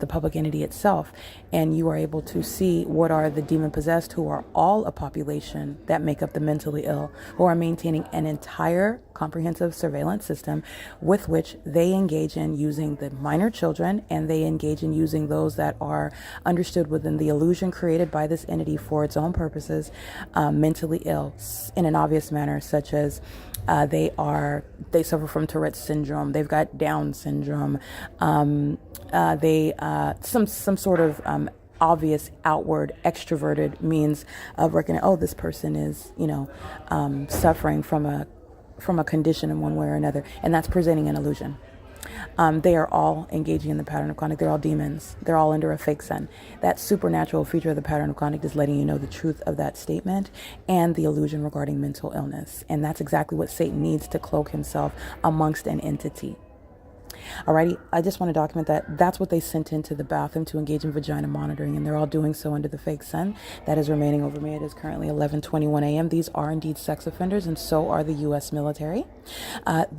public entity itself. And you are able to see what are the demon-possessed, who are all a population that make up the mentally ill, who are maintaining an entire comprehensive surveillance system with which they engage in using the minor children, and they engage in using those that are understood within the illusion created by this entity for its own purposes, mentally ill in an obvious manner, such as they suffer from Tourette's syndrome, they've got Down syndrome, some sort of obvious outward extroverted means of reckoning, this person is suffering from a condition in one way or another, and that's presenting an illusion. They are all engaging in the pattern of conduct. They're all demons. They're all under a fake sun. That supernatural feature of the pattern of conduct is letting you know the truth of that statement and the illusion regarding mental illness. And that's exactly what Satan needs to cloak himself amongst an entity. Alrighty, I just want to document that that's what they sent into the bathroom to engage in vagina monitoring, and they're all doing so under the fake sun that is remaining over me. It is currently 11:21 a.m. These are indeed sex offenders, and so are the U.S. military,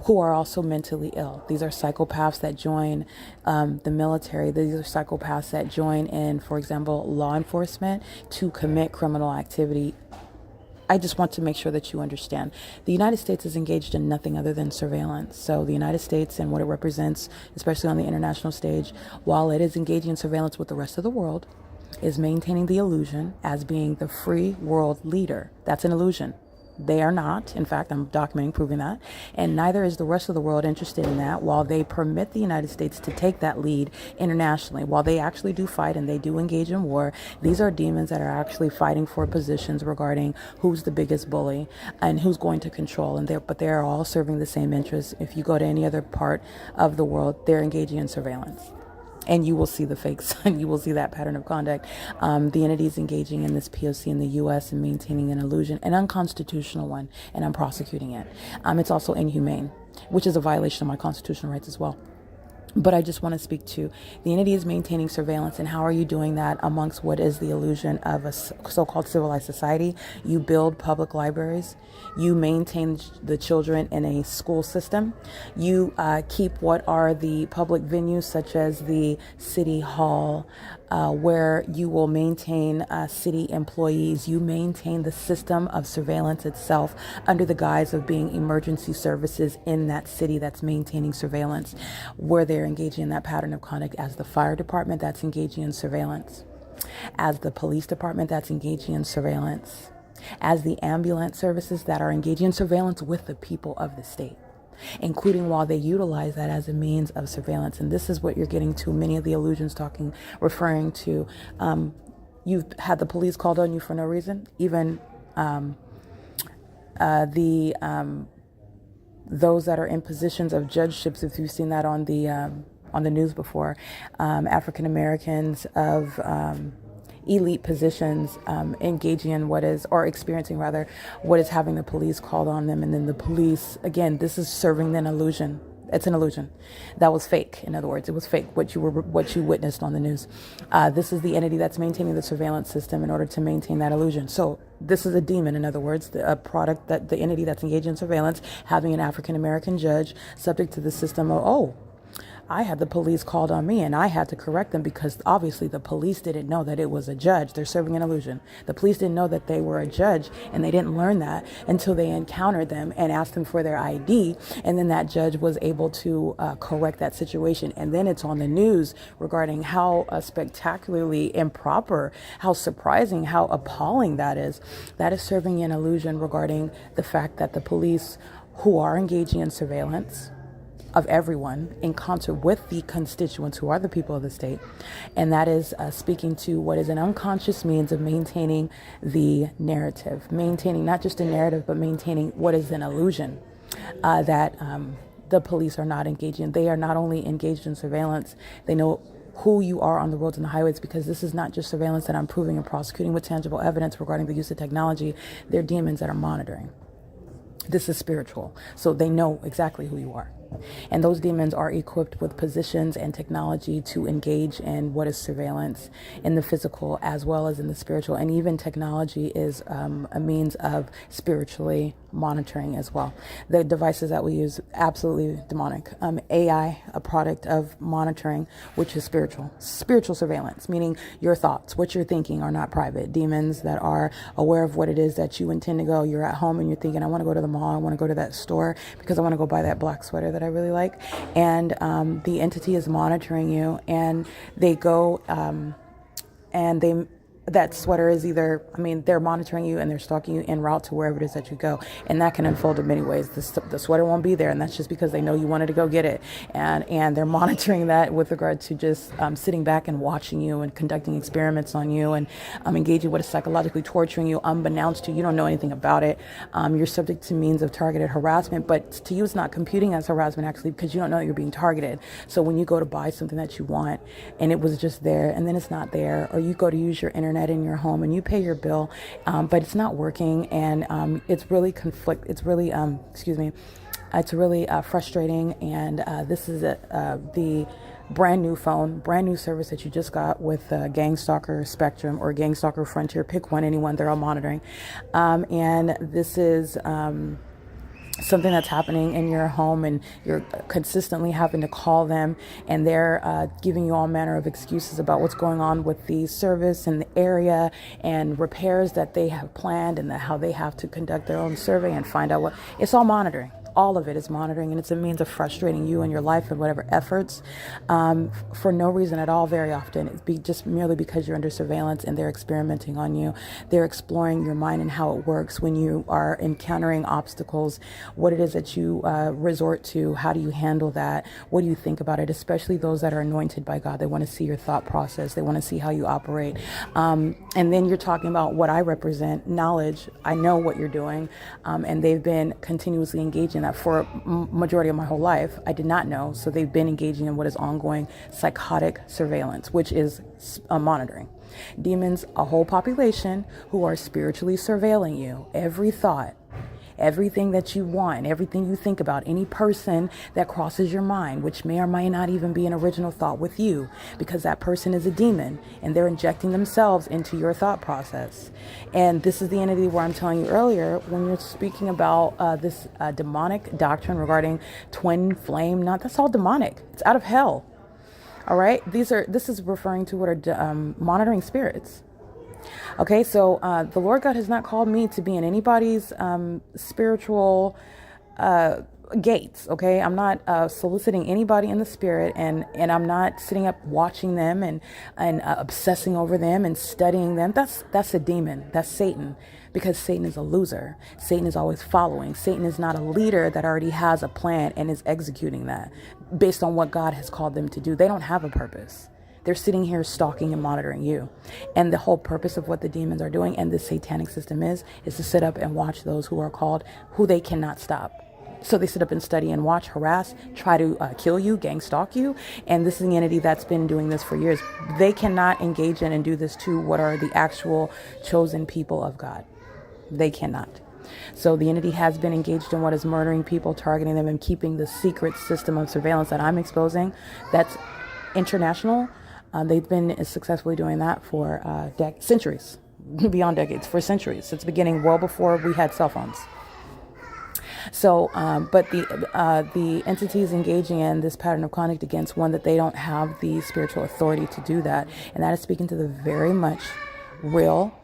who are also mentally ill. These are psychopaths that join the military. These are psychopaths that join in, for example, law enforcement to commit criminal activity. I just want to make sure that you understand. The United States is engaged in nothing other than surveillance. So the United States and what it represents, especially on the international stage, while it is engaging in surveillance with the rest of the world, is maintaining the illusion as being the free world leader. That's an illusion. They are not. In fact, I'm documenting, proving that. And neither is the rest of the world interested in that, while they permit the United States to take that lead internationally. While they actually do fight and they do engage in war, these are demons that are actually fighting for positions regarding who's the biggest bully and who's going to control. But they are all serving the same interests. If you go to any other part of the world, they're engaging in surveillance. And you will see the fake sun. You will see that pattern of conduct. The entities engaging in this P.O.C. in the U.S. and maintaining an illusion, an unconstitutional one, and I'm prosecuting it. It's also inhumane, which is a violation of my constitutional rights as well. But I just want to speak to the entity is maintaining surveillance, and how are you doing that amongst what is the illusion of a so-called civilized society? You build public libraries. You maintain the children in a school system. You keep what are the public venues, such as the city hall, where you will maintain city employees. You maintain the system of surveillance itself under the guise of being emergency services in that city that's maintaining surveillance, where they're engaging in that pattern of conduct as the fire department that's engaging in surveillance, as the police department that's engaging in surveillance, as the ambulance services that are engaging in surveillance with the people of the state, including while they utilize that as a means of surveillance. And this is what you're getting to many of the illusions referring to. You've had the police called on you for no reason. Even those that are in positions of judgeships, if you've seen that on the news before, African Americans of elite positions engaging in experiencing what is having the police called on them. And then the police, again, this is serving an illusion. It's an illusion. That was fake. In other words, it was fake, what you witnessed on the news. This is the entity that's maintaining the surveillance system in order to maintain that illusion. So this is a demon, in other words, a product, that the entity that's engaged in surveillance, having an African-American judge subject to the system of, I had the police called on me and I had to correct them because obviously the police didn't know that it was a judge. They're serving an illusion. The police didn't know that they were a judge, and they didn't learn that until they encountered them and asked them for their ID. And then that judge was able to correct that situation. And then it's on the news regarding how spectacularly improper, how surprising, how appalling that is. That is serving an illusion regarding the fact that the police, who are engaging in surveillance of everyone in concert with the constituents who are the people of the state. And that is speaking to what is an unconscious means of maintaining the narrative, maintaining not just a narrative, but maintaining what is an illusion that the police are not engaging. They are not only engaged in surveillance, they know who you are on the roads and the highways, because this is not just surveillance that I'm proving and prosecuting with tangible evidence regarding the use of technology. They're demons that are monitoring. This is spiritual. So they know exactly who you are. And those demons are equipped with positions and technology to engage in what is surveillance in the physical as well as in the spiritual. And even technology is a means of spiritually monitoring as well. The devices that we use, absolutely demonic. AI, a product of monitoring, which is spiritual surveillance, meaning your thoughts, what you're thinking are not private. Demons that are aware of what it is that you intend to go. You're at home and you're thinking, I want to go to the mall, I want to go to that store because I want to go buy that black sweater that I really like. And the entity is monitoring you, and they go and that sweater is they're monitoring you and they're stalking you en route to wherever it is that you go. And that can unfold in many ways. The sweater won't be there, and that's just because they know you wanted to go get it. And they're monitoring that with regard to just sitting back and watching you and conducting experiments on you and engaging what is psychologically torturing you unbeknownst to you. You don't know anything about it. You're subject to means of targeted harassment, but to you it's not computing as harassment actually, because you don't know that you're being targeted. So when you go to buy something that you want and it was just there and then it's not there, or you go to use your internet in your home and you pay your bill, but it's not working, and it's really It's really frustrating, and this is the brand new phone, brand new service that you just got with Gang Stalker Spectrum or Gang Stalker Frontier. Pick one, anyone, they're all monitoring. And this is something that's happening in your home, and you're consistently having to call them, and they're giving you all manner of excuses about what's going on with the service and the area and repairs that they have planned, and how they have to conduct their own survey and find out what. It's all monitoring. All of it is monitoring, and it's a means of frustrating you and your life and whatever efforts for no reason at all. Very often it's just merely because you're under surveillance and they're experimenting on you. They're exploring your mind and how it works when you are encountering obstacles, what it is that you resort to, how do you handle that, what do you think about it, especially those that are anointed by God. They want to see your thought process. They want to see how you operate. And then you're talking about what I represent, knowledge. I know what you're doing, and they've been continuously engaging that for majority of my whole life. I did not know. So they've been engaging in what is ongoing psychotic surveillance, which is monitoring. Demons, a whole population who are spiritually surveilling you. Every thought, everything that you want, everything you think about, any person that crosses your mind, which may or may not even be an original thought with you, because that person is a demon and they're injecting themselves into your thought process. And this is the entity where I'm telling you earlier, when you're speaking about this demonic doctrine regarding twin flame, that's all demonic. It's out of hell. All right. This is referring to what are monitoring spirits. Okay, so the Lord God has not called me to be in anybody's spiritual gates. Okay, I'm not soliciting anybody in the spirit, and I'm not sitting up watching them and obsessing over them and studying them. That's a demon. That's Satan, because Satan is a loser. Satan is always following. Satan is not a leader that already has a plan and is executing that based on what God has called them to do. They don't have a purpose. They're sitting here stalking and monitoring you. And the whole purpose of what the demons are doing and the satanic system is to sit up and watch those who are called, who they cannot stop. So they sit up and study and watch, harass, try to kill you, gang stalk you. And this is the entity that's been doing this for years. They cannot engage in and do this to what are the actual chosen people of God. They cannot. So the entity has been engaged in what is murdering people, targeting them, and keeping the secret system of surveillance that I'm exposing. That's international. They've been successfully doing that for centuries, beyond decades, for centuries. It's beginning well before we had cell phones. So, but the entities engaging in this pattern of conduct against one, that they don't have the spiritual authority to do that, and that is speaking to the very much real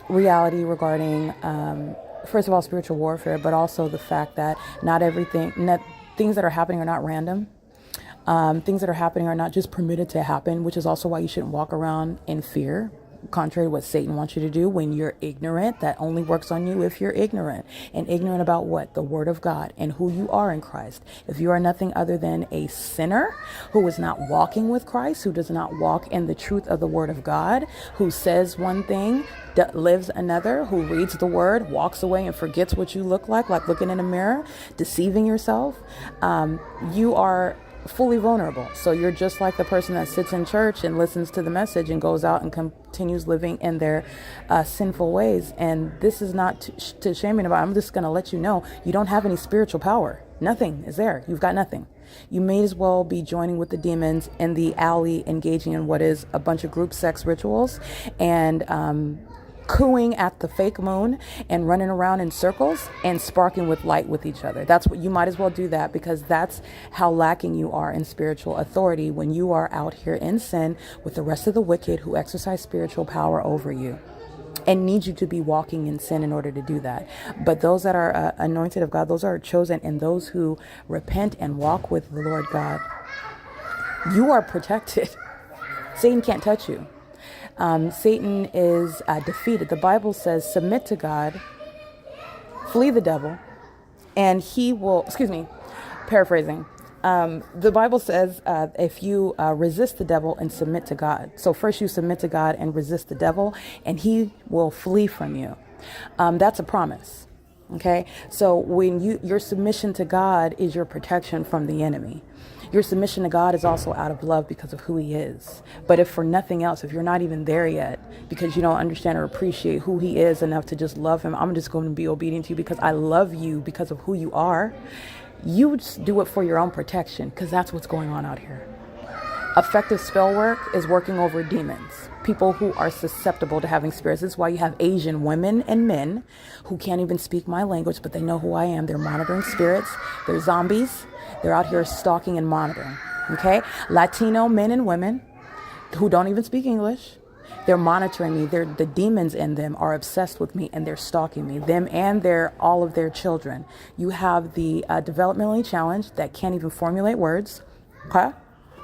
reality regarding, first of all, spiritual warfare, but also the fact that things that are happening are not random. Things that are happening are not just permitted to happen, which is also why you shouldn't walk around in fear, contrary to what Satan wants you to do when you're ignorant. That only works on you if you're ignorant. And ignorant about what? The word of God and who you are in Christ. If you are nothing other than a sinner who is not walking with Christ, who does not walk in the truth of the word of God, who says one thing, lives another, who reads the word, walks away and forgets what you look like looking in a mirror, deceiving yourself, you are fully vulnerable. So you're just like the person that sits in church and listens to the message and goes out and continues living in their sinful ways. And this is not to shame anybody. I'm just going to let you know, you don't have any spiritual power. Nothing is there. You've got nothing. You may as well be joining with the demons in the alley, engaging in what is a bunch of group sex rituals and cooing at the fake moon and running around in circles and sparking with light with each other. That's what you might as well do, that because that's how lacking you are in spiritual authority when you are out here in sin with the rest of the wicked who exercise spiritual power over you and need you to be walking in sin in order to do that. But those that are anointed of God, those are chosen, and those who repent and walk with the Lord God, you are protected. Satan can't touch you. Satan is defeated. The Bible says, submit to God, flee the devil, and he will, paraphrasing. The Bible says if you resist the devil and submit to God. So first you submit to God and resist the devil, and he will flee from you. That's a promise. Okay, so when your submission to God is your protection from the enemy. Your submission to God is also out of love because of who he is. But if for nothing else, if you're not even there yet, because you don't understand or appreciate who he is enough to just love him, I'm just going to be obedient to you because I love you because of who you are. You just do it for your own protection, because that's what's going on out here. Effective spell work is working over demons, people who are susceptible to having spirits. This is why you have Asian women and men who can't even speak my language, but they know who I am. They're monitoring spirits. They're zombies. They're out here stalking and monitoring. Okay? Latino men and women who don't even speak English. They're monitoring me. The demons in them are obsessed with me, and they're stalking me, them and all of their children. You have the developmentally challenged that can't even formulate words. Okay?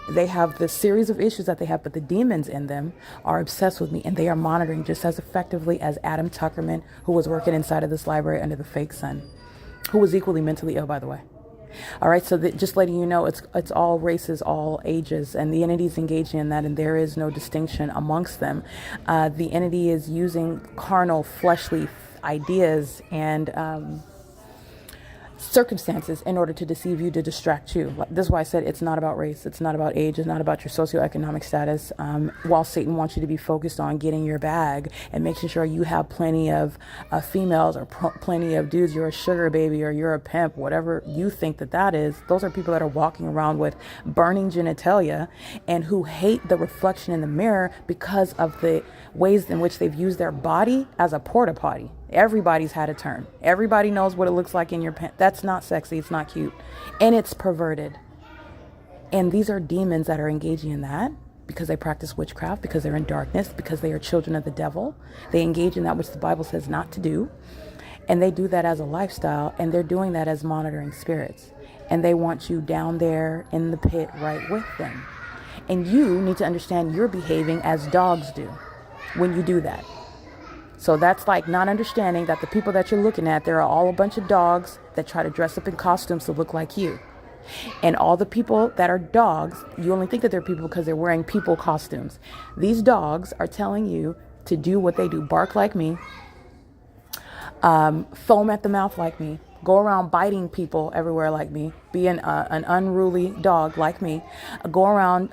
They have the series of issues that they have, but the demons in them are obsessed with me, and they are monitoring just as effectively as Adam Tuckerman, who was working inside of this library under the fake sun, who was equally mentally ill, by the way. All right, so just letting you know, it's all races, all ages, and the entity is engaging in that, and there is no distinction amongst them. The entity is using carnal, fleshly ideas and circumstances in order to deceive you, to distract you. This is why I said it's not about race, it's not about age, it's not about your socioeconomic status. While Satan wants you to be focused on getting your bag and making sure you have plenty of females or plenty of dudes, you're a sugar baby or you're a pimp, whatever you think that is, those are people that are walking around with burning genitalia and who hate the reflection in the mirror because of the ways in which they've used their body as a porta potty. Everybody's had a turn. Everybody knows what it looks like in your pants. That's not sexy. It's not cute. And it's perverted. And these are demons that are engaging in that because they practice witchcraft, because they're in darkness, because they are children of the devil. They engage in that which the Bible says not to do. And they do that as a lifestyle, and they're doing that as monitoring spirits. And they want you down there in the pit right with them. And you need to understand you're behaving as dogs do when you do that. So that's like not understanding that the people that you're looking at, they're all a bunch of dogs that try to dress up in costumes to look like you. And all the people that are dogs, you only think that they're people because they're wearing people costumes. These dogs are telling you to do what they do. Bark like me, foam at the mouth like me, go around biting people everywhere like me, be an unruly dog like me, go around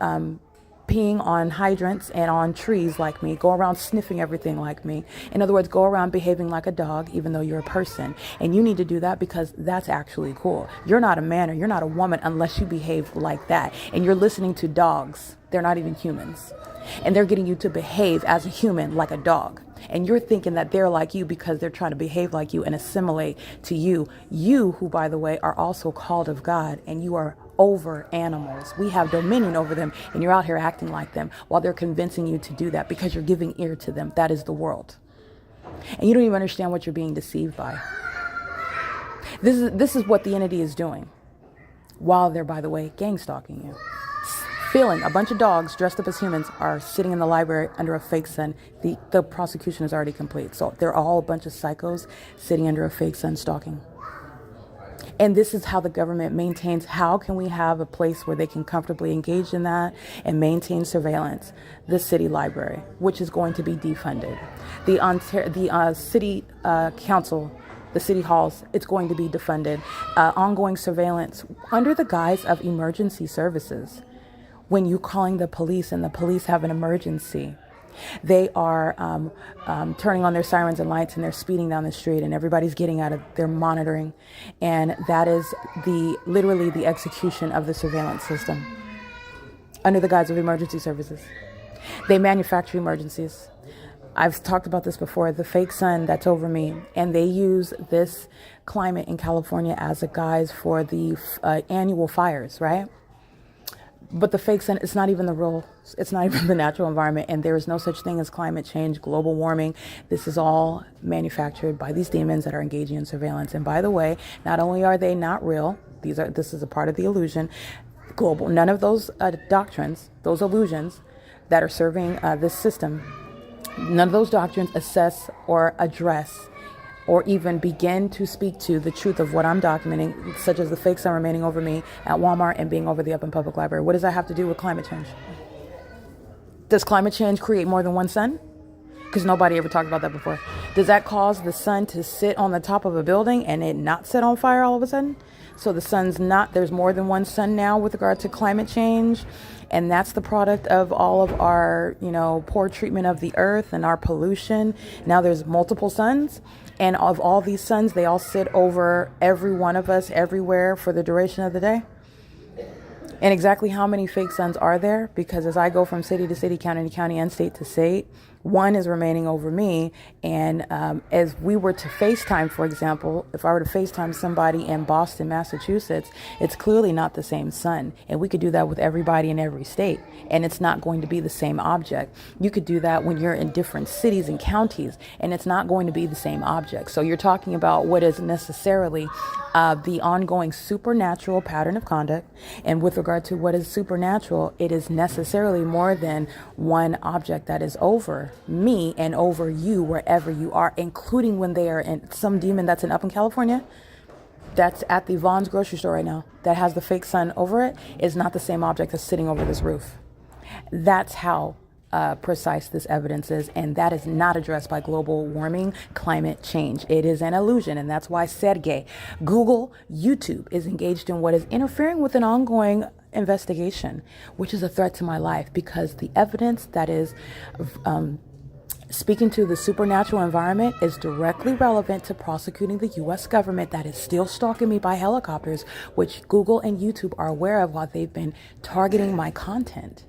peeing on hydrants and on trees like me, go around sniffing everything like me. In other words, go around behaving like a dog even though you're a person. And you need to do that because that's actually cool. You're not a man or you're not a woman unless you behave like that. And you're listening to dogs. They're not even humans. And they're getting you to behave as a human like a dog. And you're thinking that they're like you because they're trying to behave like you and assimilate to you. You, who, by the way, are also called of God, and you are over animals. We have dominion over them, and you're out here acting like them while they're convincing you to do that because you're giving ear to them. That is the world. And you don't even understand what you're being deceived by. This is what the entity is doing while they're, by the way, gang stalking you. Feeling a bunch of dogs dressed up as humans are sitting in the library under a fake sun. The prosecution is already complete. So they're all a bunch of psychos sitting under a fake sun stalking. And this is how the government maintains, how can we have a place where they can comfortably engage in that and maintain surveillance? The city library, which is going to be defunded. The city council, the city halls, it's going to be defunded. Ongoing surveillance under the guise of emergency services. When you're calling the police and the police have an emergency, they are turning on their sirens and lights and they're speeding down the street and everybody's getting out of their monitoring. And that is literally the execution of the surveillance system under the guise of emergency services. They manufacture emergencies. I've talked about this before, the fake sun that's over me, and they use this climate in California as a guise for the annual fires, right? But the fake sun, it's not even it's not even the natural environment, and there is no such thing as climate change, global warming. This is all manufactured by these demons that are engaging in surveillance. And by the way, not only are they not real, this is a part of the illusion, none of those doctrines, those illusions that are serving this system, none of those doctrines assess or address or even begin to speak to the truth of what I'm documenting, such as the fake sun remaining over me at Walmart and being over the Up and Public Library. What does that have to do with climate change? Does climate change create more than one sun? Because nobody ever talked about that before. Does that cause the sun to sit on the top of a building and it not set on fire all of a sudden? So the sun's not, there's more than one sun now with regard to climate change. And that's the product of all of our, poor treatment of the earth and our pollution. Now there's multiple suns. And of all these suns, they all sit over every one of us everywhere for the duration of the day. And exactly how many fake suns are there? Because as I go from city to city, county to county, and state to state, one is remaining over me. And as we were to FaceTime, for example, if I were to FaceTime somebody in Boston, Massachusetts, it's clearly not the same sun. And we could do that with everybody in every state. And it's not going to be the same object. You could do that when you're in different cities and counties, and it's not going to be the same object. So you're talking about what is necessarily the ongoing supernatural pattern of conduct. And with regard to what is supernatural, it is necessarily more than one object that is over me and over you wherever you are, including when they are in some demon that's up in California, that's at the Vaughn's grocery store right now, that has the fake sun over it, is not the same object that's sitting over this roof. That's how precise this evidence is, and that is not addressed by global warming, climate change. It is an illusion, and that's why Sergey, Google, YouTube is engaged in what is interfering with an ongoing investigation, which is a threat to my life, because the evidence that is speaking to the supernatural environment is directly relevant to prosecuting the U.S. government that is still stalking me by helicopters, which Google and YouTube are aware of while they've been targeting my content.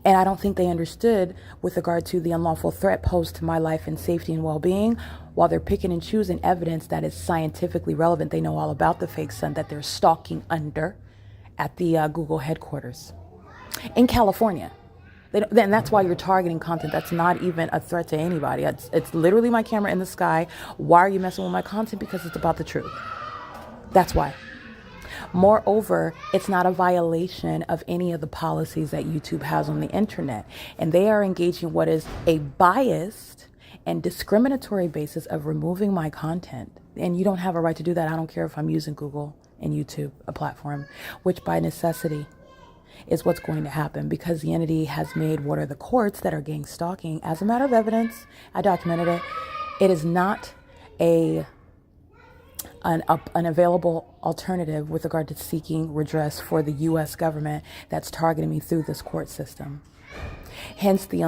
And I don't think they understood with regard to the unlawful threat posed to my life and safety and well-being. While they're picking and choosing evidence that is scientifically relevant, they know all about the fake sun that they're stalking under at the Google headquarters in California. And that's why you're targeting content that's not even a threat to anybody. It's literally my camera in the sky. Why are you messing with my content? Because it's about the truth. That's why. Moreover, it's not a violation of any of the policies that YouTube has on the internet. And they are engaging what is a biased and discriminatory basis of removing my content. And you don't have a right to do that. I don't care if I'm using Google and YouTube, a platform, which by necessity is what's going to happen, because the entity has made what are the courts that are gang stalking as a matter of evidence. I documented it. It is not an available alternative with regard to seeking redress for the U.S. government that's targeting me through this court system. Hence the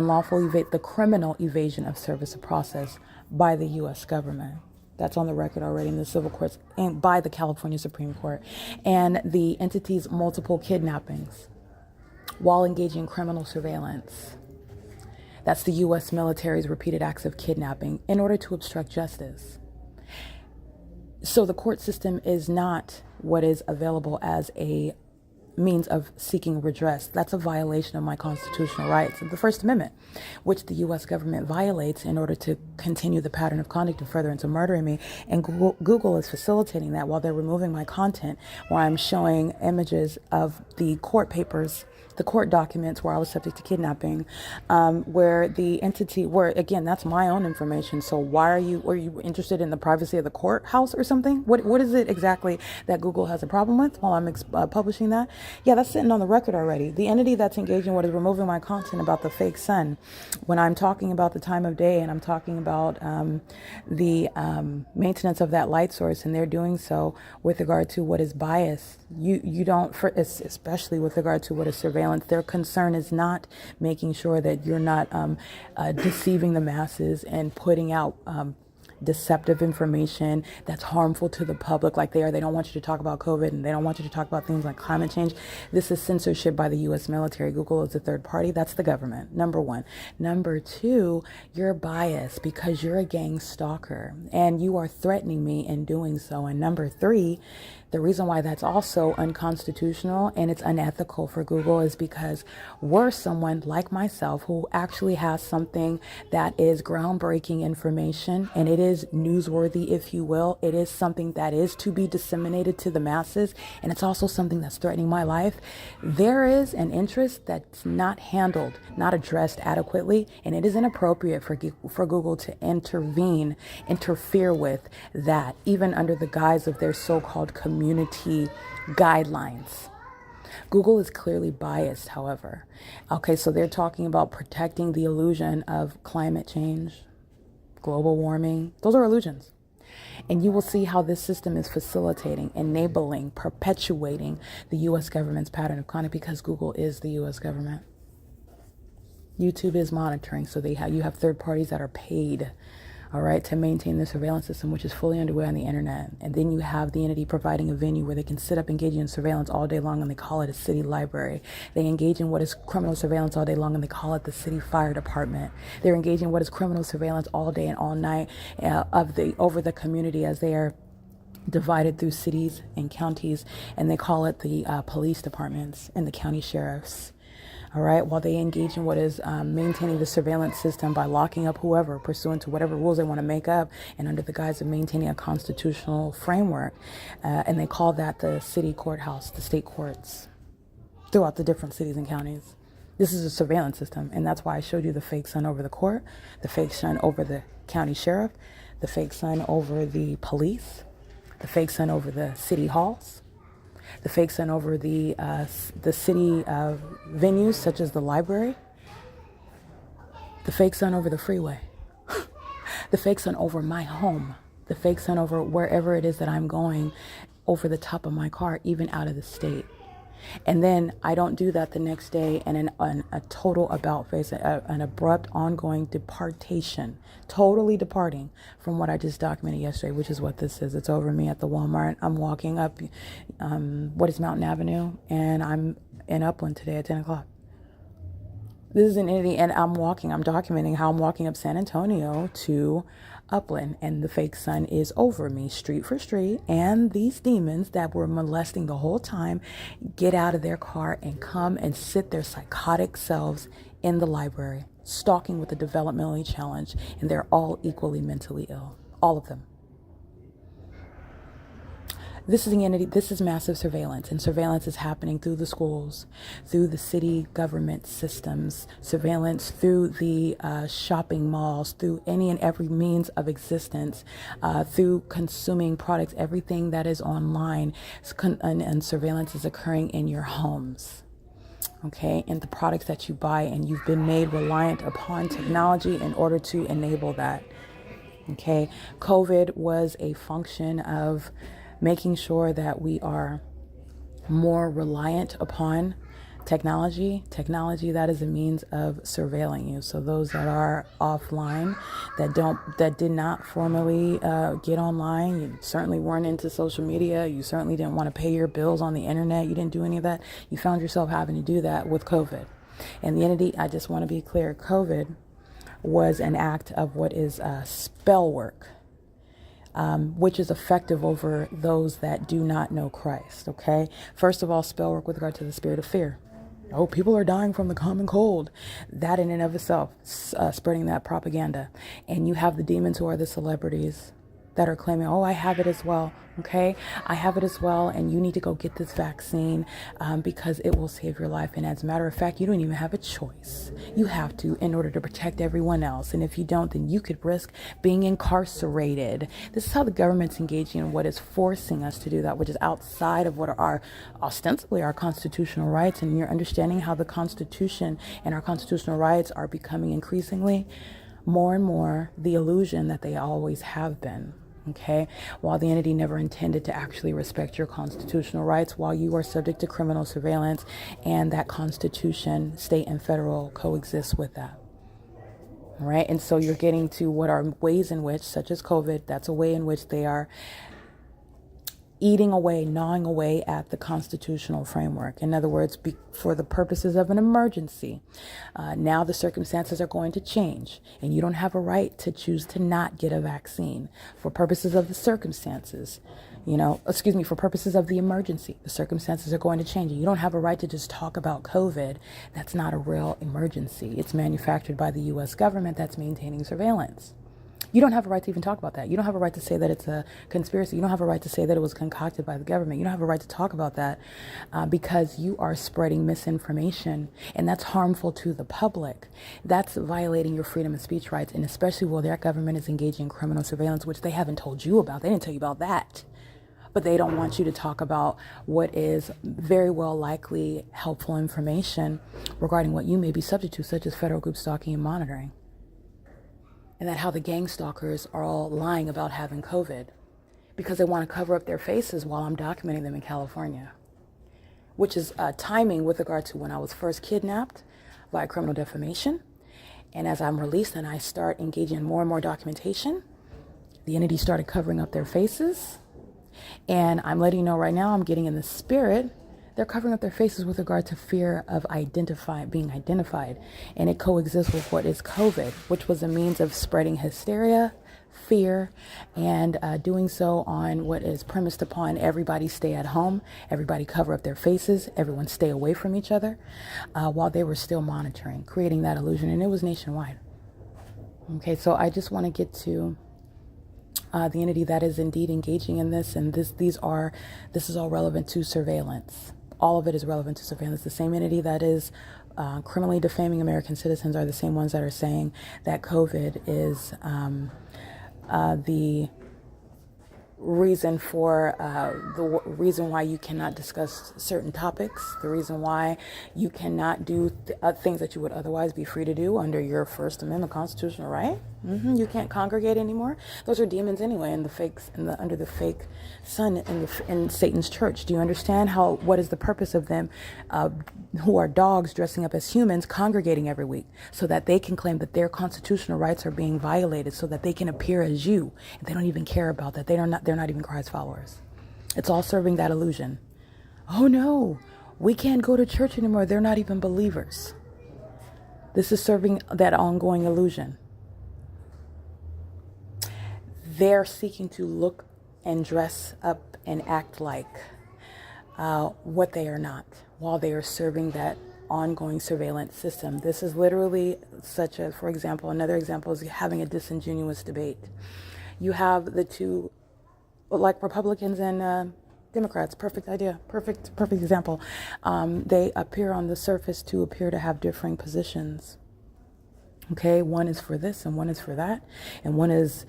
the criminal evasion of service of process by the U.S. government. That's on the record already in the civil courts and by the California Supreme Court. And the entity's multiple kidnappings while engaging in criminal surveillance. That's the U.S. military's repeated acts of kidnapping in order to obstruct justice. So the court system is not what is available as a means of seeking redress. That's a violation of my constitutional rights of the First Amendment, which the U.S. government violates in order to continue the pattern of conduct and further into murdering me. And Google is facilitating that while they're removing my content, where I'm showing images of the court papers, the court documents where I was subject to kidnapping, where the entity, where again, that's my own information. So why are you interested in the privacy of the courthouse or something? What is it exactly that Google has a problem with while I'm publishing that? Yeah, that's sitting on the record already. The entity that's engaging what is removing my content about the fake sun, when I'm talking about the time of day and I'm talking about the maintenance of that light source, and they're doing so with regard to what is biased. You don't, especially with regard to what is surveillance. Their concern is not making sure that you're not deceiving the masses and putting out deceptive information that's harmful to the public like they are. They don't want you to talk about COVID, and they don't want you to talk about things like climate change. This is censorship by the U.S. military. Google is a third party. That's the government, number one. Number two, you're biased because you're a gang stalker and you are threatening me in doing so. And number three, the reason why that's also unconstitutional and it's unethical for Google is because we're someone like myself who actually has something that is groundbreaking information, and it is newsworthy, if you will. It is something that is to be disseminated to the masses, and it's also something that's threatening my life. There is an interest that's not handled, not addressed adequately, and it is inappropriate for Google to interfere with that, even under the guise of their so-called community guidelines. Google is clearly biased, however. Okay, so they're talking about protecting the illusion of climate change, global warming. Those are illusions. And you will see how this system is facilitating, enabling, perpetuating the U.S. government's pattern of conduct, because Google is the U.S. government. YouTube is monitoring, so you have third parties that are paid, all right, to maintain the surveillance system, which is fully underway on the internet. And then you have the entity providing a venue where they can sit up engaging in surveillance all day long, and they call it a city library. They engage in what is criminal surveillance all day long, and they call it the city fire department. They're engaging in what is criminal surveillance all day and all night over the community, as they are divided through cities and counties, and they call it the police departments and the county sheriffs. All right, while they engage in what is maintaining the surveillance system by locking up whoever pursuant to whatever rules they want to make up, and under the guise of maintaining a constitutional framework, and they call that the city courthouse, the state courts throughout the different cities and counties. This is a surveillance system, and that's why I showed you the fake sun over the court, the fake sun over the county sheriff, the fake sun over the police, the fake sun over the city halls, the fake sun over the city venues such as the library, the fake sun over the freeway, the fake sun over my home, the fake sun over wherever it is that I'm going, over the top of my car, even out of the state. And then I don't do that the next day, and a total about face, an abrupt ongoing departation, totally departing from what I just documented yesterday, which is what this is. It's over me at the Walmart. I'm walking up, what is Mountain Avenue, and I'm in Upland today at 10 o'clock. This is an entity, and I'm documenting how I'm walking up San Antonio to Upland, and the fake sun is over me, street for street, and these demons that were molesting the whole time get out of their car and come and sit their psychotic selves in the library, stalking with the developmentally challenged, and they're all equally mentally ill, all of them. This is the entity, this is massive surveillance, and surveillance is happening through the schools, through the city government systems, surveillance through the shopping malls, through any and every means of existence, through consuming products, everything that is online, and surveillance is occurring in your homes. Okay, and the products that you buy, and you've been made reliant upon technology in order to enable that. Okay, COVID was a function of making sure that we are more reliant upon technology that is a means of surveilling you. So those that are offline, that did not formally get online, you certainly weren't into social media, you certainly didn't want to pay your bills on the internet, you didn't do any of that, you found yourself having to do that with COVID. And the entity, I just want to be clear, COVID was an act of what is spell work, which is effective over those that do not know Christ, okay? First of all, spell work with regard to the spirit of fear. Oh, people are dying from the common cold. That in and of itself, spreading that propaganda. And you have the demons who are the celebrities that are claiming, oh, I have it as well, okay? I have it as well, and you need to go get this vaccine because it will save your life. And as a matter of fact, you don't even have a choice. You have to in order to protect everyone else. And if you don't, then you could risk being incarcerated. This is how the government's engaging in what is forcing us to do that, which is outside of what are ostensibly our constitutional rights. And you're understanding how the Constitution and our constitutional rights are becoming increasingly more and more the illusion that they always have been. Okay, while the entity never intended to actually respect your constitutional rights, while you are subject to criminal surveillance, and that Constitution, state and federal, coexists with that. All right, and so you're getting to what are ways in which, such as COVID, that's a way in which they are eating away, gnawing away at the constitutional framework. In other words, for the purposes of an emergency, now the circumstances are going to change, and you don't have a right to choose to not get a vaccine. For purposes of the circumstances, for purposes of the emergency, the circumstances are going to change. You don't have a right to just talk about COVID. That's not a real emergency. It's manufactured by the U.S. government that's maintaining surveillance. You don't have a right to even talk about that. You don't have a right to say that it's a conspiracy. You don't have a right to say that it was concocted by the government. You don't have a right to talk about that because you are spreading misinformation, and that's harmful to the public. That's violating your freedom of speech rights, and especially while their government is engaging in criminal surveillance, which they haven't told you about. They didn't tell you about that. But they don't want you to talk about what is very well likely helpful information regarding what you may be subject to, such as federal group stalking and monitoring. and that how the gang stalkers are all lying about having COVID because they want to cover up their faces while I'm documenting them in California, which is timing with regard to when I was first kidnapped via criminal defamation. And as I'm released and I start engaging in more and more documentation, the entity started covering up their faces. And I'm letting you know right now, I'm getting in the spirit, they're covering up their faces with regard to fear of being identified. And it coexists with what is COVID, which was a means of spreading hysteria, fear, and doing so on what is premised upon everybody stay at home, everybody cover up their faces, everyone stay away from each other, while they were still monitoring, creating that illusion. And it was nationwide. Okay, so I just want to get to the entity that is indeed engaging in this, and this is all relevant to surveillance. All of it is relevant to surveillance. The same entity that is criminally defaming American citizens are the same ones that are saying that COVID is the reason for the reason why you cannot discuss certain topics, the reason why you cannot do things that you would otherwise be free to do under your First Amendment constitutional right. You can't congregate anymore. Those are demons anyway, and under the fake sun in Satan's church. Do you understand what is the purpose of them, who are dogs dressing up as humans, congregating every week, so that they can claim that their constitutional rights are being violated, so that they can appear as you. And they don't even care about that. They're not even Christ followers. It's all serving that illusion. Oh no, we can't go to church anymore. They're not even believers. This is serving that ongoing illusion. They're seeking to look and dress up and act like what they are not, while they are serving that ongoing surveillance system. This is literally for example, another example is having a disingenuous debate. You have the two, like Republicans and Democrats, perfect idea, perfect example. They appear on the surface to appear to have differing positions. Okay, one is for this and one is for that, and one is,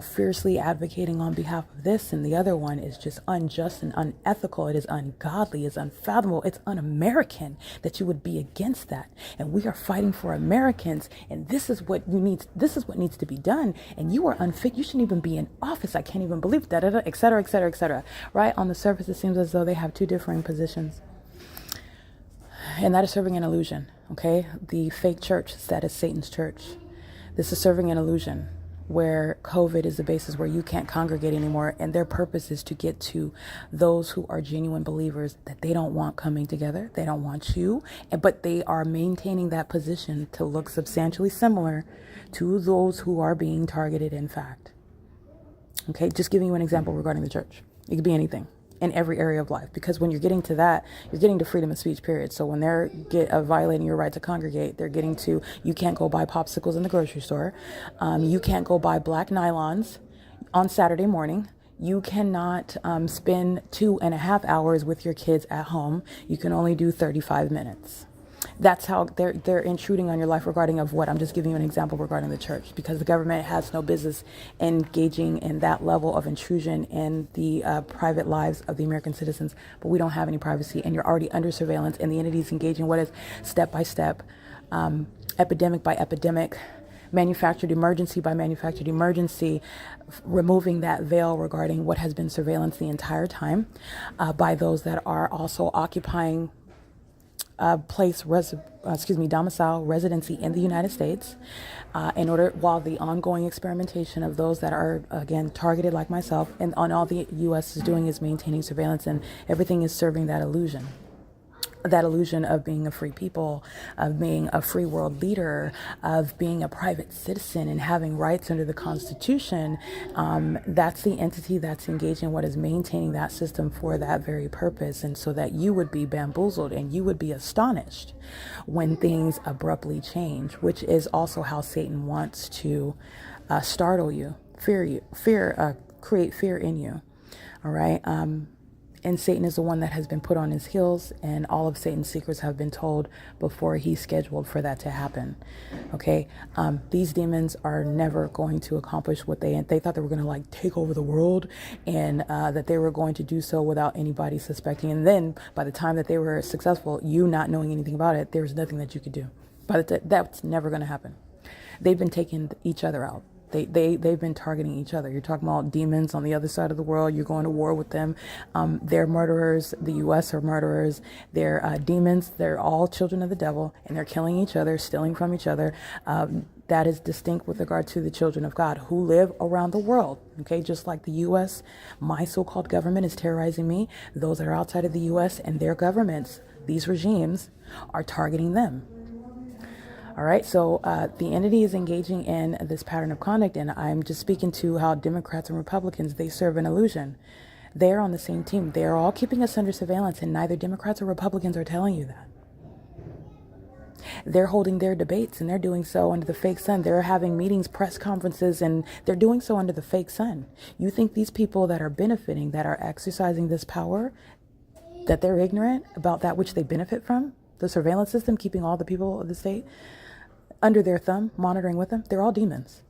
fiercely advocating on behalf of this, and the other one is just unjust and unethical. It is ungodly, it's unfathomable, it's un-American that you would be against that. And we are fighting for Americans, and this is what needs to be done, and you are unfit, you shouldn't even be in office, I can't even believe that, et cetera, et cetera, et cetera. Right? On the surface, it seems as though they have two differing positions. And that is serving an illusion, okay? The fake church, that is Satan's church. This is serving an illusion where COVID is the basis where you can't congregate anymore. And their purpose is to get to those who are genuine believers that they don't want coming together. They don't want you, but they are maintaining that position to look substantially similar to those who are being targeted, in fact. Okay, just giving you an example regarding the church. It could be anything in every area of life, because when you're getting to that, you're getting to freedom of speech, period. So when they're violating your right to congregate, they're getting to, you can't go buy popsicles in the grocery store. You can't go buy black nylons on Saturday morning. You cannot spend 2.5 hours with your kids at home. You can only do 35 minutes. That's how they're intruding on your life regarding of what I'm just giving you an example regarding the church, because the government has no business engaging in that level of intrusion in the private lives of the American citizens. But we don't have any privacy, and you're already under surveillance, and the entities engaging what is step by step, epidemic by epidemic, manufactured emergency by manufactured emergency, removing that veil regarding what has been surveillance the entire time by those that are also occupying domicile, residency in the United States, while the ongoing experimentation of those that are, again, targeted like myself, and on all the U.S. is doing is maintaining surveillance, and everything is serving that illusion of being a free people, of being a free world leader, of being a private citizen and having rights under the Constitution. That's the entity that's engaged in what is maintaining that system for that very purpose. And so that you would be bamboozled and you would be astonished when things abruptly change, which is also how Satan wants to startle you, create fear in you. All right. And Satan is the one that has been put on his heels, and all of Satan's secrets have been told before he's scheduled for that to happen. Okay, these demons are never going to accomplish what they thought they were going to take over the world, and that they were going to do so without anybody suspecting. And then by the time that they were successful, you not knowing anything about it, there was nothing that you could do. That's never going to happen. They've been taking each other out. They've been targeting each other. You're talking about demons on the other side of the world. You're going to war with them. They're murderers. The U.S. are murderers. They're demons. They're all children of the devil, and they're killing each other, stealing from each other. That is distinct with regard to the children of God who live around the world. Okay, just like the U.S., my so-called government is terrorizing me. Those that are outside of the U.S. and their governments, these regimes, are targeting them. All right, so the entity is engaging in this pattern of conduct, and I'm just speaking to how Democrats and Republicans, they serve an illusion. They're on the same team. They're all keeping us under surveillance, and neither Democrats or Republicans are telling you that. They're holding their debates, and they're doing so under the fake sun. They're having meetings, press conferences, and they're doing so under the fake sun. You think these people that are benefiting, that are exercising this power, that they're ignorant about that which they benefit from? The surveillance system, keeping all the people of the state under their thumb, monitoring with them? They're all demons.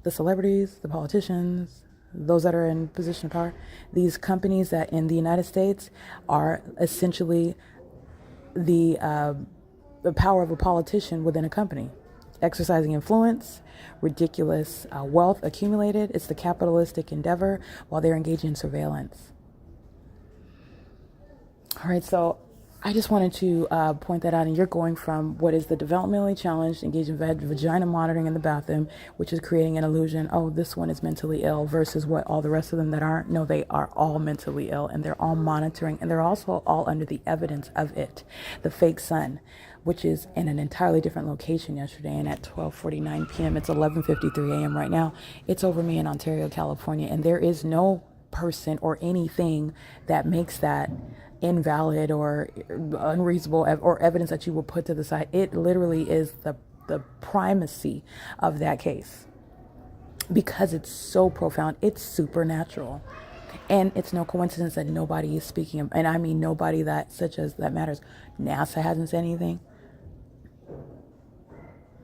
The celebrities, the politicians, those that are in position of power, these companies that in the United States are essentially the power of a politician within a company, exercising influence, ridiculous wealth accumulated. It's the capitalistic endeavor while they're engaging in surveillance. All right, so I just wanted to point that out. And you're going from what is the developmentally challenged, engaging vagina monitoring in the bathroom, which is creating an illusion, oh, this one is mentally ill, versus what all the rest of them that aren't. No, they are all mentally ill, and they're all monitoring, and they're also all under the evidence of it. The fake sun, which is in an entirely different location yesterday, and at 12:49 p.m., it's 11:53 a.m. right now. It's over me in Ontario, California, and there is no person or anything that makes that invalid or unreasonable or evidence that you will put to the side. It literally is the primacy of that case, because it's so profound. It's supernatural, and it's no coincidence that nobody is speaking, and I mean nobody that matters. NASA hasn't said anything.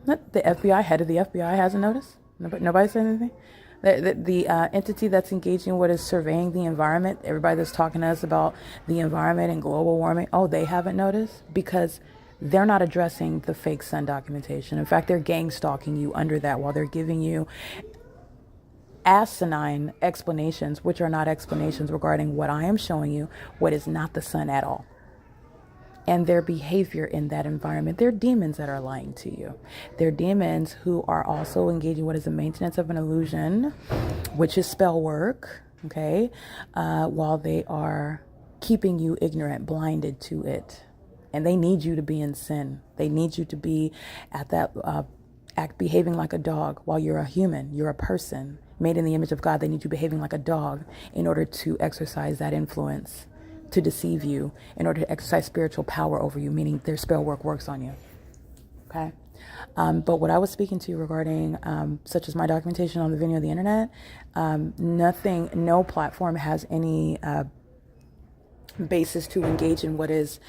The FBI, head of the FBI hasn't noticed. Nobody said anything. The entity that's engaging in what is surveying the environment, everybody that's talking to us about the environment and global warming, oh, they haven't noticed, because they're not addressing the fake sun documentation. In fact, they're gang stalking you under that while they're giving you asinine explanations, which are not explanations regarding what I am showing you, what is not the sun at all. And their behavior in that environment. They're demons that are lying to you. They're demons who are also engaging what is the maintenance of an illusion, which is spell work, okay, while they are keeping you ignorant, blinded to it. And they need you to be in sin. They need you to be at that behaving like a dog while you're a human, you're a person made in the image of God. They need you behaving like a dog in order to exercise that influence, to deceive you, in order to exercise spiritual power over you, meaning their spell work works on you. Okay? But what I was speaking to you regarding, such as my documentation on the video of the internet, no platform has any basis to engage in what is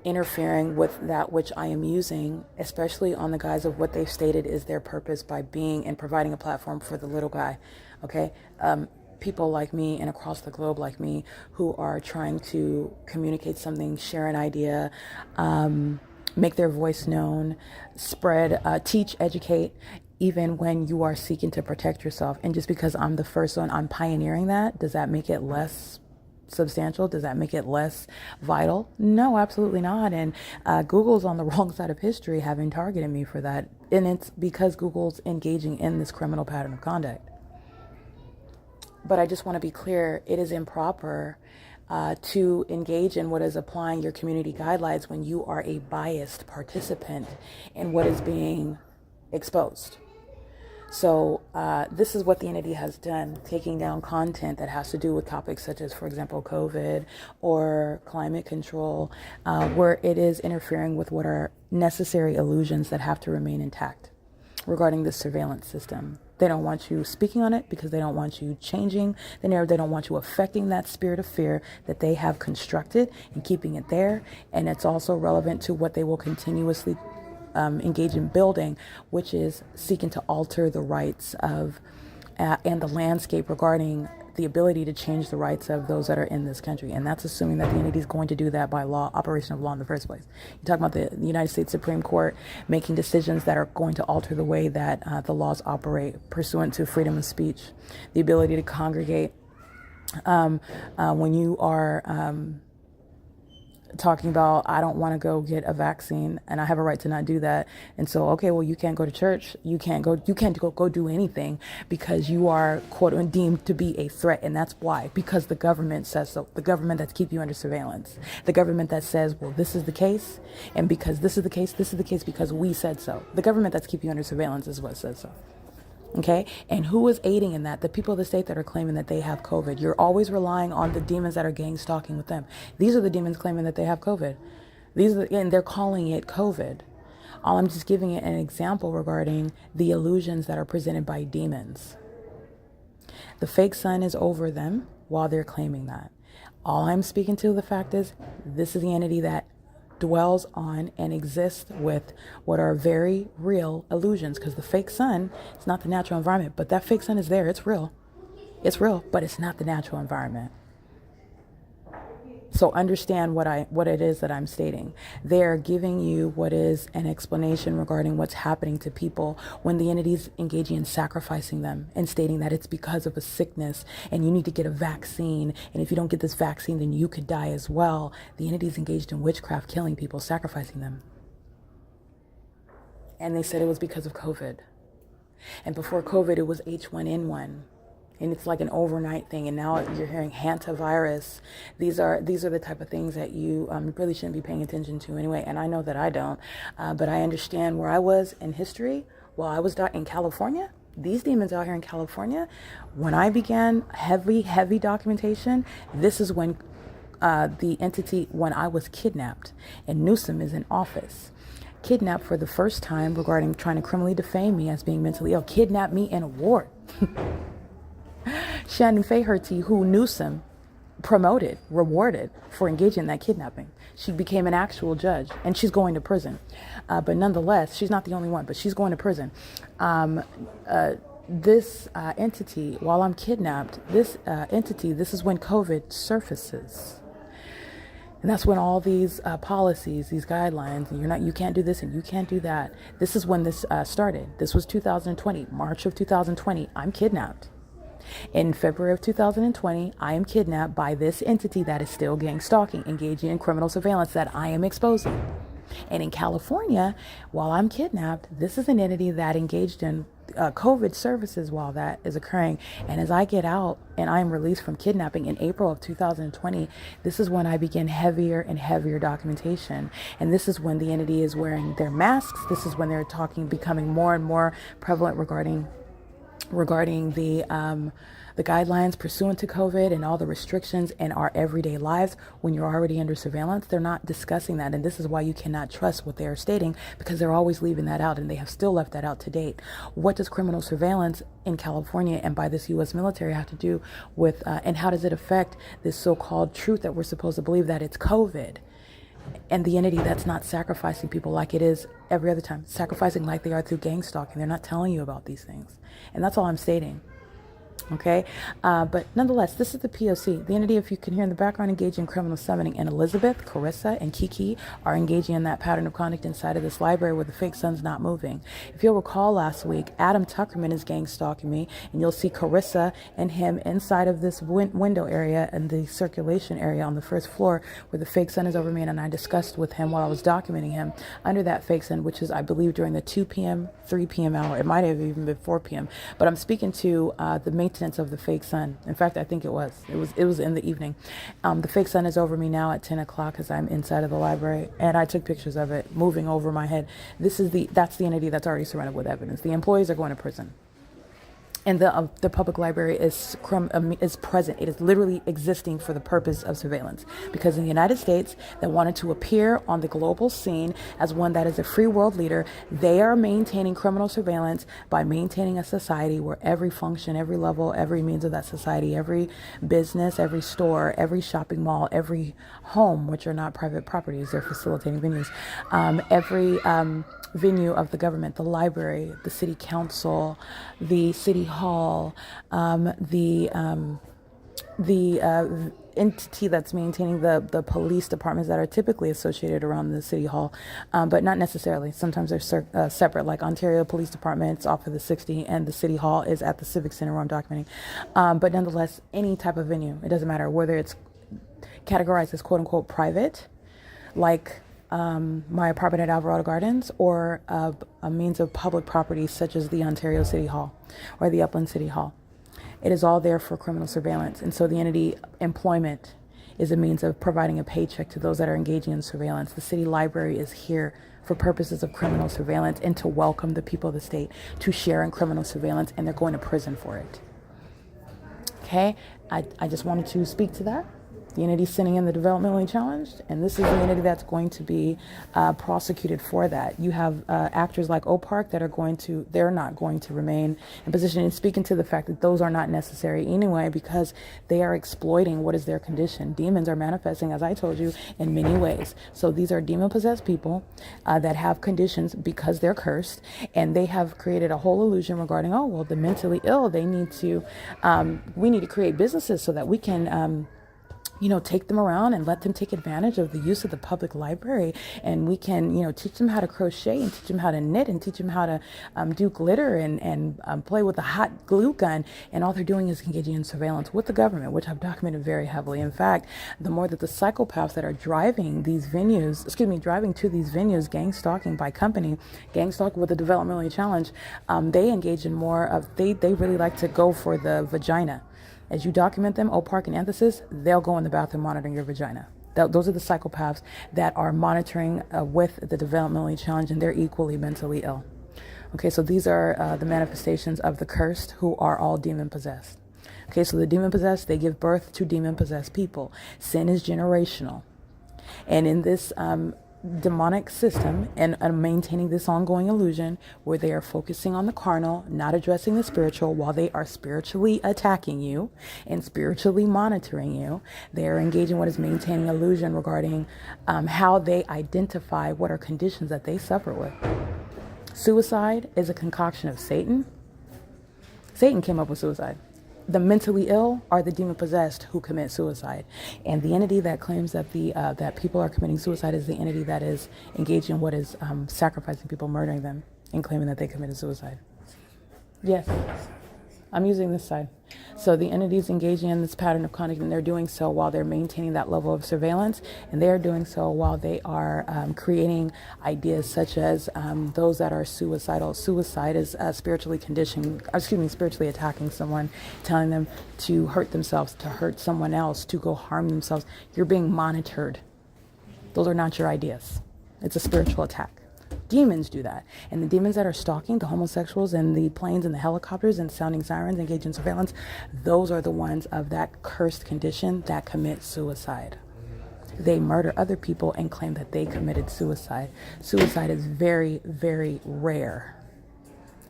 interfering with that which I am using, especially on the guise of what they've stated is their purpose by being and providing a platform for the little guy. Okay? People like me and across the globe like me who are trying to communicate something, share an idea, make their voice known, spread, teach, educate, even when you are seeking to protect yourself. And just because I'm the first one, I'm pioneering that, does that make it less substantial? Does that make it less vital? No, absolutely not. And Google's on the wrong side of history having targeted me for that. And it's because Google's engaging in this criminal pattern of conduct. But I just want to be clear, it is improper to engage in what is applying your community guidelines when you are a biased participant in what is being exposed. So this is what the entity has done, taking down content that has to do with topics such as, for example, COVID or climate control, where it is interfering with what are necessary illusions that have to remain intact regarding the surveillance system. They don't want you speaking on it because they don't want you changing the narrative. They don't want you affecting that spirit of fear that they have constructed and keeping it there. And it's also relevant to what they will continuously engage in building, which is seeking to alter the rights of and the landscape regarding the ability to change the rights of those that are in this country. And that's assuming that the entity is going to do that by law, operation of law in the first place. You're talking about the United States Supreme Court making decisions that are going to alter the way that the laws operate pursuant to freedom of speech, the ability to congregate. When you are talking about, I don't want to go get a vaccine and I have a right to not do that. And so, okay, well, you can't go to church. You can't go do anything because you are quote unquote deemed to be a threat. And that's why, because the government says so. The government that's keep you under surveillance. The government that says, well, this is the case. And because this is the case because we said so. The government that's keep you under surveillance is what says so. Okay. And who is aiding in that? The people of the state that are claiming that they have COVID. You're always relying on the demons that are gang stalking with them. These are the demons claiming that they have COVID. And they're calling it COVID. I'm just giving it an example regarding the illusions that are presented by demons. The fake sun is over them while they're claiming that. All I'm speaking to the fact is this is the entity that dwells on and exists with what are very real illusions, because the fake sun is not the natural environment, but that fake sun is there. It's real, but it's not the natural environment. So understand what it is that I'm stating. They're giving you what is an explanation regarding what's happening to people when the entity's engaging in sacrificing them and stating that it's because of a sickness and you need to get a vaccine. And if you don't get this vaccine, then you could die as well. The entity's engaged in witchcraft, killing people, sacrificing them. And they said it was because of COVID. And before COVID, it was H1N1. And it's like an overnight thing. And now you're hearing hantavirus. These are the type of things that you really shouldn't be paying attention to anyway. And I know that I don't. But I understand where I was in history while I was in California. These demons out here in California, when I began heavy documentation, this is when when I was kidnapped. And Newsom is in office. Kidnapped for the first time regarding trying to criminally defame me as being mentally ill. Kidnapped me in a ward. Shannon Faherty, who Newsom promoted, rewarded for engaging in that kidnapping. She became an actual judge and she's going to prison. But nonetheless, she's not the only one, but she's going to prison. This entity, while I'm kidnapped, this is when COVID surfaces. And that's when all these policies, these guidelines, and you can't do this and you can't do that. This is when this started. This was 2020, March of 2020. I'm kidnapped. In February of 2020, I am kidnapped by this entity that is still gang stalking, engaging in criminal surveillance that I am exposing. And in California, while I'm kidnapped, this is an entity that engaged in COVID services while that is occurring. And as I get out and I am released from kidnapping in April of 2020, this is when I begin heavier and heavier documentation. And this is when the entity is wearing their masks. This is when they're becoming more and more prevalent regarding the guidelines pursuant to COVID and all the restrictions in our everyday lives when you're already under surveillance. They're not discussing that. And this is why you cannot trust what they are stating, because they're always leaving that out, and they have still left that out to date. What does criminal surveillance in California and by this U.S. military have to do with, and how does it affect this so-called truth that we're supposed to believe that it's COVID? And the entity that's not sacrificing people like it is every other time, sacrificing like they are through gang stalking. They're not telling you about these things. And that's all I'm stating. Okay. But nonetheless, this is the P.O.C. The entity, if you can hear in the background, engaging in criminal summoning. And Elizabeth, Carissa, and Kiki are engaging in that pattern of conduct inside of this library where the fake sun's not moving. If you'll recall last week, Adam Tuckerman is gang stalking me. And you'll see Carissa and him inside of this window area and the circulation area on the first floor where the fake sun is over me. And I discussed with him while I was documenting him under that fake sun, which is, I believe, during the 2 p.m., 3 p.m. hour. It might have even been 4 p.m. But I'm speaking to the maintenance of the fake sun. In fact, I think it was in the evening. The fake sun is over me now at 10 o'clock as I'm inside of the library, and I took pictures of it moving over my head. That's the entity that's already surrounded with evidence. The employees are going to prison. And the public library is present. It is literally existing for the purpose of surveillance. Because in the United States, that wanted to appear on the global scene as one that is a free world leader, they are maintaining criminal surveillance by maintaining a society where every function, every level, every means of that society, every business, every store, every shopping mall, every home, which are not private properties, they're facilitating venues, every venue of the government, the library, the city council, the city hall, the the entity that's maintaining the police departments that are typically associated around the city hall, but not necessarily. Sometimes they're separate, like Ontario Police Department's off of the 60, and the city hall is at the Civic Center where I'm documenting. But nonetheless, any type of venue, it doesn't matter whether it's categorized as quote unquote private, like my apartment at Alvarado Gardens, or a means of public property such as the Ontario City Hall or the Upland City Hall. It is all there for criminal surveillance. And so the entity employment is a means of providing a paycheck to those that are engaging in surveillance. The city library is here for purposes of criminal surveillance and to welcome the people of the state to share in criminal surveillance, and they're going to prison for it. Okay, I just wanted to speak to that. The entity sitting in the developmentally challenged, and this is the entity that's going to be prosecuted for that. You have actors like OPARC that are they're not going to remain in position, and speaking to the fact that those are not necessary anyway, because they are exploiting what is their condition. Demons are manifesting, as I told you, in many ways. So these are demon-possessed people that have conditions because they're cursed, and they have created a whole illusion regarding, oh, well, the mentally ill, they need to, we need to create businesses so that we can, take them around and let them take advantage of the use of the public library. And we can, teach them how to crochet and teach them how to knit and teach them how to do glitter and play with a hot glue gun. And all they're doing is engaging in surveillance with the government, which I've documented very heavily. In fact, the more that the psychopaths that are driving to these venues, gang stalking by company, gang stalking with a developmentally challenged, they engage in more of, they really like to go for the vagina. As you document them, OPARC and Anthesis, they'll go in the bathroom monitoring your vagina. Those are the psychopaths that are monitoring with the developmentally challenged, and they're equally mentally ill. Okay, so these are the manifestations of the cursed, who are all demon-possessed. Okay, so the demon-possessed, they give birth to demon-possessed people. Sin is generational. And in this demonic system and maintaining this ongoing illusion where they are focusing on the carnal, not addressing the spiritual, while they are spiritually attacking you and spiritually monitoring you, they are engaging what is maintaining illusion regarding how they identify what are conditions that they suffer with. Suicide is a concoction of Satan. Satan came up with suicide. The mentally ill are the demon-possessed who commit suicide. And the entity that claims that that people are committing suicide is the entity that is engaged in what is sacrificing people, murdering them, and claiming that they committed suicide. Yes, I'm using this side. So the entities engaging in this pattern of conduct, and they're doing so while they're maintaining that level of surveillance, and they're doing so while they are creating ideas such as those that are suicidal. Suicide is spiritually attacking someone, telling them to hurt themselves, to hurt someone else, to go harm themselves. You're being monitored. Those are not your ideas. It's a spiritual attack. Demons do that. And the demons that are stalking the homosexuals and the planes and the helicopters and sounding sirens, engaged in surveillance, those are the ones of that cursed condition that commit suicide. They murder other people and claim that they committed suicide. Suicide is very, very rare.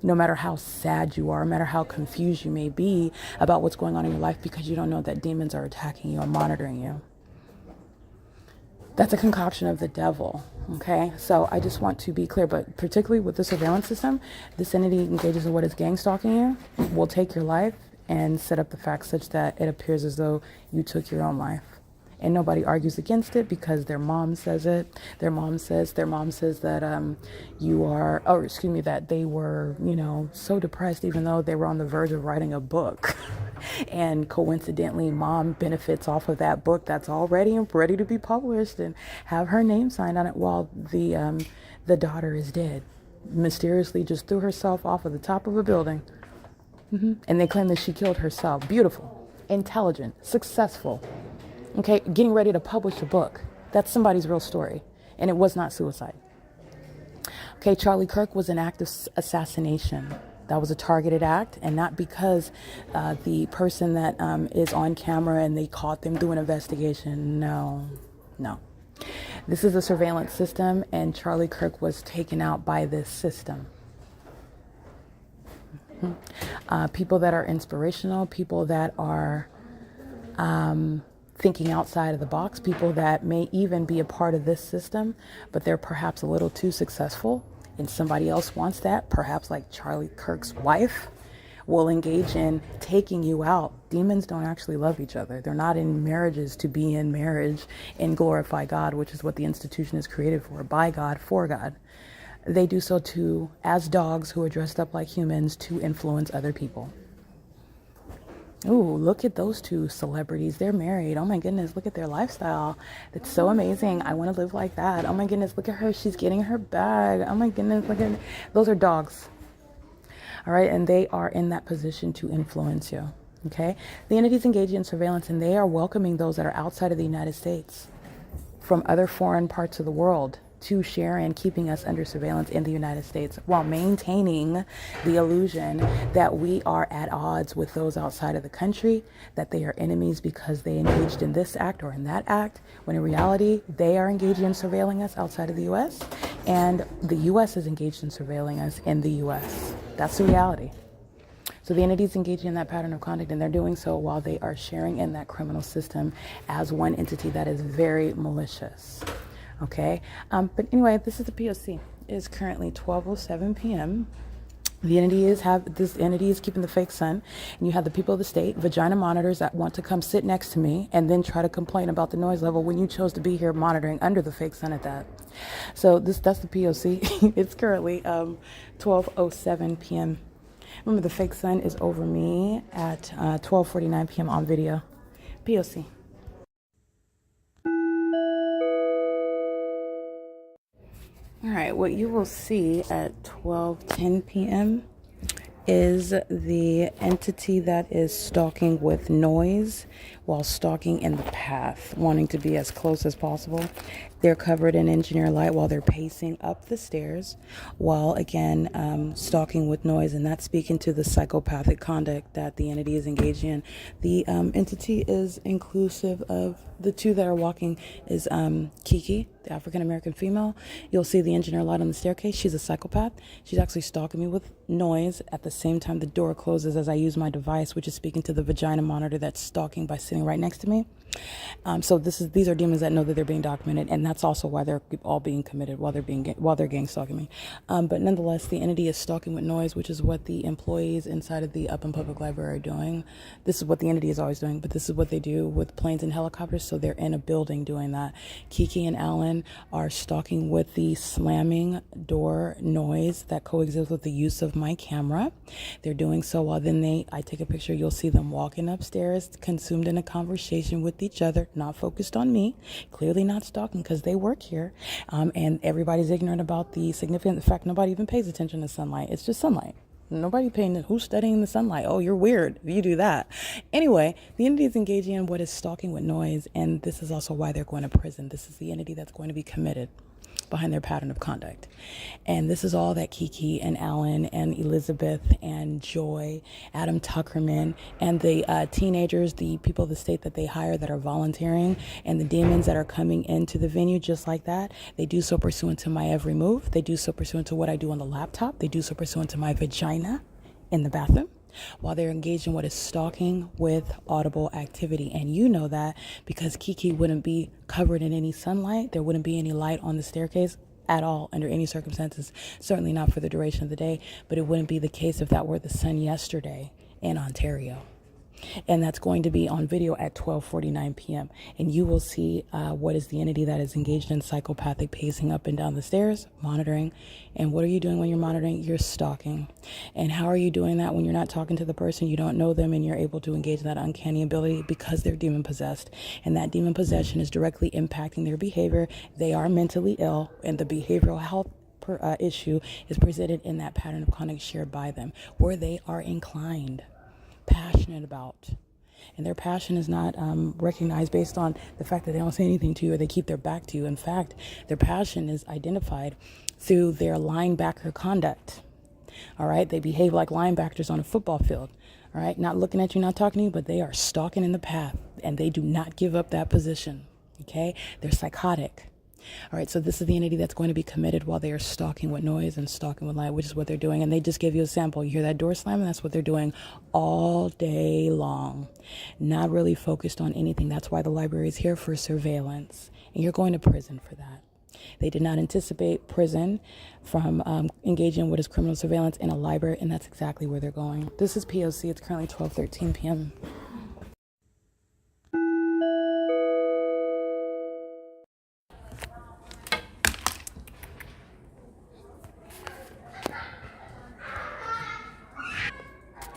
No matter how sad you are, no matter how confused you may be about what's going on in your life, because you don't know that demons are attacking you or monitoring you. That's a concoction of the devil, okay? So I just want to be clear, but particularly with the surveillance system, this entity engages in what is gang stalking you, will take your life and set up the facts such that it appears as though you took your own life. And nobody argues against it because their mom says it. Their mom says that that they were, so depressed even though they were on the verge of writing a book. And coincidentally, mom benefits off of that book that's already ready to be published and have her name signed on it while the daughter is dead. Mysteriously just threw herself off of the top of a building. And they claim that she killed herself. Beautiful, intelligent, successful. Okay, getting ready to publish a book. That's somebody's real story. And it was not suicide. Okay, Charlie Kirk was an act of assassination. That was a targeted act, and not because the person that is on camera and they caught them through an investigation. No. This is a surveillance system, and Charlie Kirk was taken out by this system. People that are inspirational, people that are thinking outside of the box, people that may even be a part of this system, but they're perhaps a little too successful and somebody else wants that, perhaps like Charlie Kirk's wife will engage in taking you out. Demons don't actually love each other. They're not in marriages to be in marriage and glorify God, which is what the institution is created for, by God, for God. They do so to, as dogs who are dressed up like humans, to influence other people. Ooh, look at those two celebrities. They're married. Oh my goodness, look at their lifestyle. It's so amazing. I want to live like that. Oh my goodness, look at her. She's getting her bag. Oh my goodness, look at those are dogs. All right, and they are in that position to influence you. Okay, the entities engaging in surveillance, and they are welcoming those that are outside of the United States from other foreign parts of the world to share in keeping us under surveillance in the United States while maintaining the illusion that we are at odds with those outside of the country, that they are enemies because they engaged in this act or in that act, when in reality, they are engaged in surveilling us outside of the U.S. and the U.S. is engaged in surveilling us in the U.S. That's the reality. So the entities engaging in that pattern of conduct, and they're doing so while they are sharing in that criminal system as one entity that is very malicious. Okay, but anyway, this is the P.O.C. It is currently 12:07 p.m. This entity is keeping the fake sun, and you have the people of the state, vagina monitors that want to come sit next to me and then try to complain about the noise level when you chose to be here monitoring under the fake sun at that. So that's the P.O.C. It's currently 12:07 p.m. Remember, the fake sun is over me at 12:49 p.m. on video. P.O.C. All right, what you will see at 12:10 p.m. is the entity that is stalking with noise while stalking in the path, wanting to be as close as possible. They're covered in engineer light while they're pacing up the stairs, while again stalking with noise, and that's speaking to the psychopathic conduct that the entity is engaged in. The entity is inclusive of the two that are walking is Kiki, the African American female. You'll see the engineer light on the staircase. She's a psychopath. She's actually stalking me with noise at the same time the door closes as I use my device, which is speaking to the vagina monitor that's stalking by sitting right next to me. So these are demons that know that they're being documented, and that's also why they're all being committed while they're gang stalking me. But nonetheless, the entity is stalking with noise, which is what the employees inside of the Upland Public Library are doing. This is what the entity is always doing, but this is what they do with planes and helicopters. So they're in a building doing that. Kiki and Alan are stalking with the slamming door noise that coexists with the use of my camera. They're doing so while I take a picture. You'll see them walking upstairs, consumed in a conversation with each other, not focused on me, clearly not stalking because they work here, and everybody's ignorant about the significant fact nobody even pays attention to sunlight. It's just sunlight. Nobody paying who's studying the sunlight. Oh, you're weird if you do that. Anyway, the entity is engaging in what is stalking with noise, and this is also why they're going to prison. This is the entity that's going to be committed behind their pattern of conduct. And this is all that Kiki and Alan and Elizabeth and Joy, Adam Tuckerman, and the teenagers, the people of the state that they hire that are volunteering, and the demons that are coming into the venue just like that, they do so pursuant to my every move. They do so pursuant to what I do on the laptop. They do so pursuant to my vagina in the bathroom, while they're engaged in what is stalking with audible activity. And you know that because Kiki wouldn't be covered in any sunlight. There wouldn't be any light on the staircase at all under any circumstances, certainly not for the duration of the day, but it wouldn't be the case if that were the sun yesterday in Ontario. And that's going to be on video at 12:49 p.m. And you will see what is the entity that is engaged in psychopathic pacing up and down the stairs, monitoring. And what are you doing when you're monitoring? You're stalking. And how are you doing that when you're not talking to the person, you don't know them, and you're able to engage in that uncanny ability? Because they're demon possessed. And that demon possession is directly impacting their behavior. They are mentally ill, and the behavioral health issue is presented in that pattern of conduct shared by them, where they are inclined, passionate about, and their passion is not recognized based on the fact that they don't say anything to you or they keep their back to you. In fact, their passion is identified through their linebacker conduct. All right, they behave like linebackers on a football field. All right, not looking at you, not talking to you, but they are stalking in the path, and they do not give up that position. Okay, they're psychotic. All right, so this is the entity that's going to be committed while they are stalking with noise and stalking with light, which is what they're doing. And they just gave you a sample. You hear that door slamming? That's what they're doing all day long. Not really focused on anything. That's why the library is here, for surveillance. And you're going to prison for that. They did not anticipate prison from engaging in what is criminal surveillance in a library, and that's exactly where they're going. This is P.O.C. It's currently 12:13 p.m.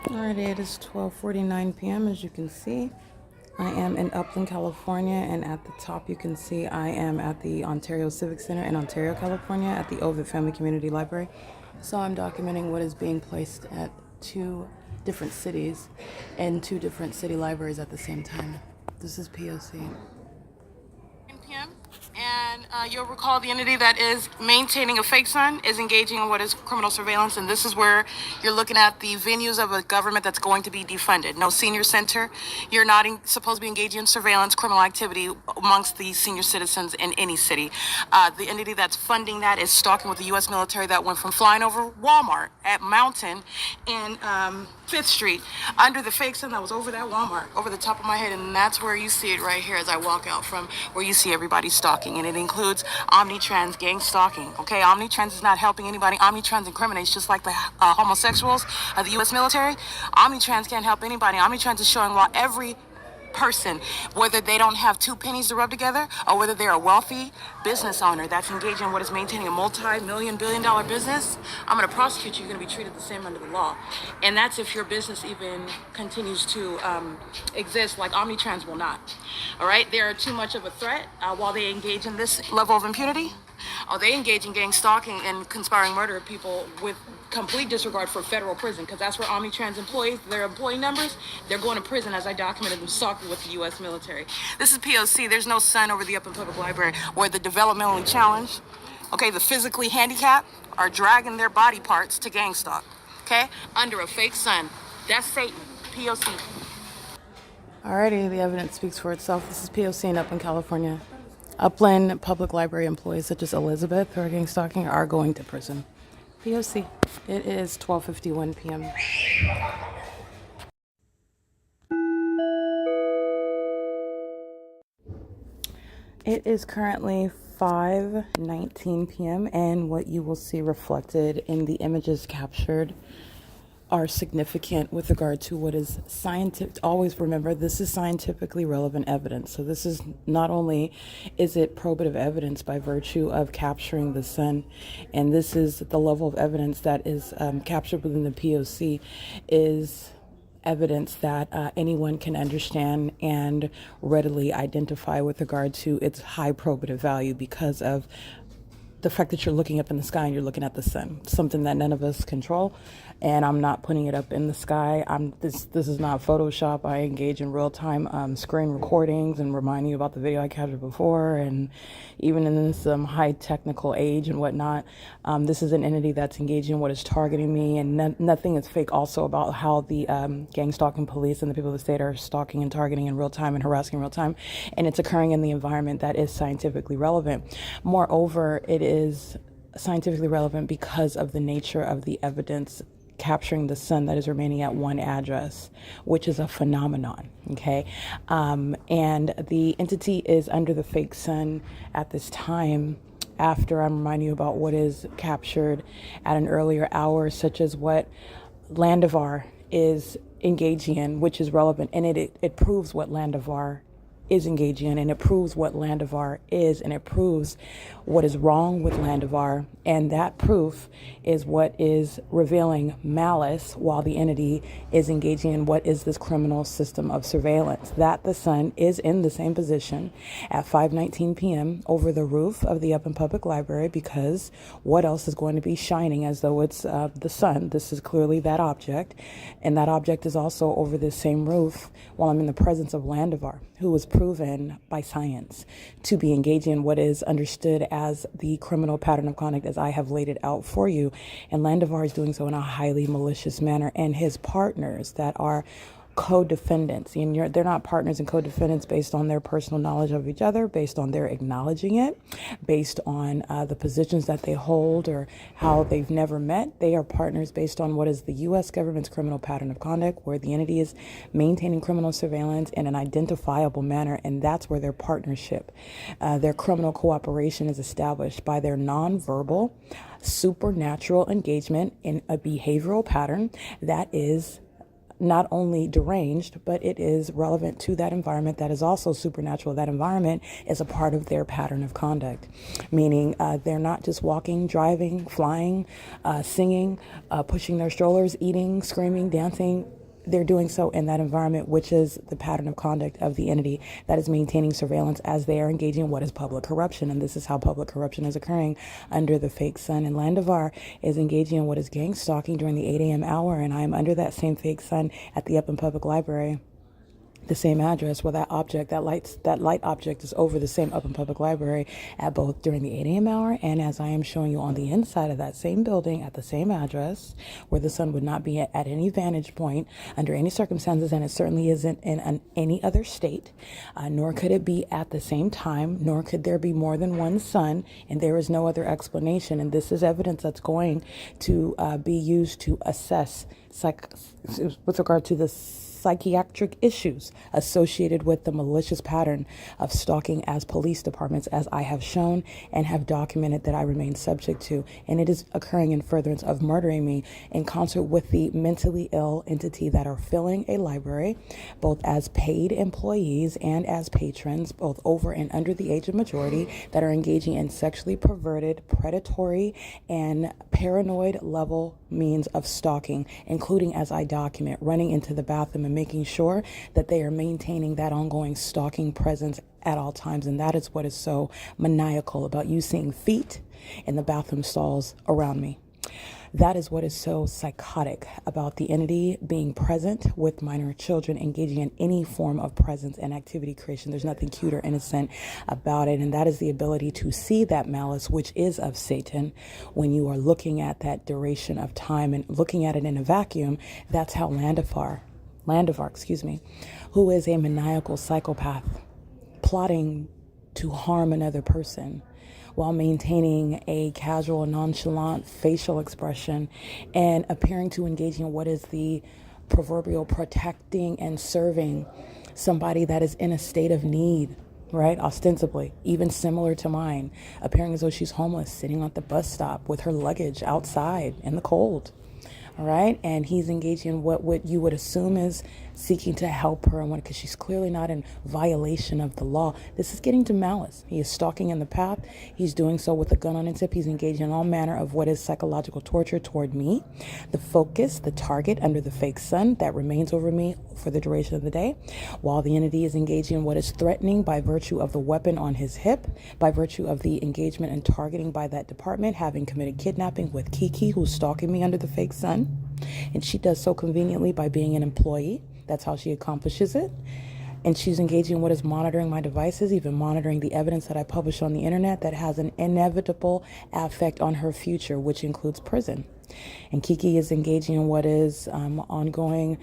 Alrighty, it is 12:49 p.m. As you can see, I am in Upland, California, and at the top you can see I am at the Ontario Civic Center in Ontario, California, at the Ovid Family Community Library. So I'm documenting what is being placed at two different cities and two different city libraries at the same time. This is P.O.C. p.m. And you'll recall the entity that is maintaining a fake sun is engaging in what is criminal surveillance. And this is where you're looking at the venues of a government that's going to be defunded. No senior center. You're not supposed to be engaging in surveillance, criminal activity amongst the senior citizens in any city. The entity that's funding that is Stalking with the U.S. military that went from flying over Walmart at Mountain in 5th Street under the fake sun that was over that Walmart, over the top of my head. And that's where you see it right here as I walk out from where you see everybody stalking. And it includes omnitrans gang stalking. Okay, omnitrans is not helping anybody. Omnitrans incriminates just like the homosexuals of the U.S. military. Omnitrans can't help anybody. Omnitrans is showing why every person, whether they don't have two pennies to rub together or whether they're a wealthy business owner that's engaged in what is maintaining a multi-million billion-dollar business, I'm going to prosecute you. You're going to be treated the same under the law. And that's if your business even continues to exist, like Omnitrans will not. All right, they are too much of a threat while they engage in this level of impunity. Oh, they engage in gang stalking and conspiring murder of people with complete disregard for federal prison, because that's where Omnitrans employees, their employee numbers, they're going to prison, as I documented them stalking with the U.S. military. This is P.O.C. There's no sun over the Upland Public Library where the developmentally challenged, okay, the physically handicapped are dragging their body parts to gang stalk, okay, under a fake sun. That's Satan. P.O.C. Alrighty, the evidence speaks for itself. This is P.O.C. in Upland, California. Upland Public Library employees such as Elizabeth who are gang stalking are going to prison. P.O.C. It is 12:51 p.m. It is currently 5:19 p.m. and what you will see reflected in the images captured are significant with regard to what is scientific. Always remember, this is scientifically relevant evidence. So this is not only is it probative evidence by virtue of capturing the sun, and this is the level of evidence that is captured within the POC is evidence that anyone can understand and readily identify with regard to its high probative value because of the fact that you're looking up in the sky and you're looking at the sun, something that none of us control. And I'm not putting it up in the sky. This is not Photoshop. I engage in real-time screen recordings and remind you about the video I captured before. And even in this high technical age and whatnot, this is an entity that's engaging in what is targeting me. And nothing is fake also about how the gang stalking police and the people of the state are stalking and targeting in real time and harassing in real time. And it's occurring in the environment that is scientifically relevant. Moreover, it is scientifically relevant because of the nature of the evidence capturing the sun that is remaining at one address, which is a phenomenon, okay? And the entity is under the fake sun at this time after I'm reminding you about what is captured at an earlier hour, such as what Landivar is engaging in, which is relevant, and it proves what Landivar is engaging in, and it proves what Landivar is, and it proves what is wrong with Landivar, and that proof is what is revealing malice while the entity is engaging in what is this criminal system of surveillance. That the sun is in the same position at 5:19 p.m. over the roof of the Upland Public Library, because what else is going to be shining as though it's the sun? This is clearly that object, and that object is also over this same roof while I'm in the presence of Landivar, who was proven by science to be engaging in what is understood as the criminal pattern of conduct as I have laid it out for you. And Landivar is doing so in a highly malicious manner, and his partners that are co-defendants, and they're not partners and co-defendants based on their personal knowledge of each other, based on their acknowledging it, based on the positions that they hold or how they've never met. They are partners based on what is the U.S. government's criminal pattern of conduct, where the entity is maintaining criminal surveillance in an identifiable manner, and that's where their partnership, their criminal cooperation is established by their nonverbal, supernatural engagement in a behavioral pattern that is not only deranged, but it is relevant to that environment that is also supernatural. That environment is a part of their pattern of conduct, meaning they're not just walking, driving, flying, singing, pushing their strollers, eating, screaming, dancing. They're doing so in that environment, which is the pattern of conduct of the entity that is maintaining surveillance as they are engaging in what is public corruption. And this is how public corruption is occurring under the fake sun. And Landivar is engaging in what is gang stalking during the 8 a.m. hour. And I am under that same fake sun at the Upland Public Library, the same address where that light object is over the same Upland Public Library at both during the 8 a.m. hour and as I am showing you on the inside of that same building at the same address where the sun would not be at any vantage point under any circumstances, and it certainly isn't in any other state, nor could it be at the same time, nor could there be more than one sun, and there is no other explanation. And this is evidence that's going to be used to assess with regard to the psychiatric issues associated with the malicious pattern of stalking as police departments, as I have shown and have documented that I remain subject to. And it is occurring in furtherance of murdering me in concert with the mentally ill entity that are filling a library, both as paid employees and as patrons, both over and under the age of majority, that are engaging in sexually perverted, predatory, and paranoid level means of stalking, including, as I document, running into the bathroom and making sure that they are maintaining that ongoing stalking presence at all times. And that is what is so maniacal about you seeing feet in the bathroom stalls around me. That is what is so psychotic about the entity being present with minor children, engaging in any form of presence and activity creation. There's nothing cute or innocent about it. And that is the ability to see that malice, which is of Satan, when you are looking at that duration of time and looking at it in a vacuum. That's how Landivar, who is a maniacal psychopath, plotting to harm another person, while maintaining a casual, nonchalant facial expression and appearing to engage in what is the proverbial protecting and serving somebody that is in a state of need, right? Ostensibly, even similar to mine, appearing as though she's homeless, sitting at the bus stop with her luggage outside in the cold. All right. And he's engaging in what you would assume is seeking to help her, and because she's clearly not in violation of the law. This is getting to malice. He is stalking in the path. He's doing so with a gun on his hip. He's engaging in all manner of what is psychological torture toward me. The focus, the target under the fake sun that remains over me for the duration of the day, while the entity is engaging in what is threatening by virtue of the weapon on his hip, by virtue of the engagement and targeting by that department, having committed kidnapping with Kiki, who's stalking me under the fake sun. And she does so conveniently by being an employee. That's how she accomplishes it. And she's engaging in what is monitoring my devices, even monitoring the evidence that I publish on the internet that has an inevitable effect on her future, which includes prison. And Kiki is engaging in what is ongoing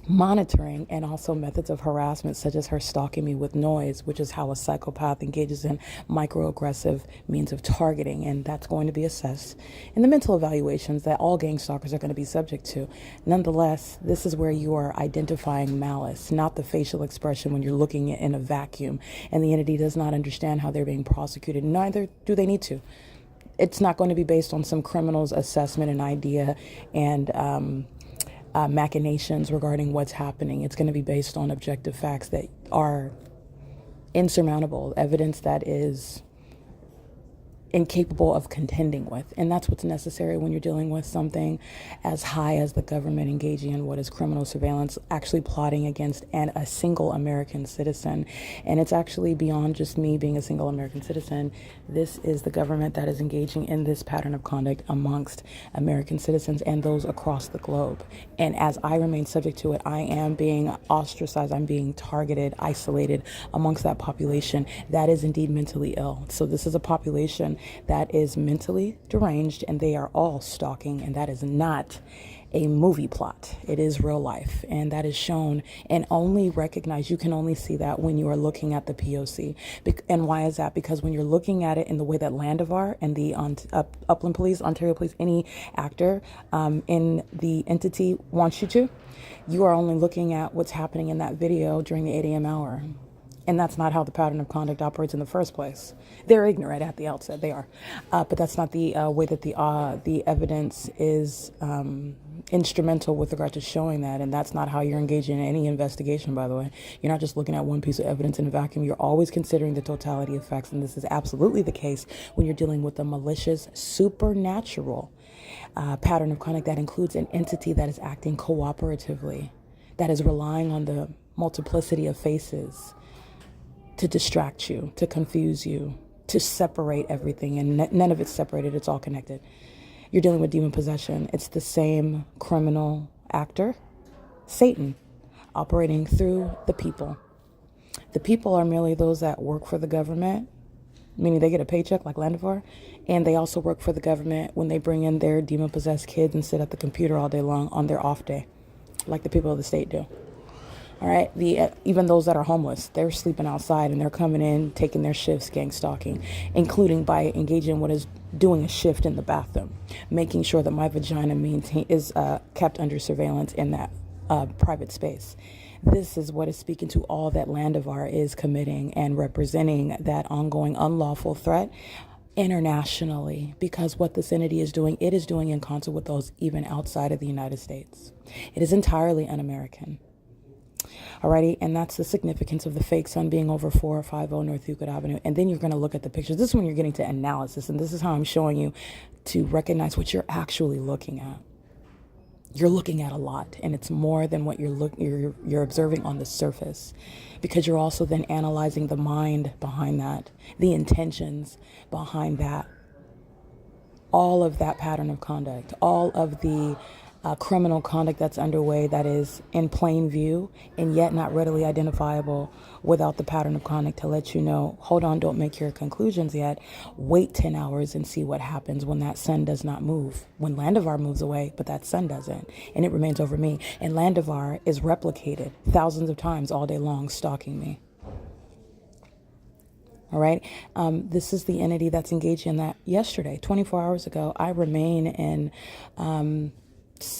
monitoring and also methods of harassment, such as her stalking me with noise, which is how a psychopath engages in microaggressive means of targeting. And that's going to be assessed in the mental evaluations that all gang stalkers are going to be subject to. Nonetheless, this is where you are identifying malice, not the facial expression when you're looking in a vacuum. And the entity does not understand how they're being prosecuted. Neither do they need to. It's not going to be based on some criminal's assessment and idea and machinations regarding what's happening. It's going to be based on objective facts that are insurmountable, evidence that is incapable of contending with. And that's what's necessary when you're dealing with something as high as the government engaging in what is criminal surveillance, actually plotting against a single American citizen. And it's actually beyond just me being a single American citizen. This is the government that is engaging in this pattern of conduct amongst American citizens and those across the globe. And as I remain subject to it, I am being ostracized. I'm being targeted, isolated amongst that population that is indeed mentally ill. So this is a population that is mentally deranged, and they are all stalking, and that is not a movie plot. It is real life, and that is shown and only recognized. You can only see that when you are looking at the P.O.C. And why is that? Because when you're looking at it in the way that Landivar and the Upland Police, Ontario Police, any actor in the entity wants you to, you are only looking at what's happening in that video during the 8 a.m. hour. And that's not how the pattern of conduct operates in the first place. They're ignorant at the outset. They are. But that's not the way that the evidence is instrumental with regard to showing that. And that's not how you're engaging in any investigation, by the way. You're not just looking at one piece of evidence in a vacuum. You're always considering the totality of facts. And this is absolutely the case when you're dealing with a malicious, supernatural pattern of conduct that includes an entity that is acting cooperatively, that is relying on the multiplicity of faces to distract you, to confuse you, to separate everything. And none of it's separated. It's all connected. You're dealing with demon possession. It's the same criminal actor, Satan, operating through the people. The people are merely those that work for the government, meaning they get a paycheck like Landivar, and they also work for the government when they bring in their demon-possessed kids and sit at the computer all day long on their off day, like the people of the state do. All right, even those that are homeless, they're sleeping outside and they're coming in, taking their shifts, gang stalking, including by engaging in what is doing a shift in the bathroom, making sure that my vagina is kept under surveillance in that private space. This is what is speaking to all that Landivar is committing and representing that ongoing unlawful threat internationally, because what this entity is doing, it is doing in concert with those even outside of the United States. It is entirely un-American. Alrighty, and that's the significance of the fake sun being over 4050 North Euclid Avenue. And then you're going to look at the pictures. This is when you're getting to analysis, and this is how I'm showing you to recognize what you're actually looking at. You're looking at a lot, and it's more than what you're observing on the surface, because you're also then analyzing the mind behind that, the intentions behind that, all of that pattern of conduct, all of the criminal conduct that's underway that is in plain view and yet not readily identifiable without the pattern of conduct to let you know, hold on, don't make your conclusions yet. Wait 10 hours and see what happens when that sun does not move. When Landivar moves away, but that sun doesn't, and it remains over me. And Landivar is replicated thousands of times all day long, stalking me. All right. This is the entity that's engaged in that. Yesterday, 24 hours ago, I remain in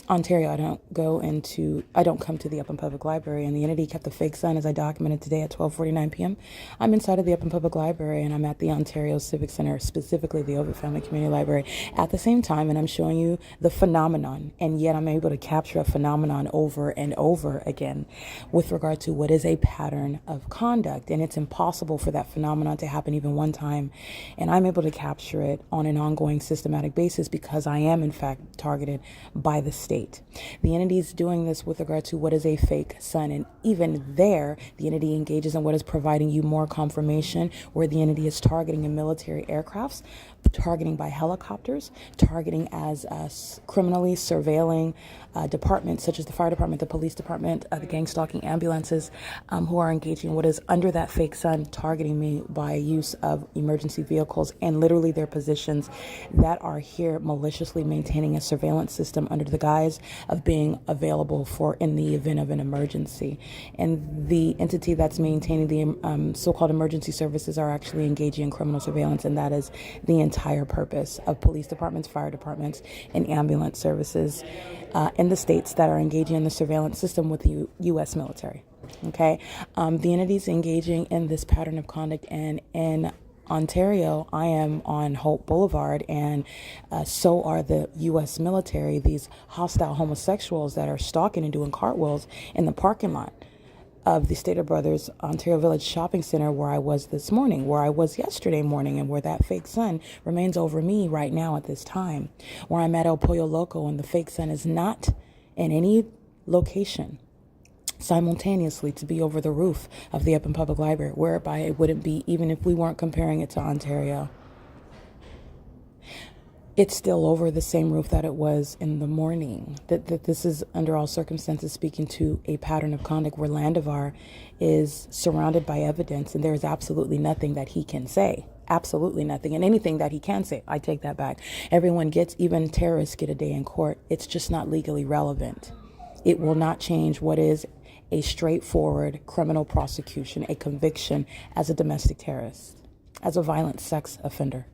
Ontario. I don't come to the Upland Public Library, and the entity kept the fake sun, as I documented today at 12:49 p.m. I'm inside of the Upland Public Library, and I'm at the Ontario Civic Center, specifically the Ovid Family Community Library, at the same time, and I'm showing you the phenomenon, and yet I'm able to capture a phenomenon over and over again with regard to what is a pattern of conduct, and it's impossible for that phenomenon to happen even one time, and I'm able to capture it on an ongoing systematic basis because I am, in fact, targeted by the state. The entity is doing this with regard to what is a fake sun, and even there, the entity engages in what is providing you more confirmation, where the entity is targeting in military aircrafts, targeting by helicopters, targeting as criminally surveilling departments such as the fire department, the police department, the gang stalking ambulances, who are engaging in what is under that fake sun, targeting me by use of emergency vehicles and literally their positions that are here maliciously maintaining a surveillance system under the guise of being available for in the event of an emergency. And the entity that's maintaining the so-called emergency services are actually engaging in criminal surveillance, and that is the entire purpose of police departments, fire departments, and ambulance services in the states that are engaging in the surveillance system with the U.S. military. Okay, the entities engaging in this pattern of conduct, and in Ontario, I am on Hope Boulevard, and so are the U.S. military, these hostile homosexuals that are stalking and doing cartwheels in the parking lot of the Stater Brothers Ontario Village Shopping Center, where I was this morning, where I was yesterday morning, and where that fake sun remains over me right now at this time, where I'm at El Pollo Loco, and the fake sun is not in any location simultaneously to be over the roof of the Upland Public Library, whereby it wouldn't be even if we weren't comparing it to Ontario. It's still over the same roof that it was in the morning. That this is under all circumstances speaking to a pattern of conduct where Landivar is surrounded by evidence, and there is absolutely nothing that he can say Absolutely nothing. And anything that he can say, I take that back. Everyone gets, even terrorists get a day in court. It's just not legally relevant. It will not change what is a straightforward criminal prosecution, a conviction as a domestic terrorist, as a violent sex offender.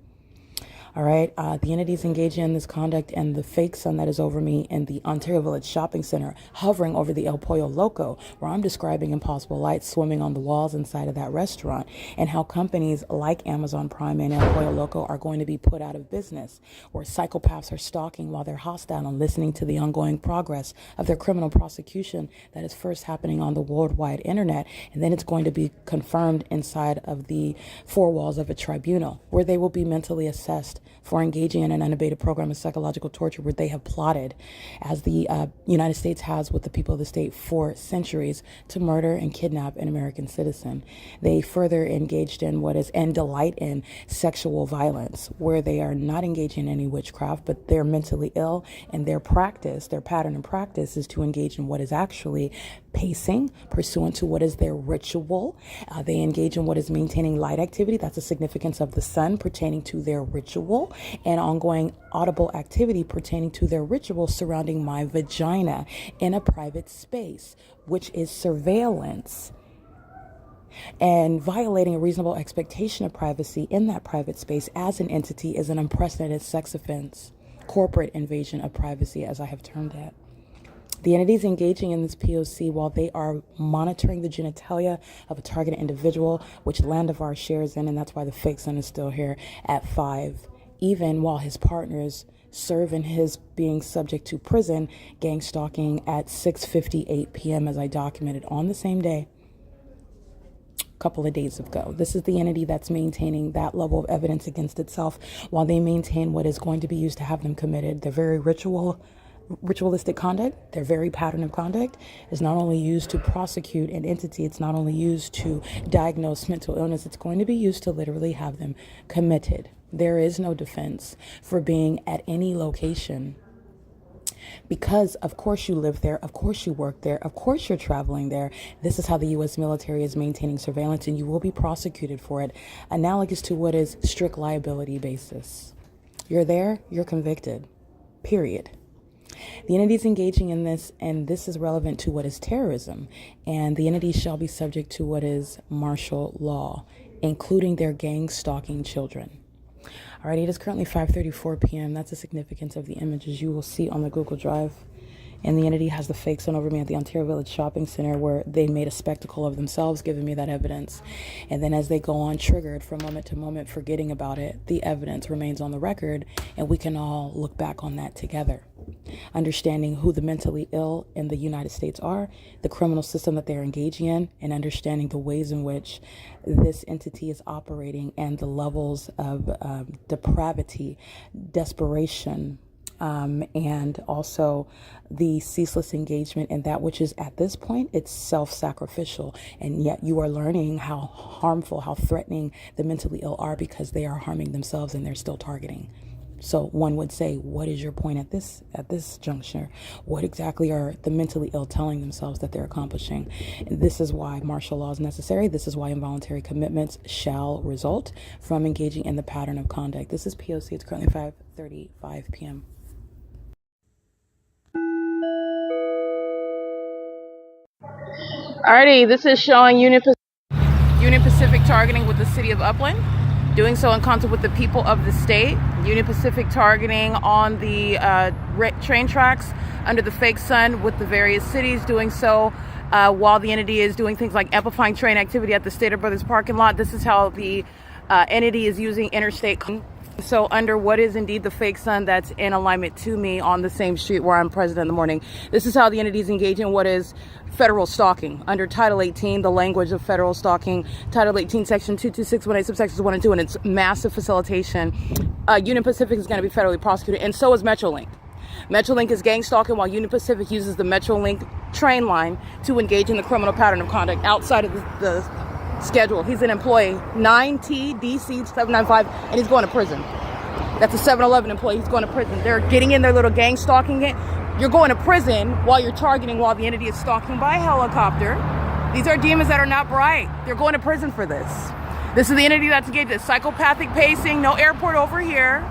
All right. The entities engaging in this conduct and the fake sun that is over me in the Ontario Village Shopping Center, hovering over the El Pollo Loco, where I'm describing impossible lights swimming on the walls inside of that restaurant, and how companies like Amazon Prime and El Pollo Loco are going to be put out of business, where psychopaths are stalking while they're hostile and listening to the ongoing progress of their criminal prosecution that is first happening on the worldwide internet, and then it's going to be confirmed inside of the four walls of a tribunal, where they will be mentally assessed for engaging in an unabated program of psychological torture, where they have plotted, as the United States has with the people of the state for centuries, to murder and kidnap an American citizen. They further engaged in what is, and delight in, sexual violence, where they are not engaging in any witchcraft, but they're mentally ill, and their practice, their pattern and practice, is to engage in what is actually pacing, pursuant to what is their ritual. They engage in what is maintaining light activity. That's the significance of the sun pertaining to their ritual, and ongoing audible activity pertaining to their ritual surrounding my vagina in a private space, which is surveillance and violating a reasonable expectation of privacy in that private space as an entity is an unprecedented sex offense, corporate invasion of privacy, as I have termed it. The entities engaging in this P.O.C, while they are monitoring the genitalia of a targeted individual, which Landivar shares in, and that's why the fake son is still here at 5, even while his partners serve in his being subject to prison, gang stalking at 6:58 p.m., as I documented on the same day, a couple of days ago. This is the entity that's maintaining that level of evidence against itself, while they maintain what is going to be used to have them committed. They're very ritualistic conduct, their very pattern of conduct is not only used to prosecute an entity, it's not only used to diagnose mental illness, it's going to be used to literally have them committed. There is no defense for being at any location, because of course you live there, of course you work there, of course you're traveling there. This is how the U.S. military is maintaining surveillance, and you will be prosecuted for it, analogous to what is strict liability basis. You're there, you're convicted, period. The entities engaging in this, and this is relevant to what is terrorism, and the entities shall be subject to what is martial law, including their gang stalking children. Alrighty, it is currently 5:34 p.m. That's the significance of the images you will see on the Google Drive. And the entity has the fake son over me at the Ontario Village Shopping Center, where they made a spectacle of themselves, giving me that evidence. And then as they go on, triggered from moment to moment, forgetting about it, the evidence remains on the record, and we can all look back on that together. Understanding who the mentally ill in the United States are, the criminal system that they're engaging in, and understanding the ways in which this entity is operating, and the levels of depravity, desperation, and also the ceaseless engagement in that which is, at this point, it's self-sacrificial. And yet you are learning how harmful, how threatening the mentally ill are, because they are harming themselves and they're still targeting. So one would say, what is your point at this juncture? What exactly are the mentally ill telling themselves that they're accomplishing? And this is why martial law is necessary. This is why involuntary commitments shall result from engaging in the pattern of conduct. This is P.O.C. It's currently 5:35 p.m. Alrighty, this is showing Union Pacific targeting with the city of Upland, doing so in concert with the people of the state. Union Pacific targeting on the train tracks under the fake sun with the various cities, doing so while the entity is doing things like amplifying train activity at the Stater Brothers parking lot. This is how the entity is using interstate. So under what is indeed the fake sun that's in alignment to me on the same street where I'm present in the morning. This is how the entities engage in what is federal stalking under Title 18, the language of federal stalking, Title 18, Section 22618, subsections 1 and 2, and its massive facilitation. Union Pacific is going to be federally prosecuted, and so is Metrolink. Metrolink is gang stalking, while Union Pacific uses the Metrolink train line to engage in the criminal pattern of conduct outside of the schedule. He's an employee, 9T DC 795, and he's going to prison. That's a 7-Eleven employee. He's going to prison. They're getting in their little gang stalking it. You're going to prison while you're targeting, while the entity is stalking by helicopter. These are demons that are not bright. They're going to prison for this. This is the entity that's engaged in psychopathic pacing, no airport over here.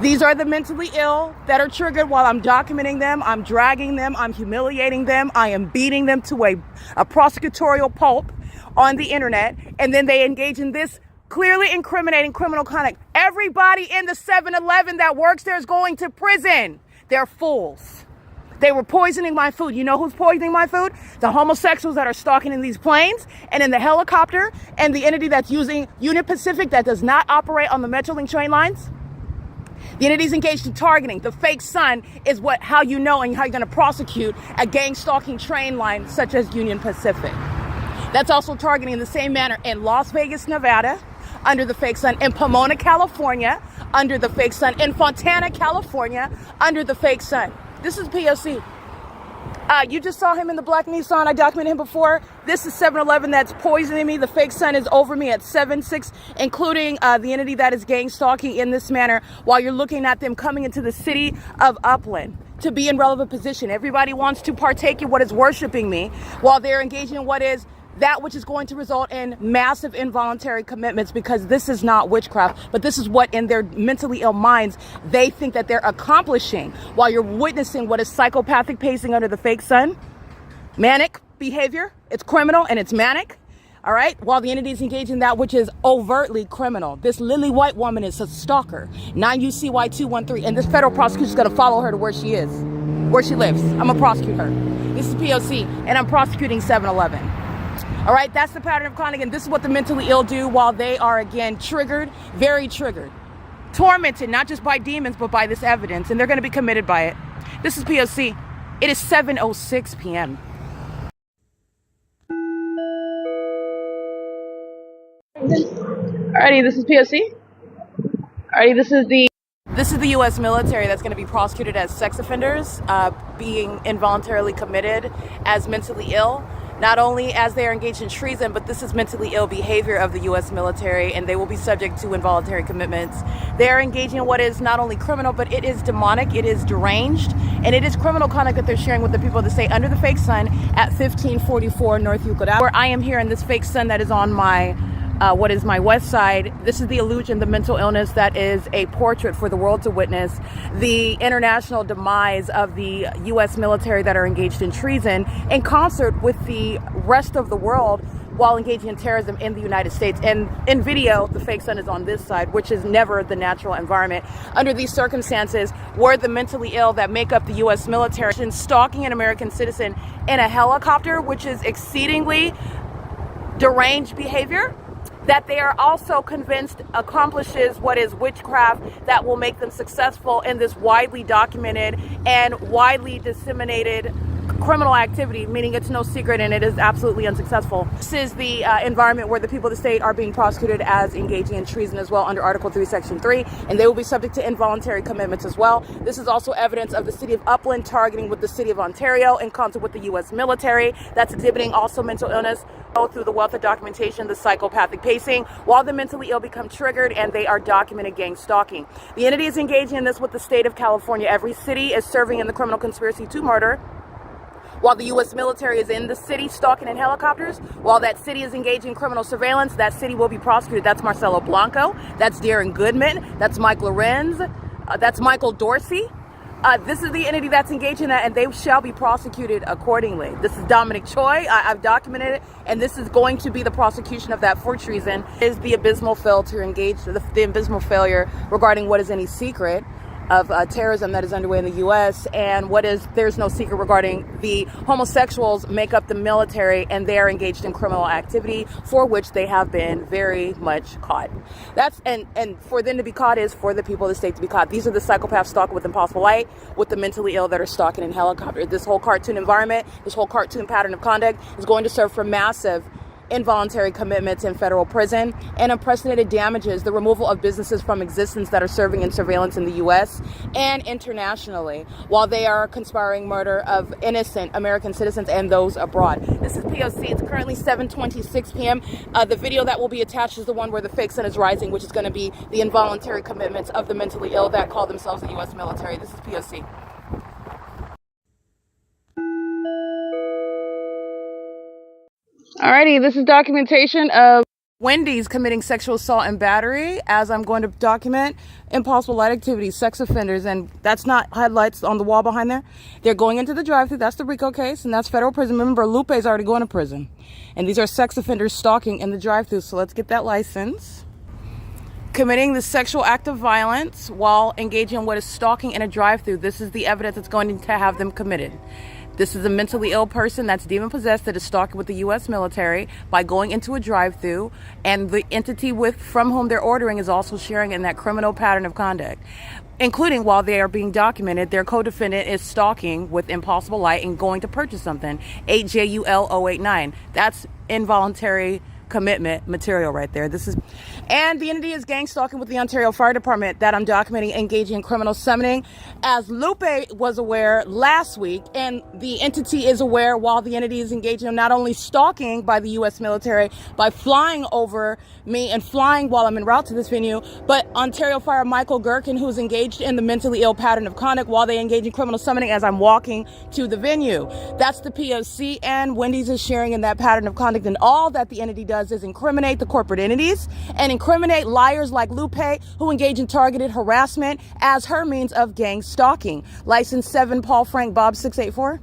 These are the mentally ill that are triggered while I'm documenting them, I'm dragging them, I'm humiliating them, I am beating them to a prosecutorial pulp on the internet, and then they engage in this clearly incriminating criminal conduct. Everybody in the 7-Eleven that works there is going to prison. They're fools. They were poisoning my food. You know who's poisoning my food? The homosexuals that are stalking in these planes and in the helicopter, and the entity that's using Union Pacific that does not operate on the Metrolink train lines. The entities engaged in targeting. The fake sun is how you know and how you're going to prosecute a gang stalking train line such as Union Pacific. That's also targeting in the same manner in Las Vegas, Nevada, under the fake sun, in Pomona, California, under the fake sun, in Fontana, California, under the fake sun. This is P.O.C. You just saw him in the black Nissan. I documented him before. This is 7-Eleven that's poisoning me. The fake sun is over me at 7-6, including the entity that is gang stalking in this manner while you're looking at them coming into the city of Upland to be in relevant position. Everybody wants to partake in what is worshiping me while they're engaging in what is that which is going to result in massive involuntary commitments, because this is not witchcraft, but this is what in their mentally ill minds they think that they're accomplishing while you're witnessing what is psychopathic pacing under the fake sun, manic behavior. It's criminal and it's manic. All right. While the entity is engaged in that which is overtly criminal. This lily white woman is a stalker. 9 U.C.Y. 213. And this federal prosecution is going to follow her to where she is, where she lives. I'm going to prosecute her. This is P.O.C. and I'm prosecuting 7-Eleven. All right, that's the pattern of conduct, and this is what the mentally ill do while they are, again, triggered, very triggered, tormented, not just by demons, but by this evidence, and they're going to be committed by it. This is P.O.C. It is 7:06 p.m. Alrighty, this is P.O.C. Alrighty, this is the U.S. military that's going to be prosecuted as sex offenders, being involuntarily committed as mentally ill. Not only as they are engaged in treason, but this is mentally ill behavior of the U.S. military, and they will be subject to involuntary commitments. They are engaging in what is not only criminal, but it is demonic, it is deranged, and it is criminal conduct that they're sharing with the people of the state under the fake sun at 1544 North Euclid, where I am here in this fake sun that is on my what is my west side. This is the illusion, the mental illness that is a portrait for the world to witness, the international demise of the U.S. military that are engaged in treason in concert with the rest of the world while engaging in terrorism in the United States. And in video, the fake sun is on this side, which is never the natural environment. Under these circumstances, were the mentally ill that make up the U.S. military stalking an American citizen in a helicopter, which is exceedingly deranged behavior, that they are also convinced accomplishes what is witchcraft that will make them successful in this widely documented and widely disseminated criminal activity, meaning it's no secret and it is absolutely unsuccessful. This is the environment where the people of the state are being prosecuted as engaging in treason as well under Article 3, Section 3, and they will be subject to involuntary commitments as well. This is also evidence of the city of Upland targeting with the city of Ontario in concert with the U.S. military that's exhibiting also mental illness through the wealth of documentation, the psychopathic pacing, while the mentally ill become triggered and they are documented gang stalking. The entity is engaging in this with the state of California. Every city is serving in the criminal conspiracy to murder. While the U.S. military is in the city stalking in helicopters, while that city is engaging in criminal surveillance, that city will be prosecuted. That's Marcelo Blanco, that's Darren Goodman, that's Mike Lorenz, that's Michael Dorsey. This is the entity that's engaged in that, and they shall be prosecuted accordingly. This is Dominic Choi. I've documented it, and this is going to be the prosecution of that for treason. Is the abysmal the abysmal failure regarding what is any secret of terrorism that is underway in the U.S. and there's no secret regarding the homosexuals make up the military, and they are engaged in criminal activity for which they have been very much caught. And for them to be caught is for the people of the state to be caught. These are the psychopaths stalking with impossible light, with the mentally ill that are stalking in helicopters. This whole cartoon environment, this whole cartoon pattern of conduct is going to serve for massive involuntary commitments in federal prison and unprecedented damages, the removal of businesses from existence that are serving in surveillance in the U.S. and internationally, while they are conspiring murder of innocent American citizens and those abroad. This is P.O.C. It's currently 7:26 p.m. The video that will be attached is the one where the fake sun is rising, which is going to be the involuntary commitments of the mentally ill that call themselves the U.S. military. This is P.O.C. Alrighty, this is documentation of Wendy's committing sexual assault and battery, as I'm going to document impossible light activities, sex offenders, and that's not headlights on the wall behind there. They're going into the drive-thru. That's the RICO case, and that's federal prison. Remember, Lupe's already going to prison. And these are sex offenders stalking in the drive-thru, so let's get that license. Committing the sexual act of violence while engaging in what is stalking in a drive-thru. This is the evidence that's going to have them committed. This is a mentally ill person that's demon-possessed that is stalking with the U.S. military by going into a drive-thru, and the entity from whom they're ordering is also sharing in that criminal pattern of conduct, including while they are being documented, their co-defendant is stalking with impossible light and going to purchase something. 8JUL089. That's involuntary commitment material right there. And the entity is gang stalking with the Ontario Fire Department that I'm documenting, engaging in criminal summoning, as Lupe was aware last week, and the entity is aware while the entity is engaging in not only stalking by the U.S. military by flying over me and flying while I'm en route to this venue, but Ontario Fire Michael GERKEN, who's engaged in the mentally ill pattern of conduct while they engage in criminal summoning as I'm walking to the venue. That's the P.O.C, and Wendy's is sharing in that pattern of conduct, and all that the entity does is incriminate the corporate entities and incriminate liars like Lupe, who engage in targeted harassment as her means of gang stalking. License 7 Paul Frank Bob 684.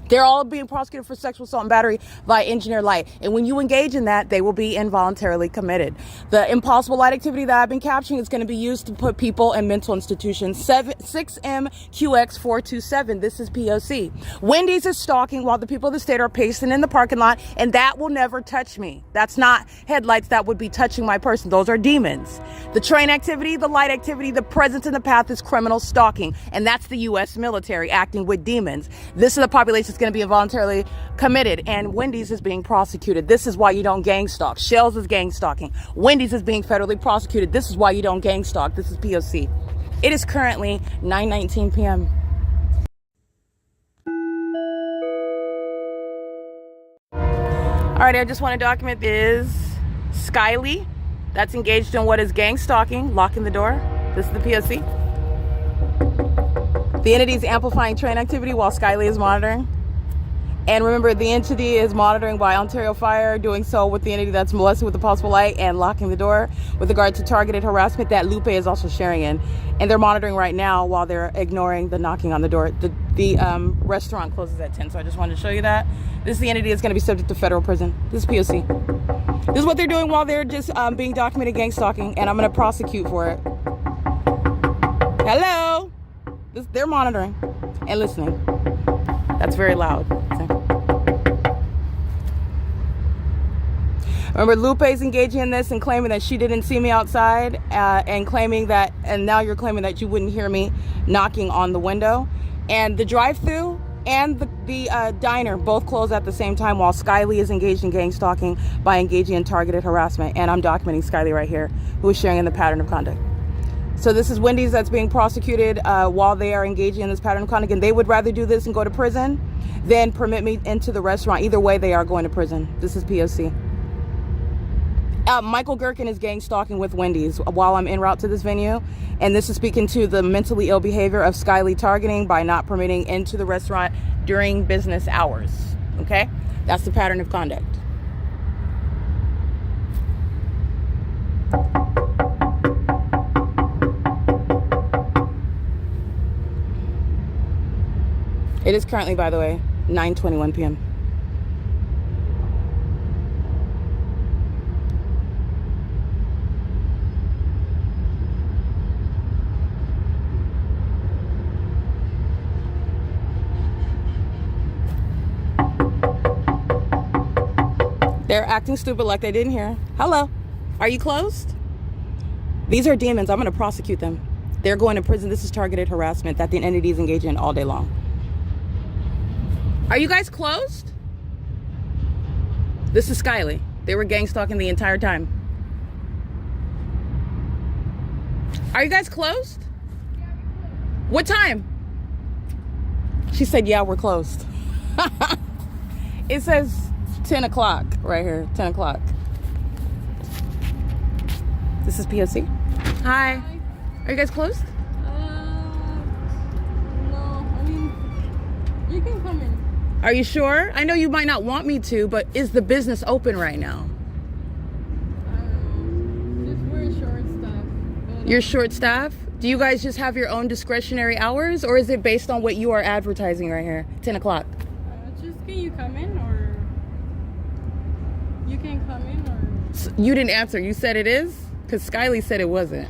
They're all being prosecuted for sexual assault and battery by engineered light. And when you engage in that, they will be involuntarily committed. The impossible light activity that I've been capturing is going to be used to put people in mental institutions. 6MQX427. This is P.O.C. Wendy's is stalking while the people of the state are pacing in the parking lot, and that will never touch me. That's not headlights that would be touching my person. Those are demons. The train activity, the light activity, the presence in the path is criminal stalking. And that's the U.S. military acting with demons. This is the population going to be involuntarily committed, and Wendy's is being prosecuted. This is why you don't gang stalk. Shells is gang stalking. Wendy's is being federally prosecuted. This is why you don't gang stalk. This is P.O.C. It is currently 9:19 p.m. All right, I just want to document is Skyly that's engaged in what is gang stalking, locking the door. This is the P.O.C. The entity is amplifying train activity while Skyly is monitoring. And remember, the entity is monitoring by Ontario Fire, doing so with the entity that's molested with the possible light and locking the door with regard to targeted harassment that Lupe is also sharing in. And they're monitoring right now while they're ignoring the knocking on the door. The restaurant closes at 10, so I just wanted to show you that. This is the entity that's going to be subject to federal prison. This is P.O.C. This is what they're doing while they're just being documented gang stalking, and I'm going to prosecute for it. Hello? They're monitoring and listening. That's very loud. Remember, Lupe's engaging in this and claiming that she didn't see me outside, and now you're claiming that you wouldn't hear me knocking on the window. And the drive-thru and the diner both close at the same time while Skyly is engaged in gang stalking by engaging in targeted harassment. And I'm documenting Skyly right here, who is sharing in the pattern of conduct. So this is Wendy's that's being prosecuted while they are engaging in this pattern of conduct, and they would rather do this and go to prison than permit me into the restaurant. Either way, they are going to prison. This is P.O.C. Michael GERKEN is gang stalking with Wendy's while I'm en route to this venue, and this is speaking to the mentally ill behavior of Skyly targeting by not permitting into the restaurant during business hours. Okay? That's the pattern of conduct. It is currently, by the way, 9:21 p.m. They're acting stupid like they didn't hear. Hello. Are you closed? These are demons. I'm going to prosecute them. They're going to prison. This is targeted harassment that the entity is engaging in all day long. Are you guys closed? This is Skyly. They were gang stalking the entire time. Are you guys closed? What time? She said, yeah, we're closed. It says 10 o'clock right here, 10 o'clock. This is P.O.C. Hi. Are you guys closed? No, I mean, you can come in. Are you sure? I know you might not want me to, but is the business open right now? You're short staff? Do you guys just have your own discretionary hours, or is it based on what you are advertising right here? 10 o'clock. Just can you come in, or you can come in, or So you didn't answer. You said it is? Because Skyly said it wasn't.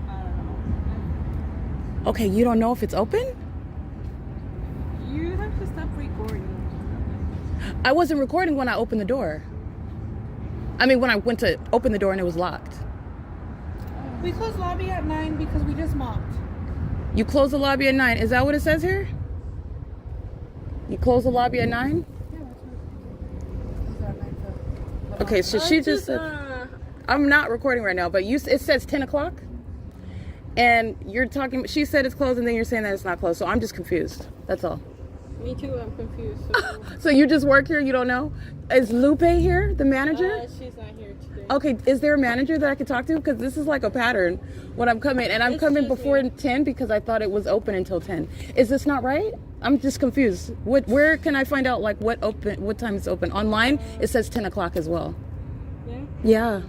I don't know. Okay, you don't know if it's open? You have to stop recording. I wasn't recording when I opened the door. I mean, when I went to open the door and it was locked. We close lobby at 9 because we just mopped. You close the lobby at 9. Is that what it says here? You close the lobby at 9? Okay, so she just said, I'm not recording right now, but it says 10 o'clock. And you're talking, she said it's closed, and then you're saying that it's not closed. So I'm just confused. That's all. Me too, I'm confused. So you just work here, you don't know? Is Lupe here, the manager? She's not here today. Okay, is there a manager that I could talk to? Because this is like a pattern when I'm coming. And I'm coming before 10 because I thought it was open until 10. Is this not right? I'm just confused. Where can I find out like what time it's open? Online, it says 10 o'clock as well. Yeah? Yeah.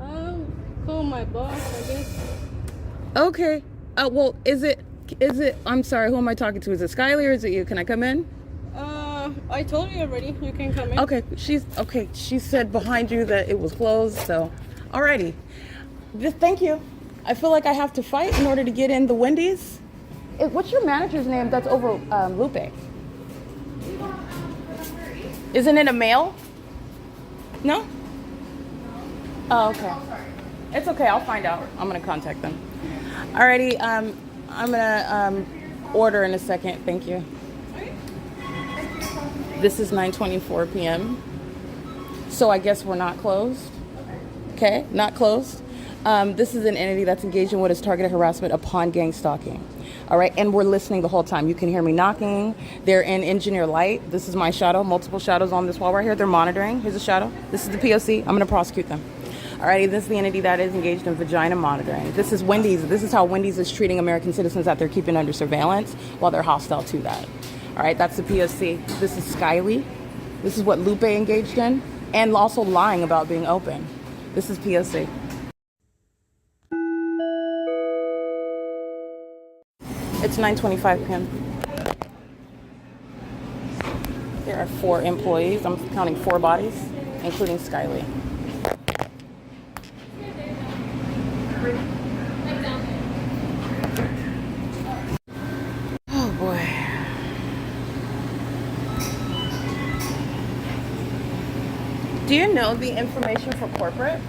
I'll call my boss, I guess. Okay. Well, is it, I'm sorry, who am I talking to? Is it Skyly or is it you? Can I come in? I told you already, you can come in. Okay, she said behind you that it was closed, so alrighty. Thank you. I feel like I have to fight in order to get in the Wendy's. What's your manager's name that's over Lupe? Isn't it a male? No? Oh, okay. It's okay, I'll find out. I'm gonna contact them. Alrighty, I'm gonna order in a second, thank you. This is 9:24 p.m. So I guess we're not closed. Okay, not closed. This is an entity that's engaged in what is targeted harassment upon gang stalking. All right, and we're listening the whole time. You can hear me knocking. They're in engineer light. This is my shadow, multiple shadows on this wall right here. They're monitoring. Here's a shadow. This is the P.O.C. I'm gonna prosecute them. Alrighty, this is the entity that is engaged in vagina monitoring. This is Wendy's. This is how Wendy's is treating American citizens that they're keeping under surveillance while they're hostile to that. All right, that's the POC. This is Skyly. This is what Lupe engaged in, and also lying about being open. This is POC. It's 9:25 p.m. There are 4 employees. I'm counting 4 bodies, including Skyly. Oh boy. Do you know the information for corporate?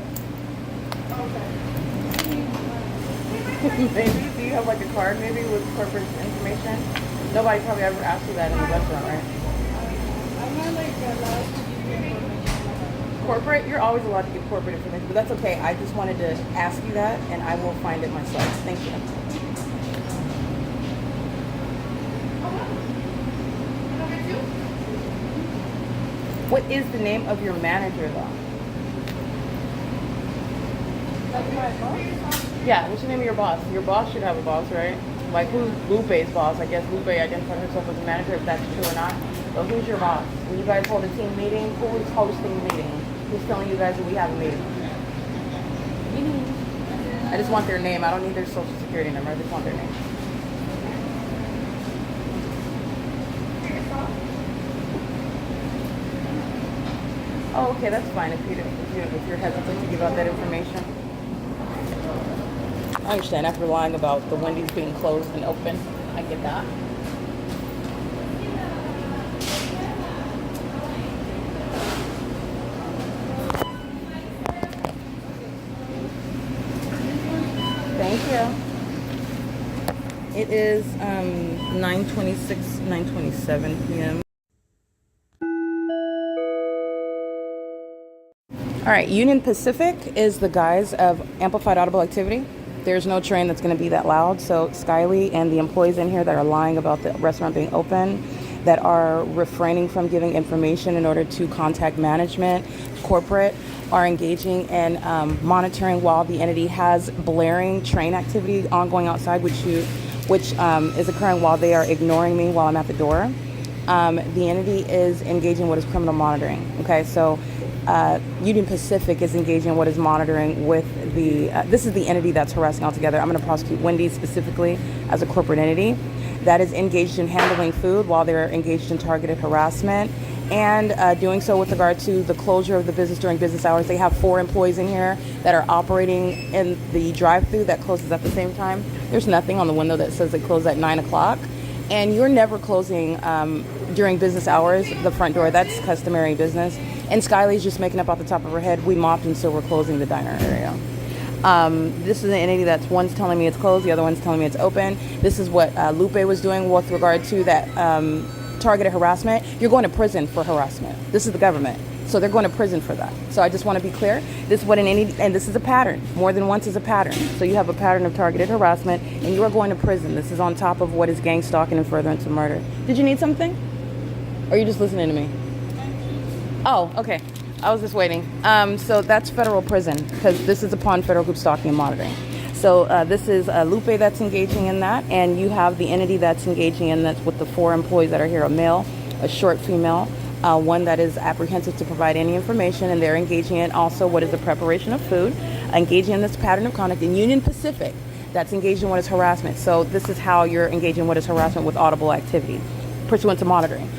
Maybe. Do you have like a card maybe with corporate information? Nobody probably ever asked you that in the restaurant, right? I'm not like allowed to give you information. Corporate? You're always allowed to give corporate information, but that's okay. I just wanted to ask you that, and I will find it myself. Thank you. What is the name of your manager, though? That's my boss? Yeah, what's the name of your boss? Your boss should have a boss, right? Like, who's Lupe's boss? I guess Lupe identified herself as a manager, if that's true or not. But who's your boss? When you guys hold a team meeting, who is hosting the meeting? Who's telling you guys that we have a meeting? I just want their name. I don't need their social security number. I just want their name. Oh, okay, that's fine if you're hesitant to give out that information. I understand after lying about the Wendy's being closed and open. I get that. Thank you. It is 9:26, 9:27 p.m. All right, Union Pacific is the guise of amplified audible activity. There's no train that's going to be that loud. So Skyly and the employees in here that are lying about the restaurant being open, that are refraining from giving information in order to contact management, corporate, are engaging in monitoring while the entity has blaring train activity ongoing outside, which is occurring while they are ignoring me while I'm at the door. The entity is engaging in what is criminal monitoring. Okay, so Union Pacific is engaging in what is monitoring with this is the entity that's harassing altogether. I'm going to prosecute Wendy's specifically as a corporate entity that is engaged in handling food while they're engaged in targeted harassment, and doing so with regard to the closure of the business during business hours. They have 4 employees in here that are operating in the drive-thru that closes at the same time. There's nothing on the window that says they close at 9 o'clock. And you're never closing during business hours, the front door. That's customary business. And Skyly's just making up off the top of her head, we mopped and so we're closing the diner area. This is an entity that's one's telling me it's closed, the other one's telling me it's open. This is what Lupe was doing with regard to that targeted harassment. You're going to prison for harassment. This is the government. So they're going to prison for that. So I just want to be clear. This is what and this is a pattern. More than once is a pattern. So you have a pattern of targeted harassment and you are going to prison. This is on top of what is gang stalking and furtherance of murder. Did you need something? Or are you just listening to me? Oh, okay. I was just waiting. So that's federal prison because this is upon federal group stalking and monitoring. So this is Lupe that's engaging in that, and you have the entity that's engaging in that's with the 4 employees that are here, a male, a short female, one that is apprehensive to provide any information, and they're engaging in also what is the preparation of food, engaging in this pattern of conduct in Union Pacific that's engaged in what is harassment. So this is how you're engaging in what is harassment with audible activity, pursuant to monitoring.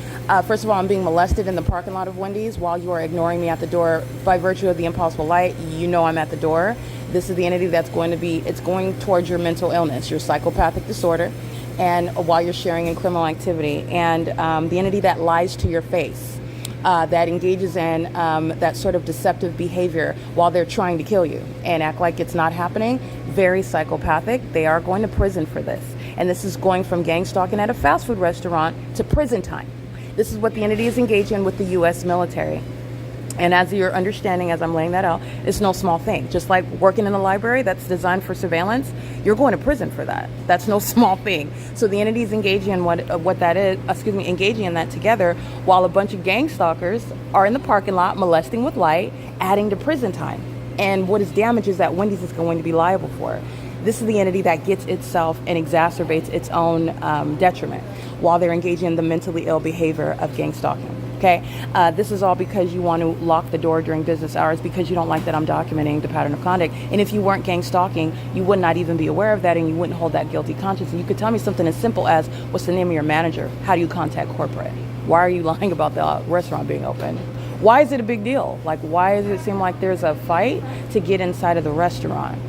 First of all, I'm being molested in the parking lot of Wendy's while you are ignoring me at the door. By virtue of the impossible light, you know I'm at the door. This is the entity that's going to be, it's going towards your mental illness, your psychopathic disorder, and while you're sharing in criminal activity. And the entity that lies to your face, that engages in that sort of deceptive behavior while they're trying to kill you and act like it's not happening, very psychopathic. They are going to prison for this. And this is going from gang stalking at a fast food restaurant to prison time. This is what the entity is engaged in with the U.S. military. And as you're understanding, as I'm laying that out, it's no small thing. Just like working in a library that's designed for surveillance, you're going to prison for that. That's no small thing. So the entity is engaging in what that is, engaging in that together, while a bunch of gang stalkers are in the parking lot molesting with light, adding to prison time. And what is damages that Wendy's is going to be liable for. This is the entity that gets itself and exacerbates its own detriment while they're engaging in the mentally ill behavior of gang stalking. Okay, this is all because you want to lock the door during business hours because you don't like that I'm documenting the pattern of conduct. And if you weren't gang stalking, you would not even be aware of that and you wouldn't hold that guilty conscience. And you could tell me something as simple as, what's the name of your manager? How do you contact corporate? Why are you lying about the restaurant being open? Why is it a big deal? Like, why does it seem like there's a fight to get inside of the restaurant?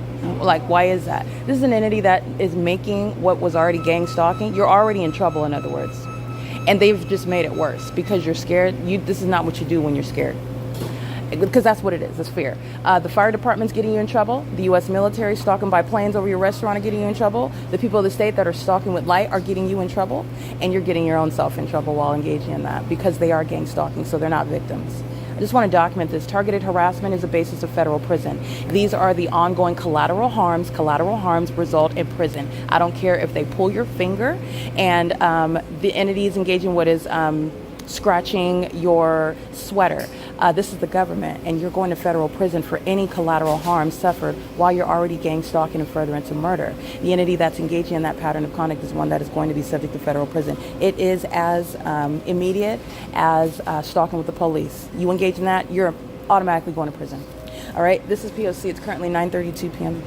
Like, why is that? This is an entity that is making what was already gang stalking. You're already in trouble, in other words. And they've just made it worse because you're scared. This is not what you do when you're scared. Because that's what it is. It's fear. The fire department's getting you in trouble. The U.S. military stalking by planes over your restaurant are getting you in trouble. The people of the state that are stalking with light are getting you in trouble. And you're getting your own self in trouble while engaging in that because they are gang stalking, so they're not victims. I just want to document this. Targeted harassment is the basis of federal prison. These are the ongoing collateral harms. Collateral harms result in prison. I don't care if they pull your finger and the entity is engaging what is scratching your sweater. This is the government, and you're going to federal prison for any collateral harm suffered while you're already gang stalking and furtherance of murder. The entity that's engaging in that pattern of conduct is one that is going to be subject to federal prison. It is as immediate as stalking with the police. You engage in that, you're automatically going to prison. All right, this is P.O.C. It's currently 9:32 p.m.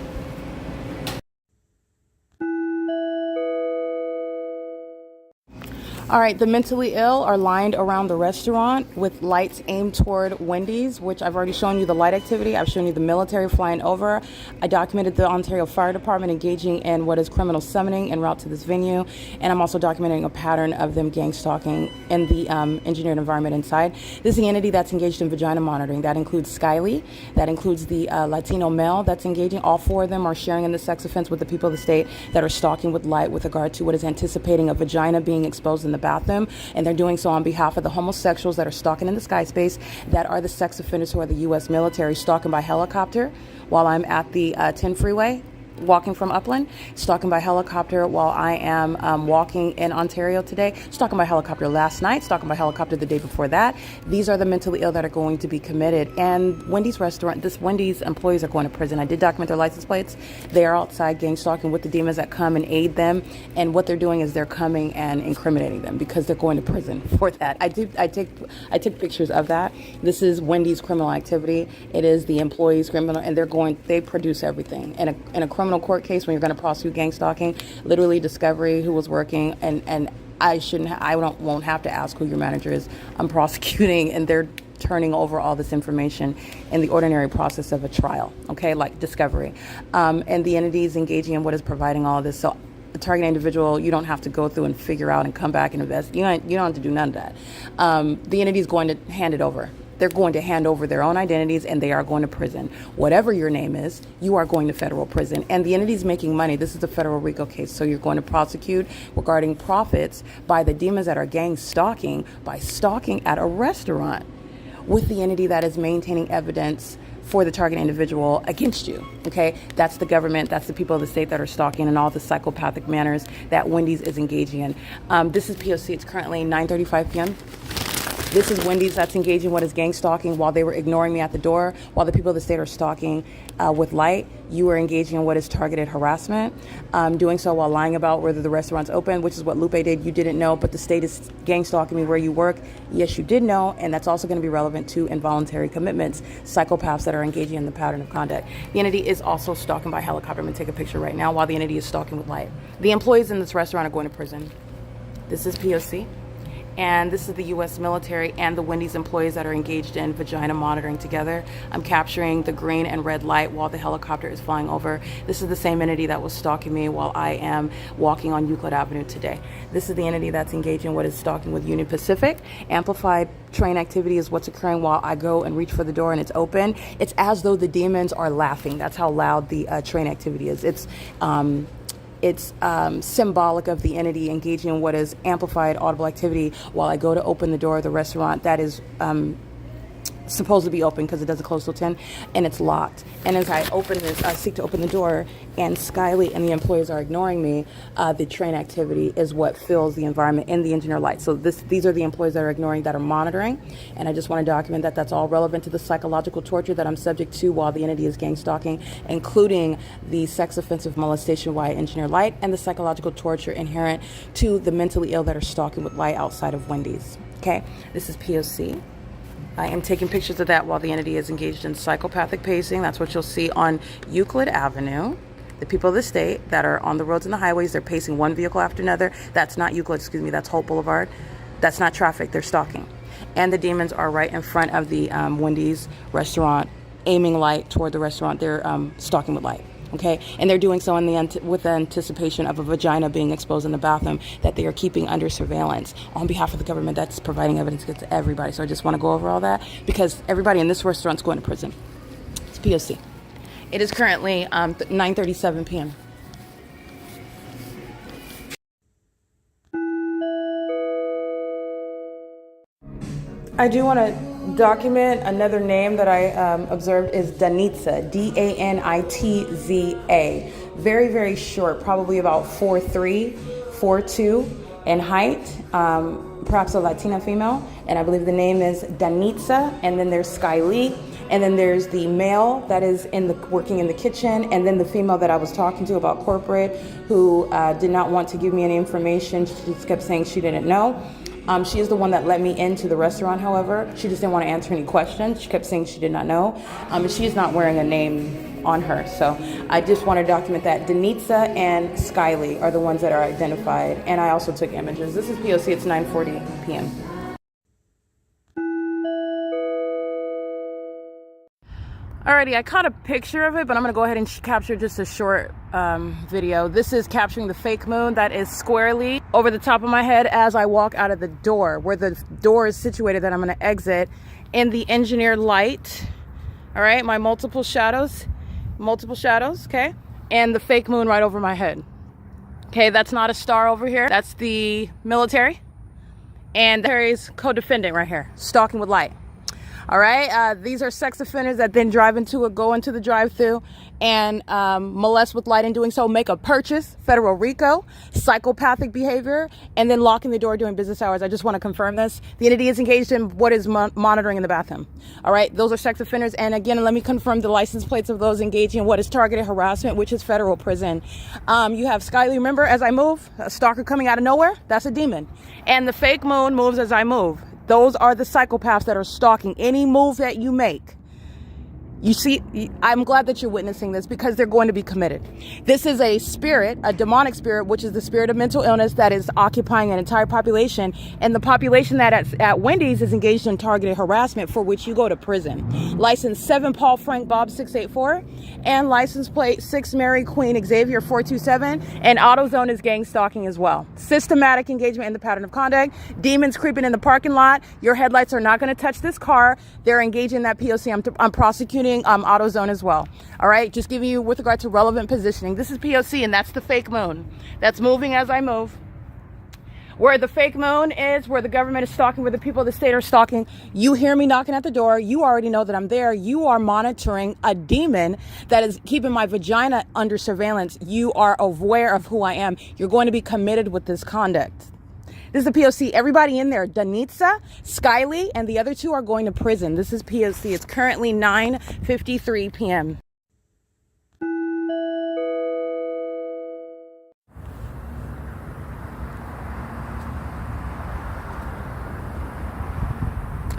All right, the mentally ill are lined around the restaurant with lights aimed toward Wendy's, which I've already shown you the light activity. I've shown you the military flying over. I documented the Ontario Fire Department engaging in what is criminal summoning en route to this venue. And I'm also documenting a pattern of them gang stalking in the engineered environment inside. This is the entity that's engaged in vagina monitoring. That includes Skyly. That includes the Latino male that's engaging. All 4 of them are sharing in the sex offense with the people of the state that are stalking with light with regard to what is anticipating a vagina being exposed in the bathroom, and they're doing so on behalf of the homosexuals that are stalking in the sky space, that are the sex offenders who are the U.S. military stalking by helicopter while I'm at the 10 freeway. walking from Upland, stalking by helicopter while I am walking in Ontario today, stalking by helicopter last night, stalking by helicopter the day before that. These are the mentally ill that are going to be committed. And Wendy's restaurant, this Wendy's employees are going to prison. I did document their license plates. They are outside gang stalking with the demons that come and aid them. And what they're doing is they're coming and incriminating them because they're going to prison for that. I took pictures of that. This is Wendy's criminal activity. It is the employees' criminal, and they produce everything. In a criminal court case, when you're going to prosecute gang stalking, literally discovery, who was working, and I won't have to ask who your manager is. I'm prosecuting, and they're turning over all this information in the ordinary process of a trial, okay, like discovery. And the entity is engaging in what is providing all of this. So the target individual, you don't have to go through and figure out and come back and invest. You don't have to do none of that. The entity is going to hand it over. They're going to hand over their own identities, and they are going to prison. Whatever your name is, you are going to federal prison. And the entity's making money. This is a federal RICO case, so you're going to prosecute regarding profits by the demons that are gang stalking, by stalking at a restaurant with the entity that is maintaining evidence for the target individual against you, okay? That's the government, that's the people of the state that are stalking and all the psychopathic manners that Wendy's is engaging in. This is P.O.C. It's currently 9:35 p.m. This is Wendy's that's engaging what is gang stalking while they were ignoring me at the door. While the people of the state are stalking with light, you are engaging in what is targeted harassment, doing so while lying about whether the restaurant's open, which is what Lupe did. You didn't know, but the state is gang stalking me where you work. Yes, you did know, and that's also going to be relevant to involuntary commitments, psychopaths that are engaging in the pattern of conduct. The entity is also stalking by helicopter. I'm going to take a picture right now while the entity is stalking with light. The employees in this restaurant are going to prison. This is P.O.C. And this is the U.S. military and the Wendy's employees that are engaged in vagina monitoring together. I'm capturing the green and red light while the helicopter is flying over. This is the same entity that was stalking me while I am walking on Euclid Avenue today. This is the entity that's engaging in what is stalking with Union Pacific. Amplified train activity is what's occurring while I go and reach for the door and it's open. It's as though the demons are laughing. That's how loud the train activity is. It's symbolic of the entity engaging in what is amplified audible activity while I go to open the door of the restaurant that is supposed to be open because it doesn't close till 10, and it's locked. And as I open this, I seek to open the door, and Skyly and the employees are ignoring me. The train activity is what fills the environment in the engineer light. So these are the employees that are ignoring, that are monitoring, and I just want to document that that's all relevant to the psychological torture that I'm subject to while the entity is gang stalking, including the sex offensive molestation via engineer light and the psychological torture inherent to the mentally ill that are stalking with light outside of Wendy's. Okay, this is P.O.C. I am taking pictures of that while the entity is engaged in psychopathic pacing. That's what you'll see on Euclid Avenue. The people of the state that are on the roads and the highways, they're pacing one vehicle after another. That's not Euclid, excuse me, that's Hope Boulevard. That's not traffic, they're stalking. And the demons are right in front of the Wendy's restaurant, aiming light toward the restaurant. They're stalking with light. Okay, and they're doing so with the anticipation of a vagina being exposed in the bathroom that they are keeping under surveillance on behalf of the government that's providing evidence against everybody. So I just want to go over all that because everybody in this restaurant's going to prison. It's P.O.C. It is currently 9:37 p.m. I do want to document another name that I observed is Danitza, D-A-N-I-T-Z-A. Very, very short, probably about 4'3", 4'2" in height, perhaps a Latina female. And I believe the name is Danitza, and then there's Sky Lee, and then there's the male that is working in the kitchen, and then the female that I was talking to about corporate who did not want to give me any information. She just kept saying she didn't know. She is the one that let me into the restaurant, however. She just didn't want to answer any questions. She kept saying she did not know. And she is not wearing a name on her. So I just want to document that. Danitza and Skyly are the ones that are identified. And I also took images. This is P.O.C. It's 9:40 p.m. Alrighty, I caught a picture of it, but I'm going to go ahead and capture just a short video. This is capturing the fake moon that is squarely over the top of my head as I walk out of the door, where the door is situated that I'm going to exit in the engineered light. All right, my multiple shadows, okay? And the fake moon right over my head. Okay, that's not a star over here. That's the military. And there is co-defendant right here, stalking with light. All right. These are sex offenders that then go into the drive-thru and molest with light in doing so, make a purchase, federal RICO, psychopathic behavior, and then locking the door during business hours. I just want to confirm this. The entity is engaged in what is monitoring in the bathroom. All right. Those are sex offenders. And again, let me confirm the license plates of those engaging in what is targeted harassment, which is federal prison. You have Skyly, remember, as I move, a stalker coming out of nowhere. That's a demon. And the fake moon moves as I move. Those are the psychopaths that are stalking any move that you make. You see, I'm glad that you're witnessing this because they're going to be committed. This is a spirit, a demonic spirit, which is the spirit of mental illness that is occupying an entire population. And the population that at Wendy's is engaged in targeted harassment, for which you go to prison. License 7 Paul Frank Bob 684 and license plate 6 Mary Queen Xavier 427. And AutoZone is gang stalking as well. Systematic engagement in the pattern of conduct. Demons creeping in the parking lot. Your headlights are not going to touch this car. They're engaging in that P.O.C. I'm prosecuting AutoZone as well. All right, just giving you with regard to relevant positioning. This is P.O.C. and that's the fake moon that's moving as I move. Where the fake moon is, where the government is stalking, where the people of the state are stalking, you hear me knocking at the door. You already know that I'm there. You are monitoring a demon that is keeping my vagina under surveillance. You are aware of who I am. You're going to be committed with this conduct. This is the P.O.C. Everybody in there, Danitza, Skyly, and the other 2 are going to prison. This is P.O.C. It's currently 9:53 p.m.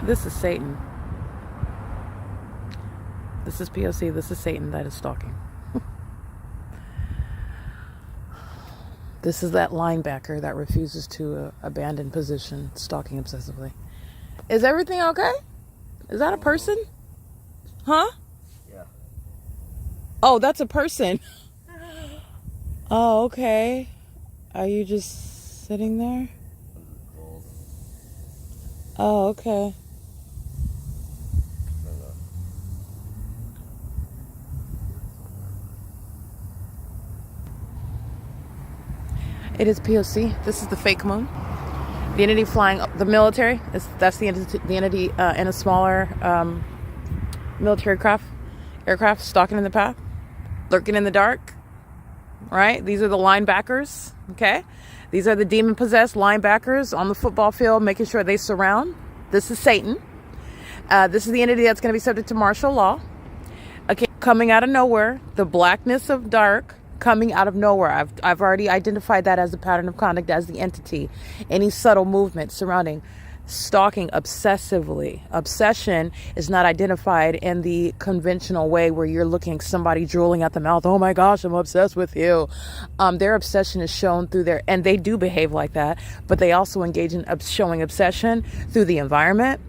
This is Satan. This is P.O.C. This is Satan that is stalking. This is that linebacker that refuses to abandon position, stalking obsessively. Is everything okay? Is that a person? Huh? Yeah. Oh, that's a person. Oh, okay. Are you just sitting there? Oh, okay. It is P.O.C. This is the fake moon. The entity flying the military. That's the entity in a smaller military aircraft stalking in the path, lurking in the dark. Right? These are the linebackers. Okay? These are the demon-possessed linebackers on the football field, making sure they surround. This is Satan. This is the entity that's going to be subject to martial law. Okay, coming out of nowhere, the blackness of dark. Coming out of nowhere. I've already identified that as the pattern of conduct, as the entity. Any subtle movement surrounding stalking obsessively. Obsession is not identified in the conventional way where you're looking at somebody drooling at the mouth. Oh my gosh, I'm obsessed with you. Their obsession is shown through and they do behave like that, but they also engage in showing obsession through the environment,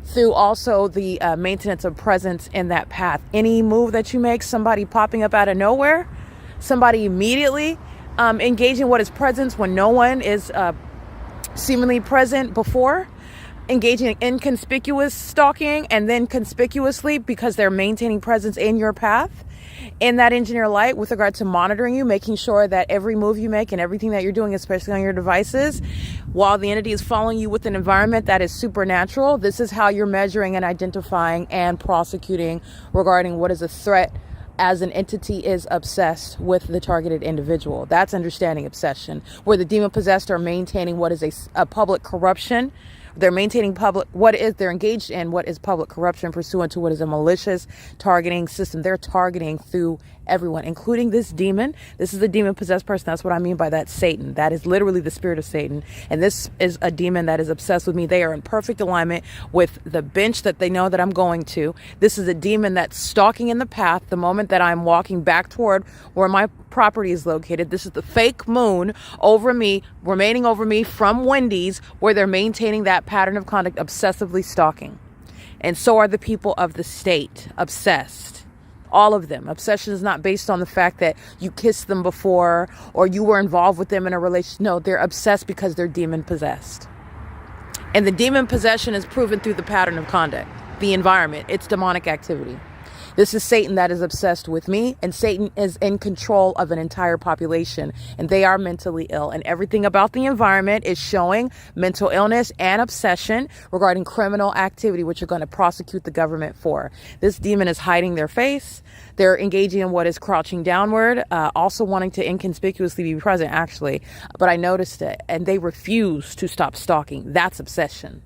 through also the maintenance of presence in that path. Any move that you make, somebody popping up out of nowhere, somebody immediately engaging what is presence when no one is seemingly present before, engaging in inconspicuous stalking, and then conspicuously because they're maintaining presence in your path, in that engineer light with regard to monitoring you, making sure that every move you make and everything that you're doing, especially on your devices, while the entity is following you with an environment that is supernatural. This is how you're measuring and identifying and prosecuting regarding what is a threat as an entity is obsessed with the targeted individual. That's understanding obsession, where the demon possessed are maintaining what is a public corruption. They're maintaining they're engaged in what is public corruption pursuant to what is a malicious targeting system. They're targeting through everyone, including this demon. This is a demon possessed person. That's what I mean by that. Satan. That is literally the spirit of Satan. And this is a demon that is obsessed with me. They are in perfect alignment with the bench that they know that I'm going to. This is a demon that's stalking in the path the moment that I'm walking back toward where my property is located. This is the fake moon remaining over me from Wendy's, where they're maintaining that pattern of conduct, obsessively stalking. And so are the people of the state, obsessed. All of them. Obsession is not based on the fact that you kissed them before or you were involved with them in a relationship. No, they're obsessed because they're demon possessed. And the demon possession is proven through the pattern of conduct, the environment, its demonic activity. This is Satan that is obsessed with me, and Satan is in control of an entire population, and they are mentally ill. And everything about the environment is showing mental illness and obsession regarding criminal activity, which you're going to prosecute the government for. This demon is hiding their face. They're engaging in what is crouching downward, also wanting to inconspicuously be present, actually. But I noticed it, and they refuse to stop stalking. That's obsession.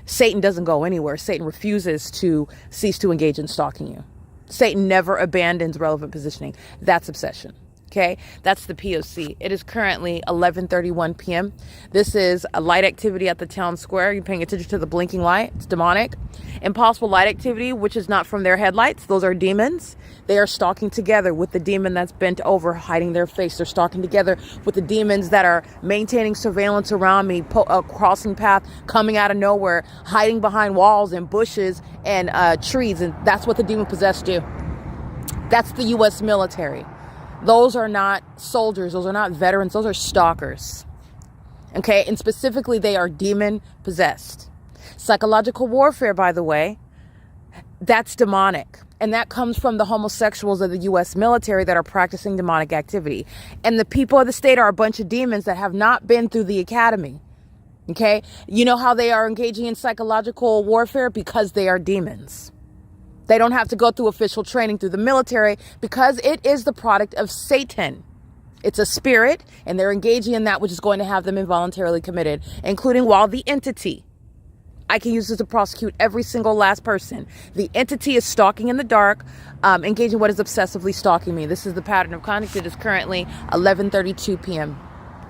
Satan doesn't go anywhere. Satan refuses to cease to engage in stalking you. Satan never abandons relevant positioning. That's obsession. Okay, that's the P.O.C. It is currently 11:31 p.m. This is a light activity at the town square. You're paying attention to the blinking light. It's demonic. Impossible light activity, which is not from their headlights. Those are demons. They are stalking together with the demon that's bent over, hiding their face. They're stalking together with the demons that are maintaining surveillance around me, crossing path, coming out of nowhere, hiding behind walls and bushes and trees. And that's what the demon possessed do. That's the U.S. military. Those are not soldiers. Those are not veterans. Those are stalkers. Okay? And specifically, they are demon possessed. Psychological warfare, by the way, that's demonic. And that comes from the homosexuals of the U.S. military that are practicing demonic activity. And the people of the state are a bunch of demons that have not been through the academy. Okay? You know how they are engaging in psychological warfare? Because they are demons. They don't have to go through official training through the military because it is the product of Satan. It's a spirit, and they're engaging in that which is going to have them involuntarily committed, including while the entity. I can use this to prosecute every single last person. The entity is stalking in the dark, engaging what is obsessively stalking me. This is the pattern of conduct. It is currently 11:32 p.m.